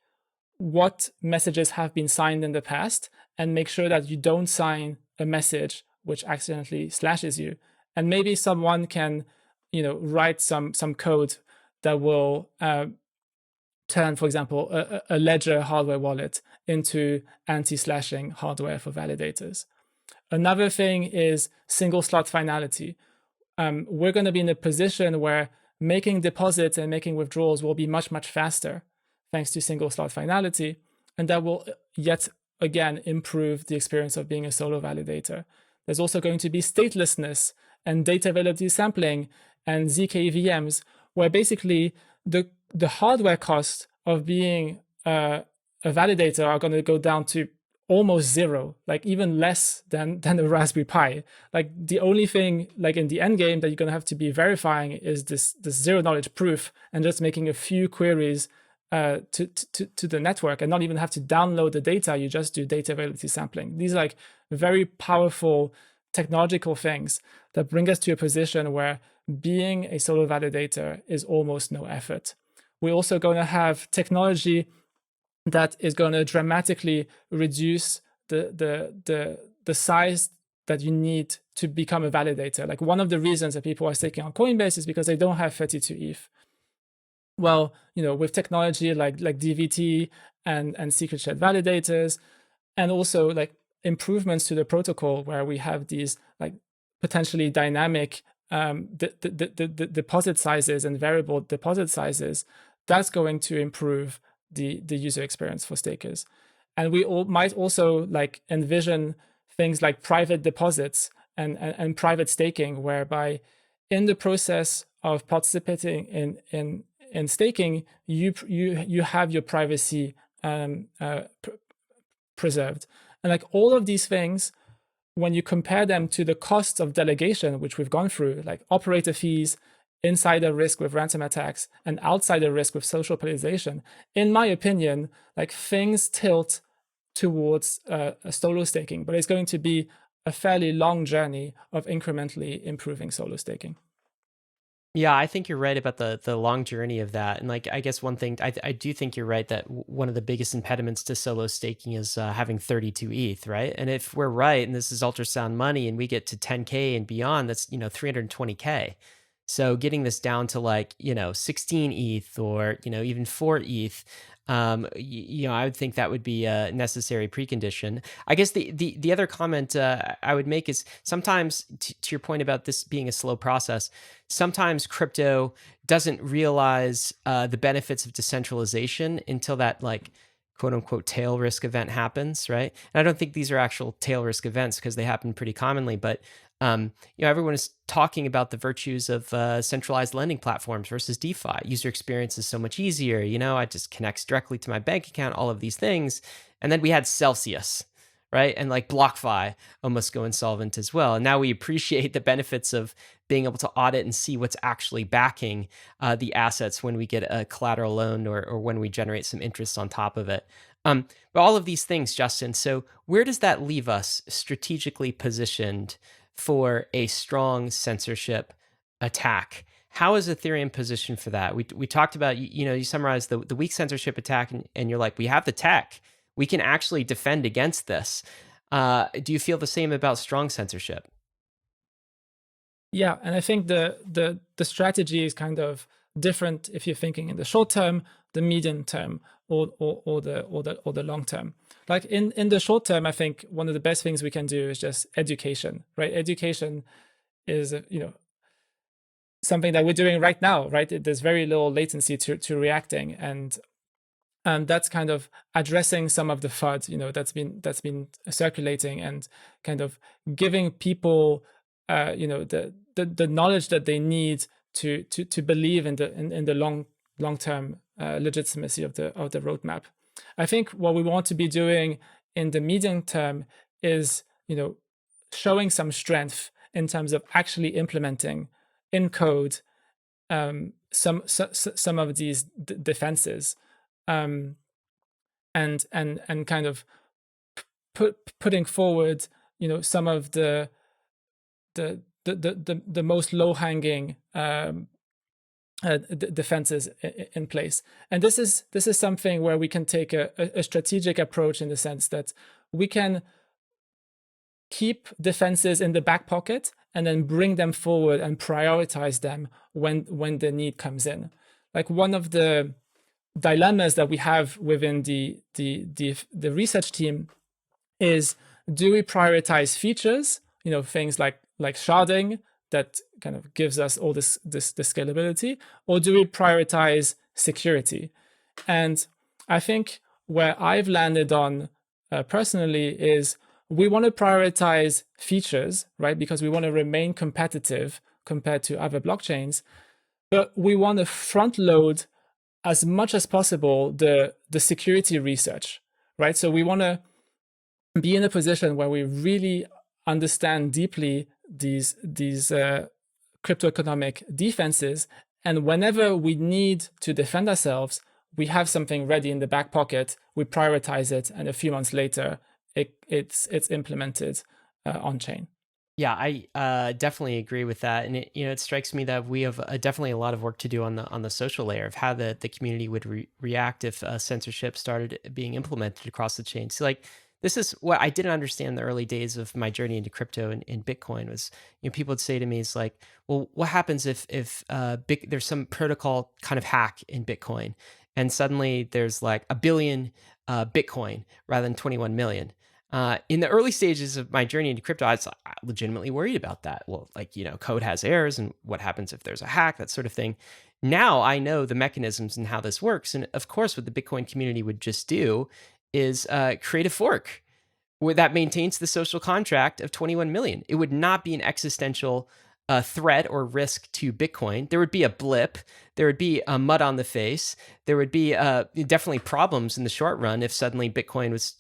Speaker 1: what messages have been signed in the past and make sure that you don't sign a message which accidentally slashes you. And maybe someone can, you know, write some code that will turn, for example, a Ledger hardware wallet into anti-slashing hardware for validators. Another thing is single slot finality. We're going to be in a position where making deposits and making withdrawals will be much, much faster thanks to single slot finality. And that will yet again improve the experience of being a solo validator. There's also going to be statelessness and data availability sampling and ZKVMs, where basically the hardware costs of being a validator are going to go down to almost zero, like even less than a Raspberry Pi. Like the only thing, like in the endgame, that you're going to have to be verifying is this zero knowledge proof, and just making a few queries to the network, and not even have to download the data. You just do data availability sampling. These are like very powerful technological things that bring us to a position where being a solo validator is almost no effort. We're also going to have technology that is going to dramatically reduce the size that you need to become a validator. Like one of the reasons that people are staking on Coinbase is because they don't have 32 ETH. well, with technology like DVT and secret shared validators, and also like improvements to the protocol where we have these like potentially dynamic the deposit sizes and variable deposit sizes, that's going to improve the user experience for stakers. And we might also like envision things like private deposits and private staking, whereby in the process of participating in staking, you have your privacy preserved. And like all of these things, when you compare them to the costs of delegation, which we've gone through, like operator fees, insider risk with ransom attacks, and outsider risk with social polarization, in my opinion, like things tilt towards solo staking, but it's going to be a fairly long journey of incrementally improving solo staking.
Speaker 2: Yeah, I think you're right about the long journey of that. And like, I guess one thing, I do think you're right that one of the biggest impediments to solo staking is having 32 ETH, right? And if we're right, and this is ultrasound money, and we get to 10K and beyond, that's 320K. So getting this down to like 16 ETH or even 4 ETH, I would think that would be a necessary precondition. I guess the other comment I would make is sometimes to your point about this being a slow process, sometimes crypto doesn't realize the benefits of decentralization until that like quote unquote tail risk event happens, right? And I don't think these are actual tail risk events because they happen pretty commonly, but everyone is talking about the virtues of centralized lending platforms versus DeFi. User experience is so much easier. It just connects directly to my bank account, all of these things. And then we had Celsius, right? And like BlockFi almost go insolvent as well. And now we appreciate the benefits of being able to audit and see what's actually backing the assets when we get a collateral loan or when we generate some interest on top of it. But all of these things, Justin, so where does that leave us strategically positioned for a strong censorship attack? How is Ethereum positioned for that? We talked about, you summarized the weak censorship attack and you're like, we have the tech. We can actually defend against this. Do you feel the same about strong censorship?
Speaker 1: Yeah, and I think the strategy is kind of different if you're thinking in the short term, the medium term, or the long term. Like in the short term, I think one of the best things we can do is just education, right? Education is something that we're doing right now, right? There's very little latency to reacting, and that's kind of addressing some of the FUD, that's been circulating, and kind of giving people the knowledge that they need to believe in the long term legitimacy of the roadmap. I think what we want to be doing in the medium term is showing some strength in terms of actually implementing in code some of these defenses, and kind of putting forward some of the most low-hanging defenses in place. And this is something where we can take a strategic approach, in the sense that we can keep defenses in the back pocket and then bring them forward and prioritize them when the need comes in. Like one of the dilemmas that we have within the research team is, do we prioritize features, things like sharding that kind of gives us all this scalability, or do we prioritize security? And I think where I've landed on personally is, we want to prioritize features, right? Because we want to remain competitive compared to other blockchains, but we want to front load as much as possible the security research, right? So we want to be in a position where we really understand deeply these crypto economic defenses, and whenever we need to defend ourselves, we have something ready in the back pocket, we prioritize it, and a few months later it's implemented on chain.
Speaker 2: Yeah, I definitely agree with that, and it strikes me that we have definitely a lot of work to do on the social layer of how the community would react if censorship started being implemented across the chain. So like this is what I didn't understand in the early days of my journey into crypto and in Bitcoin was, people would say to me, it's like, well, what happens if there's some protocol kind of hack in Bitcoin and suddenly there's like a billion Bitcoin rather than 21 million? In the early stages of my journey into crypto, I was legitimately worried about that. Well, like, code has errors and what happens if there's a hack, that sort of thing. Now I know the mechanisms and how this works. And of course, what the Bitcoin community would just do is create a fork that maintains the social contract of 21 million. It would not be an existential threat or risk to Bitcoin. There would be a blip. There would be a mud on the face. There would be definitely problems in the short run if suddenly Bitcoin was,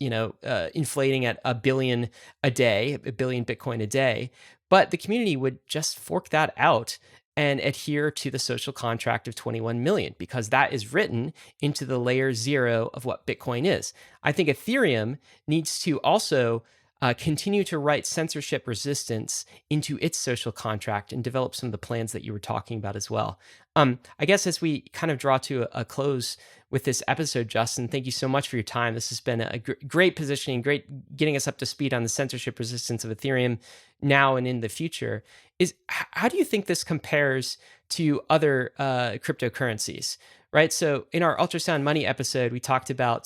Speaker 2: inflating at a billion Bitcoin a day. But the community would just fork that out and adhere to the social contract of 21 million because that is written into the layer 0 of what Bitcoin is. I think Ethereum needs to also continue to write censorship resistance into its social contract and develop some of the plans that you were talking about as well. I guess as we kind of draw to a close with this episode, Justin, thank you so much for your time. This has been a great positioning, great getting us up to speed on the censorship resistance of Ethereum now and in the future. How do you think this compares to other cryptocurrencies? Right. So in our ultrasound money episode, we talked about,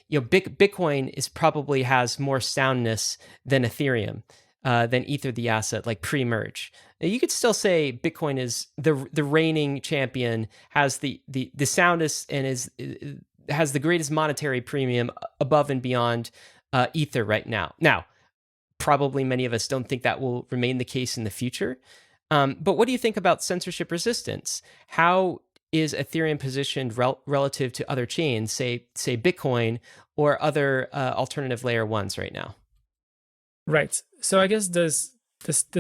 Speaker 2: Bitcoin probably has more soundness than Ethereum, than Ether, the asset, like pre-merge. Now, you could still say Bitcoin is the reigning champion, has the soundest and has the greatest monetary premium above and beyond Ether right now. Now, probably many of us don't think that will remain the case in the future. But what do you think about censorship resistance? How is Ethereum positioned relative to other chains, say Bitcoin or other alternative layer ones right now?
Speaker 1: Right. So I guess there's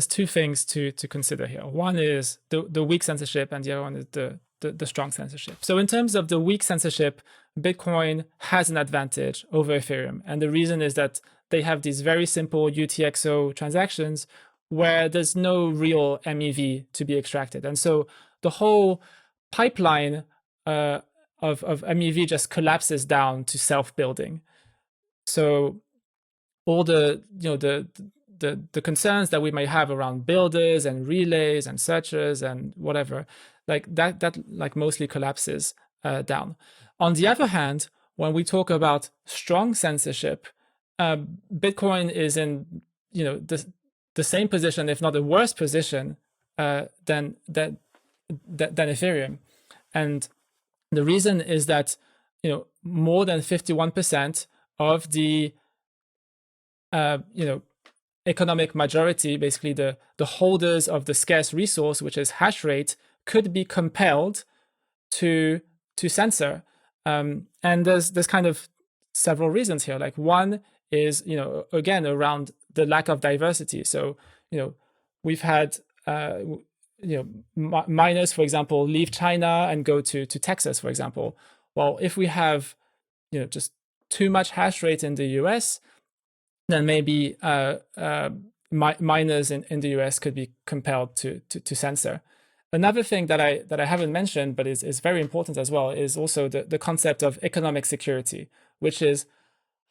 Speaker 1: two things to consider here. One is the weak censorship, and the other one is the strong censorship. So in terms of the weak censorship, Bitcoin has an advantage over Ethereum, and the reason is that they have these very simple UTXO transactions where there's no real MEV to be extracted, and so the whole pipeline of MEV just collapses down to self-building. So all the concerns that we may have around builders and relays and searchers and whatever, like that like mostly collapses down. On the other hand, when we talk about strong censorship, Bitcoin is in the same position, if not a worse position, than Ethereum. And the reason is that more than 51% of the economic majority, basically the holders of the scarce resource, which is hash rate, could be compelled to censor. And there's kind of several reasons here. Like one is, again, around the lack of diversity. So, we've had, miners, for example, leave China and go to Texas, for example. Well, if we have, just too much hash rate in the US, then maybe miners in the US could be compelled to censor. Another thing that I haven't mentioned, but is very important as well, is also the concept of economic security, which is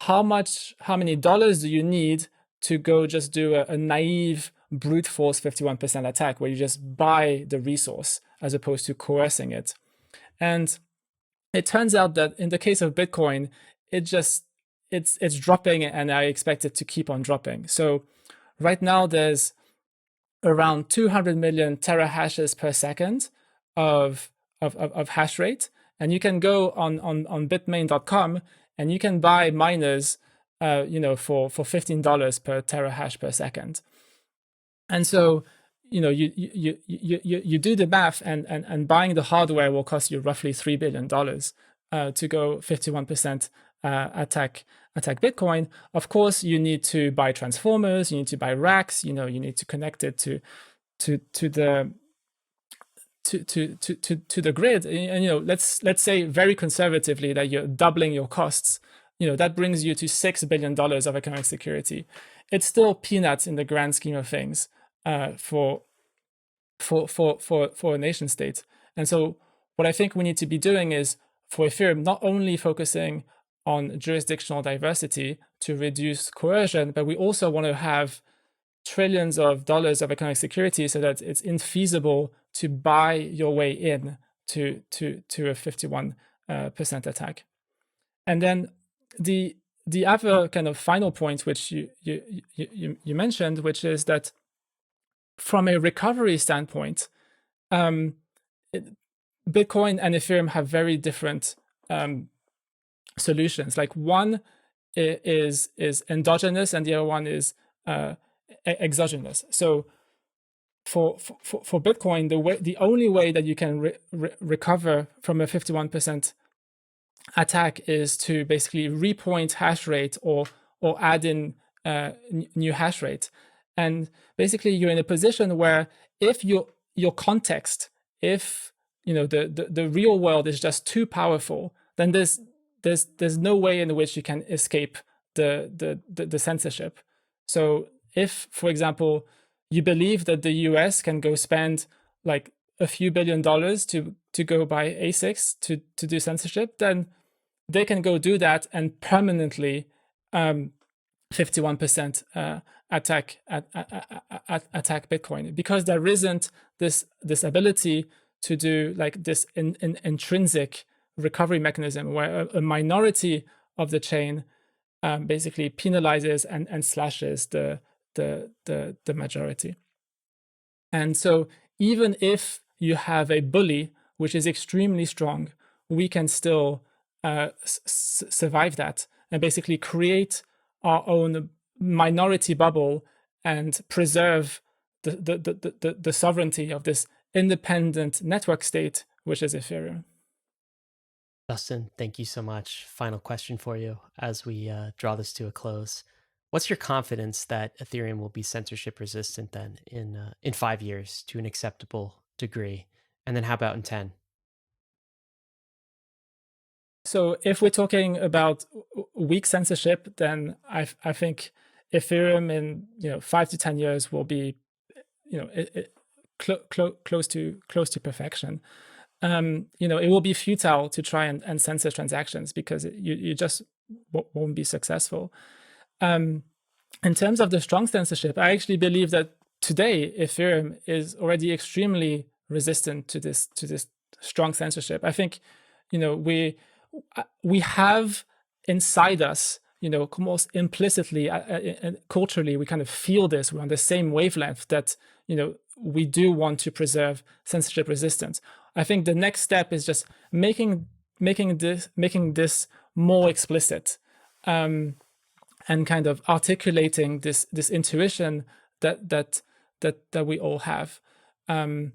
Speaker 1: how many dollars do you need to go just do a naive brute force 51% attack where you just buy the resource as opposed to coercing it. And it turns out that in the case of Bitcoin, it's dropping, and I expect it to keep on dropping. So right now there's around 200 million terahashes per second of hash rate, and you can go on bitmain.com and you can buy miners for $15 per terahash per second. And so you do the math, and buying the hardware will cost you roughly $3 billion to go 51% attack Bitcoin. Of course, you need to buy transformers, you need to buy racks, you need to connect it to the grid. And let's say very conservatively that you're doubling your costs. That brings you to $6 billion of economic security. It's still peanuts in the grand scheme of things for a nation state. And so what I think we need to be doing is, for Ethereum, not only focusing on jurisdictional diversity to reduce coercion, but we also want to have trillions of dollars of economic security so that it's infeasible to buy your way in to a 51% attack. And then the other kind of final point, which you mentioned, which is that from a recovery standpoint, Bitcoin and Ethereum have very different solutions. Like one is endogenous and the other one is exogenous. So for Bitcoin, the only way that you can recover from a 51% attack is to basically repoint hash rate or add in new hash rate. And basically you're in a position where if your context, if the real world is just too powerful, then there's no way in which you can escape the censorship. So if, for example, you believe that the US can go spend like a few $1 billion to go buy ASICs to do censorship, then they can go do that and permanently 51% attack Bitcoin, because there isn't this ability to do like this intrinsic recovery mechanism where a minority of the chain basically penalizes and slashes the majority. And so even if you have a bully which is extremely strong, we can still survive that and basically create our own minority bubble and preserve the sovereignty of this independent network state, which is Ethereum.
Speaker 2: Justin, thank you so much. Final question for you as we draw this to a close. What's your confidence that Ethereum will be censorship resistant then in 5 years to an acceptable degree? And then how about in 10?
Speaker 1: So if we're talking about weak censorship, then I think Ethereum in 5 to 10 years will be close to perfection. It will be futile to try and censor transactions because you just won't be successful. In terms of the strong censorship, I actually believe that today Ethereum is already extremely resistant to this strong censorship. I think we have inside us, almost implicitly, culturally, we kind of feel this. We're on the same wavelength that we do want to preserve censorship resistance. I think the next step is just making this more explicit, and kind of articulating this intuition that we all have, and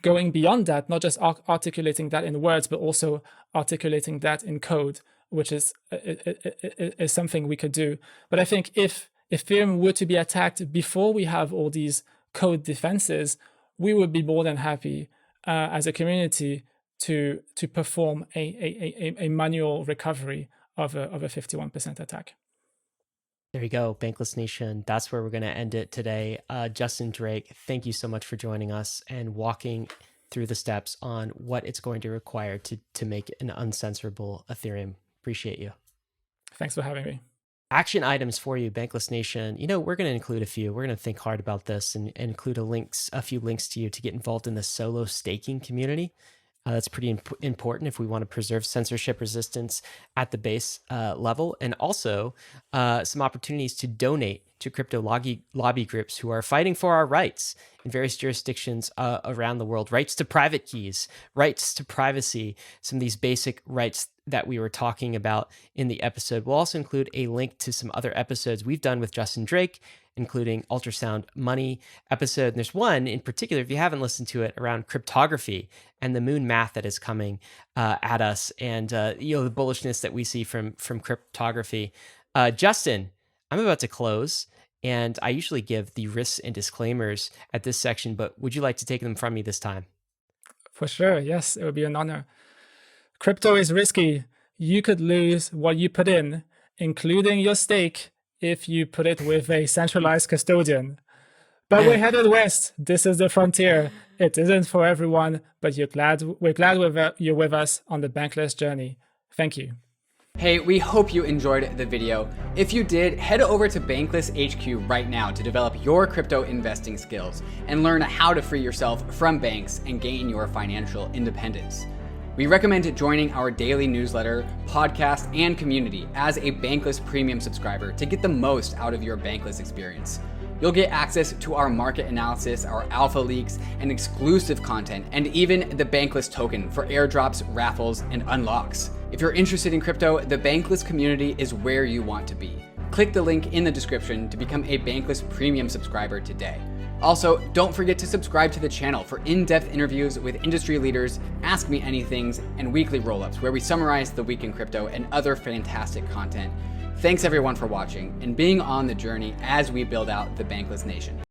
Speaker 1: going beyond that, not just articulating that in words, but also articulating that in code, which is something we could do. But I think if Ethereum were to be attacked before we have all these code defenses, we would be more than happy as a community to perform a manual recovery of a 51% attack.
Speaker 2: There you go, Bankless Nation. That's where we're going to end it today. Justin Drake, thank you so much for joining us and walking through the steps on what it's going to require to make an uncensorable Ethereum. Appreciate you.
Speaker 1: Thanks for having me.
Speaker 2: Action items for you, Bankless Nation. We're going to include a few. We're going to think hard about this and include a few links to you to get involved in the solo staking community. That's pretty important if we want to preserve censorship resistance at the base level, and also some opportunities to donate to crypto lobby groups who are fighting for our rights in various jurisdictions around the world. Rights to private keys, rights to privacy, some of these basic rights that we were talking about in the episode. We'll also include a link to some other episodes we've done with Justin Drake, including Ultrasound Money episode. And there's one in particular, if you haven't listened to it, around cryptography and the moon math that is coming at us, and the bullishness that we see from cryptography. Justin, I'm about to close, and I usually give the risks and disclaimers at this section, but would you like to take them from me this time?
Speaker 1: For sure, yes, it would be an honor. Crypto is risky. You could lose what you put in, including your stake, if you put it with a centralized custodian. But we're headed west. This is the frontier. It isn't for everyone, but we're glad you're with us on the Bankless journey. Thank you.
Speaker 3: Hey, we hope you enjoyed the video. If you did, head over to Bankless HQ right now to develop your crypto investing skills and learn how to free yourself from banks and gain your financial independence. We recommend joining our daily newsletter, podcast, and community as a Bankless Premium subscriber to get the most out of your Bankless experience. You'll get access to our market analysis, our alpha leaks, and exclusive content, and even the Bankless token for airdrops, raffles, and unlocks. If you're interested in crypto, the Bankless community is where you want to be. Click the link in the description to become a Bankless Premium subscriber today. Also, don't forget to subscribe to the channel for in-depth interviews with industry leaders, Ask Me Anythings, and weekly roll-ups where we summarize the week in crypto and other fantastic content. Thanks everyone for watching and being on the journey as we build out the Bankless Nation.